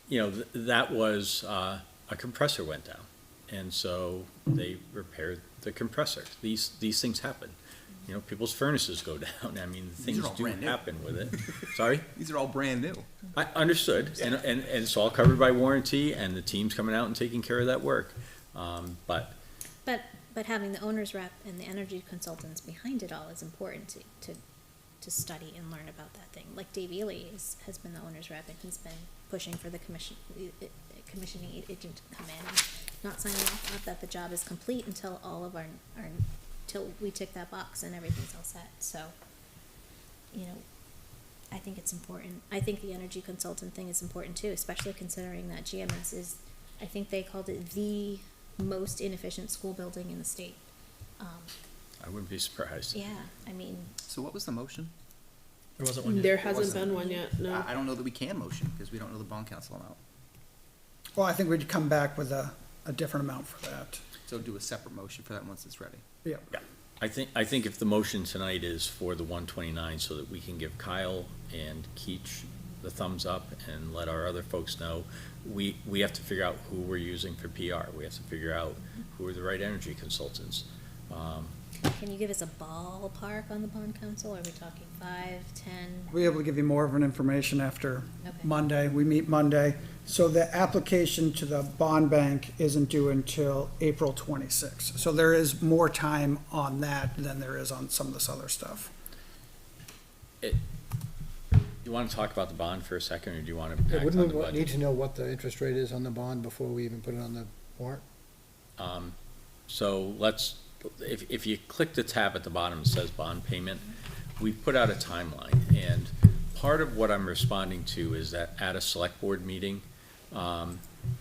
that was a compressor went down, and so they repaired the compressor. These things happen. People's furnaces go down. I mean, things do happen with it. Sorry? These are all brand new. I understood, and it's all covered by warranty, and the team's coming out and taking care of that work. But having the owner's rep and the energy consultants behind it all is important to study and learn about that thing. Like Dave Ely has been the owner's rep, and he's been pushing for the commissioning agent to come in and not signing off that the job is complete until all of our till we tick that box and everything's all set. So, I think it's important. I think the energy consultant thing is important too, especially considering that GMS is, I think they called it the most inefficient school building in the state. I wouldn't be surprised. Yeah, I mean. So what was the motion? There wasn't one yet. There hasn't been one yet, no. I don't know that we can motion because we don't know the bond council amount. Well, I think we'd come back with a different amount for that. So do a separate motion for that once it's ready. Yeah. I think if the motion tonight is for the 129, so that we can give Kyle and Keach the thumbs up and let our other folks know, we have to figure out who we're using for PR. We have to figure out who are the right energy consultants. Can you give us a ballpark on the bond council? Are we talking 5, 10? We'll be able to give you more of an information after Okay. Monday. We meet Monday. So the application to the bond bank isn't due until April 26th. So there is more time on that than there is on some of this other stuff. You want to talk about the bond for a second, or do you want to act on the Wouldn't we budget? need to know what the interest rate is on the bond before we even put it on the warrant? So if you click the tab at the bottom, it says bond payment. We put out a timeline, and part of what I'm responding to is that at a select board meeting,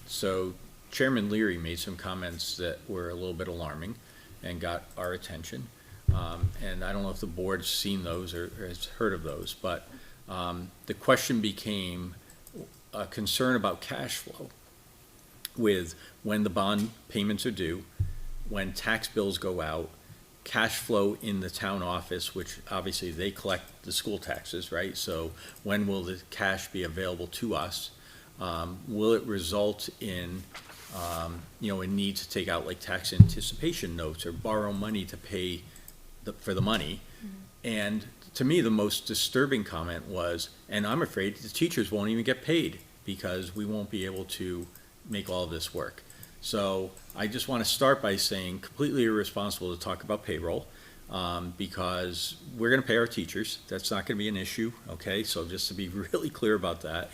so Chairman Leary made some comments that were a little bit alarming and got our attention. And I don't know if the board's seen those or has heard of those, but the question became a concern about cash flow with when the bond payments are due, when tax bills go out, cash flow in the town office, which obviously they collect the school taxes, right? So when will the cash be available to us? Will it result in, a need to take out like tax anticipation notes or borrow money to pay for the money? And to me, the most disturbing comment was, and I'm afraid the teachers won't even get paid because we won't be able to make all of this work. So I just want to start by saying completely irresponsible to talk about payroll because we're going to pay our teachers. That's not going to be an issue, okay? So just to be really clear about that.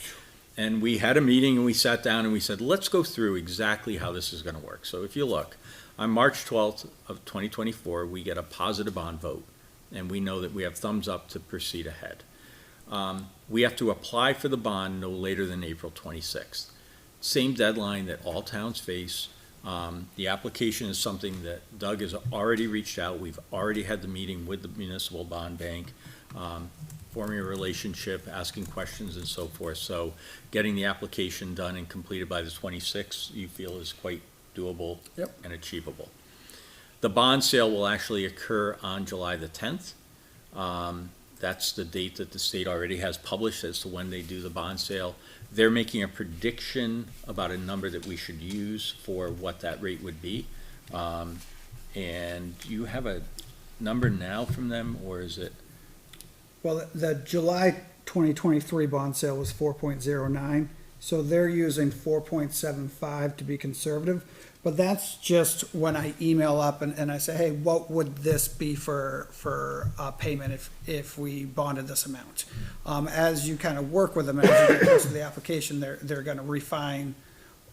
And we had a meeting and we sat down and we said, let's go through exactly how this is going to work. So if you look, on March 12th of 2024, we get a positive bond vote, and we know that we have thumbs up to proceed ahead. We have to apply for the bond no later than April 26th. Same deadline that all towns face. The application is something that Doug has already reached out. We've already had the meeting with the municipal bond bank forming a relationship, asking questions and so forth. So getting the application done and completed by the 26th, you feel is quite doable and achievable. The bond sale will actually occur on July the 10th. That's the date that the state already has published as to when they do the bond sale. They're making a prediction about a number that we should use for what that rate would be. And you have a number now from them, or is it? Well, the July 2023 bond sale was 4.09, so they're using 4.75 to be conservative. But that's just when I email up and I say, hey, what would this be for payment if we bonded this amount? As you kind of work with them, as you get close to the application, they're gonna refine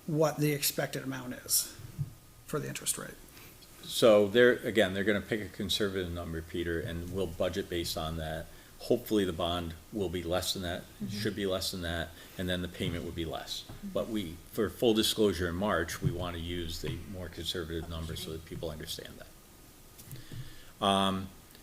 what the expected amount is for the interest rate. So they're gonna pick a conservative number, Peter, and we'll budget based on that. Hopefully the bond will be less than that, should be less than that, and then the payment would be less. But for full disclosure in March, we want to use the more conservative number so that people understand that.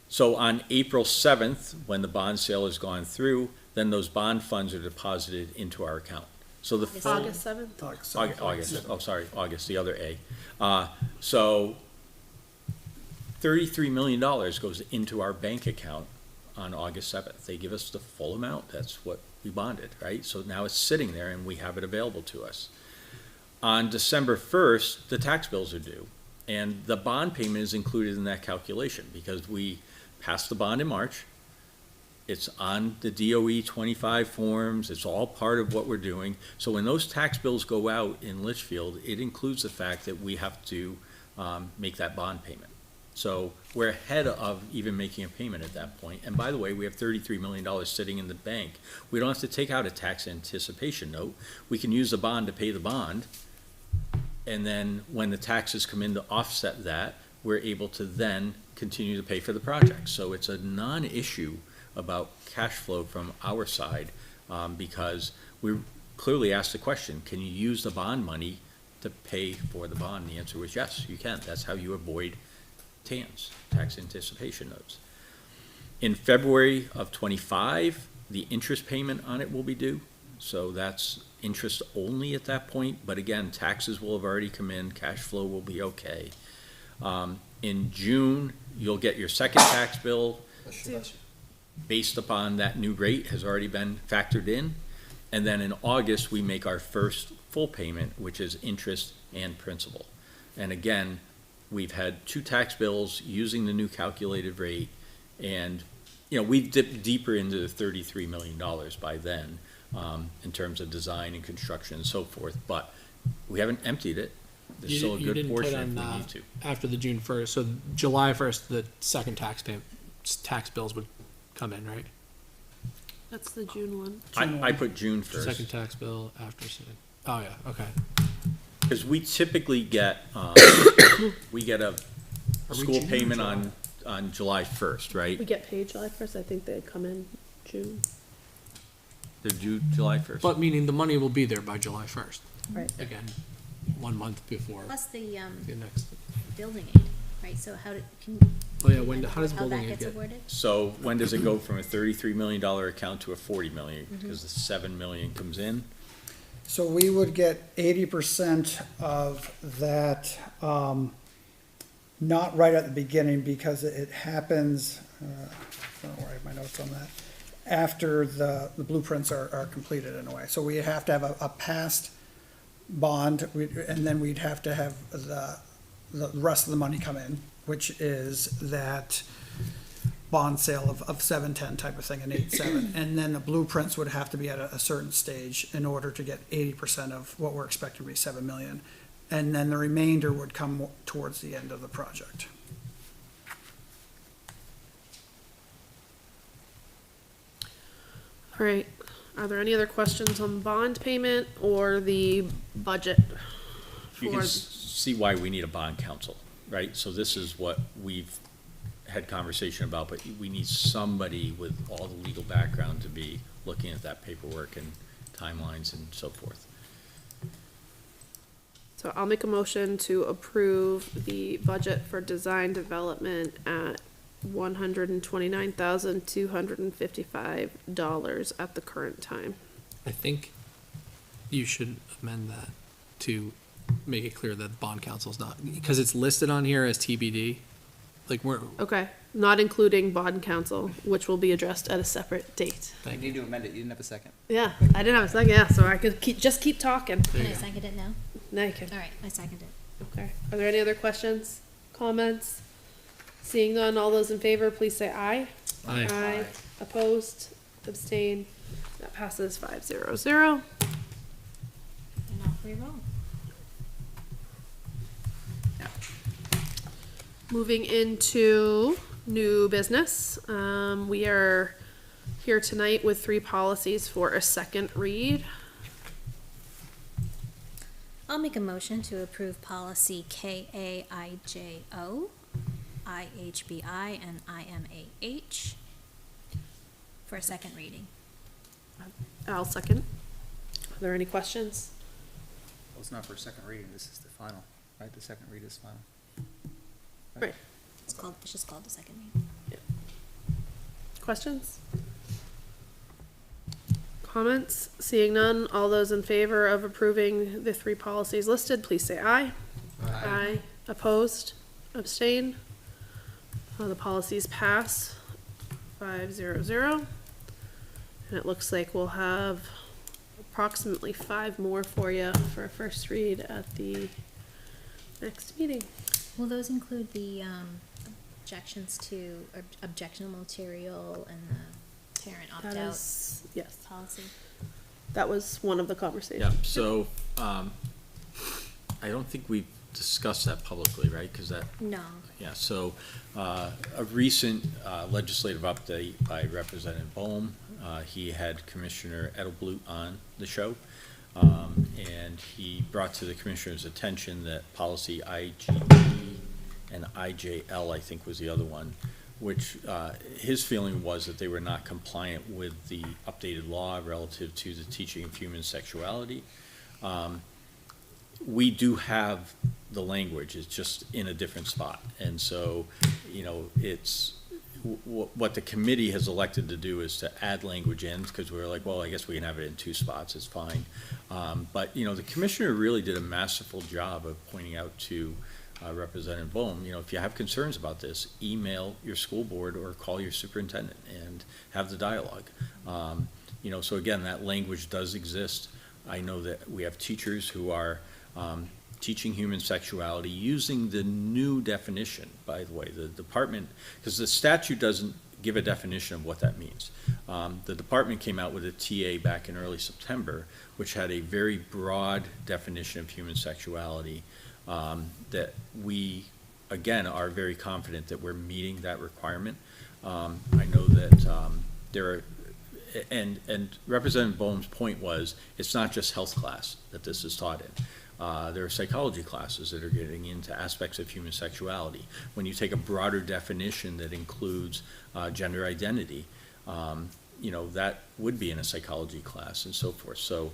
So on April 7th, when the bond sale has gone through, then those bond funds are deposited into our account. So the full. August 7th? August, the other A. So $33 million goes into our bank account on August 7th. They give us the full amount. That's what we bonded, right? So now it's sitting there and we have it available to us. On December 1st, the tax bills are due, and the bond payment is included in that calculation because we passed the bond in March. It's on the DOE 25 forms. It's all part of what we're doing. So when those tax bills go out in Litchfield, it includes the fact that we have to make that bond payment. So we're ahead of even making a payment at that point. And by the way, we have $33 million sitting in the bank. We don't have to take out a tax anticipation note. We can use the bond to pay the bond. And then when the taxes come in to offset that, we're able to then continue to pay for the project. So it's a non-issue about cash flow from our side because we clearly asked the question, can you use the bond money to pay for the bond? The answer was yes, you can. That's how you avoid TANs, tax anticipation notes. In February of 25, the interest payment on it will be due. So that's interest only at that point. But again, taxes will have already come in. Cash flow will be okay. In June, you'll get your second tax bill based upon that new rate has already been factored in. And then in August, we make our first full payment, which is interest and principal. And again, we've had 2 tax bills using the new calculated rate, and we've dipped deeper into the $33 million by then in terms of design and construction and so forth, but we haven't emptied it. There's still a good portion if we need to. After the June 1st, so July 1st, the second tax bills would come in, right? That's the June one. I put June 1st. Second tax bill after, oh yeah, okay. Because we typically get, we get a school payment on July 1st, right? We get paid July 1st. I think they come in June. They're due July 1st. But meaning the money will be there by July 1st. Right. Again, 1 month before. Plus the next. building aid, right? So how How does how building that aid gets get? awarded? So when does it go from a $33 million account to a $40 million? Because the $7 million comes in. So we would get 80% of that, not right at the beginning because it happens, I don't know where I have my notes on that, after the blueprints are completed in a way. So we have to have a past bond, and then we'd have to have the rest of the money come in, which is that bond sale of 710 type of thing, and 8.7, and then the blueprints would have to be at a certain stage in order to get 80% of what we're expecting to be 7 million, and then the remainder would come towards the end of the project. All right. Are there any other questions on bond payment or the budget? You can see why we need a bond counsel, right? So this is what we've had conversation about, but we need somebody with all the legal background to be looking at that paperwork and timelines and so forth. So I'll make a motion to approve the budget for design development at $129,255 at the current time. I think you should amend that to make it clear that bond council's not, because it's listed on here as TBD. Like, we're, Okay, not including bond council, which will be addressed at a separate date. You need to amend it, you didn't have a second. Yeah, I didn't have a second, yeah, so I could keep talking. Can I second it now? Now you can. All right, I second it. Okay. Are there any other questions, comments? Seeing none, all those in favor, please say aye. Aye. Aye. Opposed, abstained, that passes 500. And off we roll. Moving into new business, we are here tonight with 3 policies for a second read. I'll make a motion to approve policy KAIJO, IHBI, and IMAH for a second reading. I'll second. Are there any questions? Well, it's not for a second reading, this is the final, right? The second read is final. Right. It's just called the second reading. Questions? Comments? Seeing none, all those in favor of approving the 3 policies listed, please say aye. Aye. Opposed? Abstain? The policies pass 500. And it looks like we'll have approximately 5 more for you for a first read at the next meeting. Will those include the objections to objectionable material and the parent That opt-out is, yes, policy? that was one of the Yeah, conversations. so, I don't think we've discussed that publicly, right? Because that, No. yeah, so, a recent legislative update by Representative Bohm, he had Commissioner Edelblut on the show. And he brought to the commissioner's attention that policy IGE and IJL, I think was the other one, which his feeling was that they were not compliant with the updated law relative to the teaching of human sexuality. We do have the language, it's just in a different spot. And so, you know, it's, what the committee has elected to do is to add language in, because we were like, well, I guess we can have it in 2 spots, it's fine. But, you know, the commissioner really did a masterful job of pointing out to Representative Bohm, you know, if you have concerns about this, email your school board or call your superintendent and have the dialogue. You know, so again, that language does exist. I know that we have teachers who are teaching human sexuality using the new definition, by the way. The department, because the statute doesn't give a definition of what that means. The department came out with a TA back in early September, which had a very broad definition of human sexuality that we, again, are very confident that we're meeting that requirement. I know that there are, and Representative Bohm's point was, it's not just health class that this is taught in. There are psychology classes that are getting into aspects of human sexuality. When you take a broader definition that includes gender identity, you know, that would be in a psychology class and so forth. So,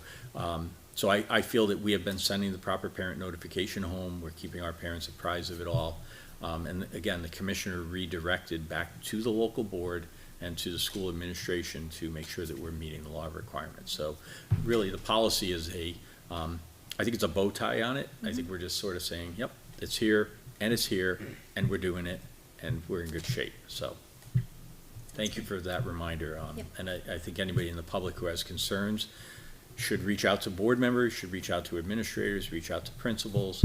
so I feel that we have been sending the proper parent notification home. We're keeping our parents apprised of it all. And again, the commissioner redirected back to the local board and to the school administration to make sure that we're meeting the law requirements. So really, the policy is I think it's a bow tie on it. I think we're just sort of saying, yep, it's here, and we're doing it, and we're in good shape. So thank you for that reminder. Yep. And I think anybody in the public who has concerns should reach out to board members, should reach out to administrators, reach out to principals,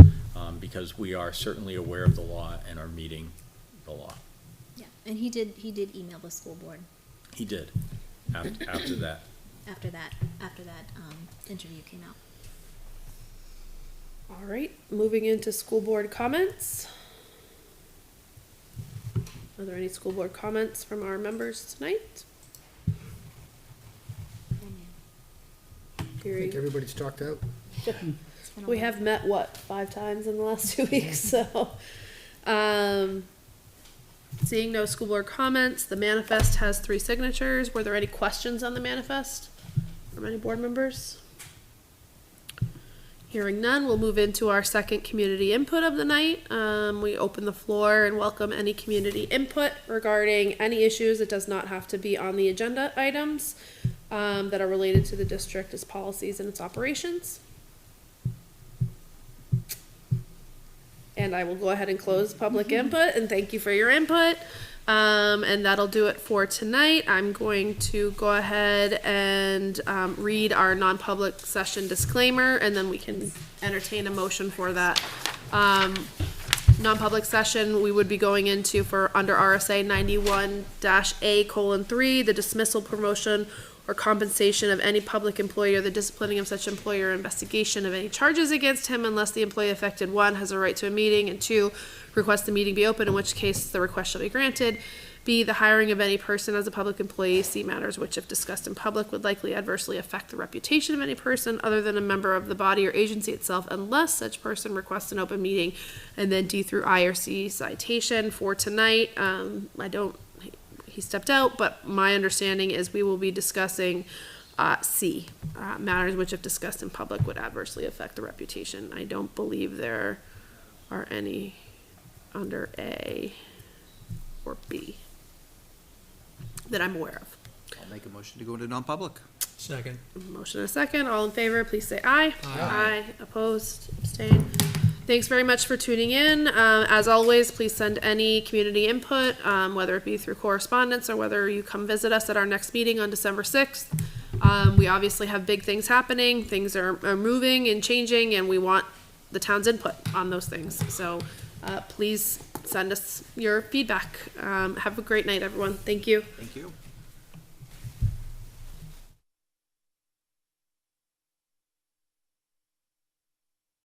because we are certainly aware of the law and are meeting the law. Yeah, and he did email the school board He did, after that. after that interview came out. All right, moving into school board comments. Are there any school board comments from our members tonight? I think everybody's talked out. We have met, what, 5 times in the last 2 weeks, so. Seeing no school board comments, the manifest has 3 signatures. Were there any questions on the manifest from any board members? Hearing none, we'll move into our second community input of the night. We open the floor and welcome any community input regarding any issues. It does not have to be on the agenda items that are related to the district, its policies and its operations. And I will go ahead and close public input and thank you for your input. And that'll do it for tonight. I'm going to go ahead and read our non-public session disclaimer, and then we can entertain a motion for that. Non-public session we would be going into for under RSA 91-A:3, the dismissal, promotion, or compensation of any public employee or the disciplining of such employee or investigation of any charges against him unless the employee affected, 1, has a right to a meeting, and 2, request the meeting be open, in which case the request shall be granted. B, the hiring of any person as a public employee. C, matters which, if discussed in public, would likely adversely affect the reputation of any person other than a member of the body or agency itself, unless such person requests an open meeting. And then D through I or C citation for tonight. He stepped out, but my understanding is we will be discussing C, matters which, if discussed in public, would adversely affect the reputation. I don't believe there are any under A or B that I'm aware of. I'll make a motion to go into non-public. Second. Motion and a second. All in favor, please say aye. Aye. Opposed, abstained. Thanks very much for tuning in. As always, please send any community input, whether it be through correspondence or whether you come visit us at our next meeting on December 6th. We obviously have big things happening. Things are moving and changing, and we want the town's input on those things. So please send us your feedback. Have a great night, everyone. Thank you. Thank you.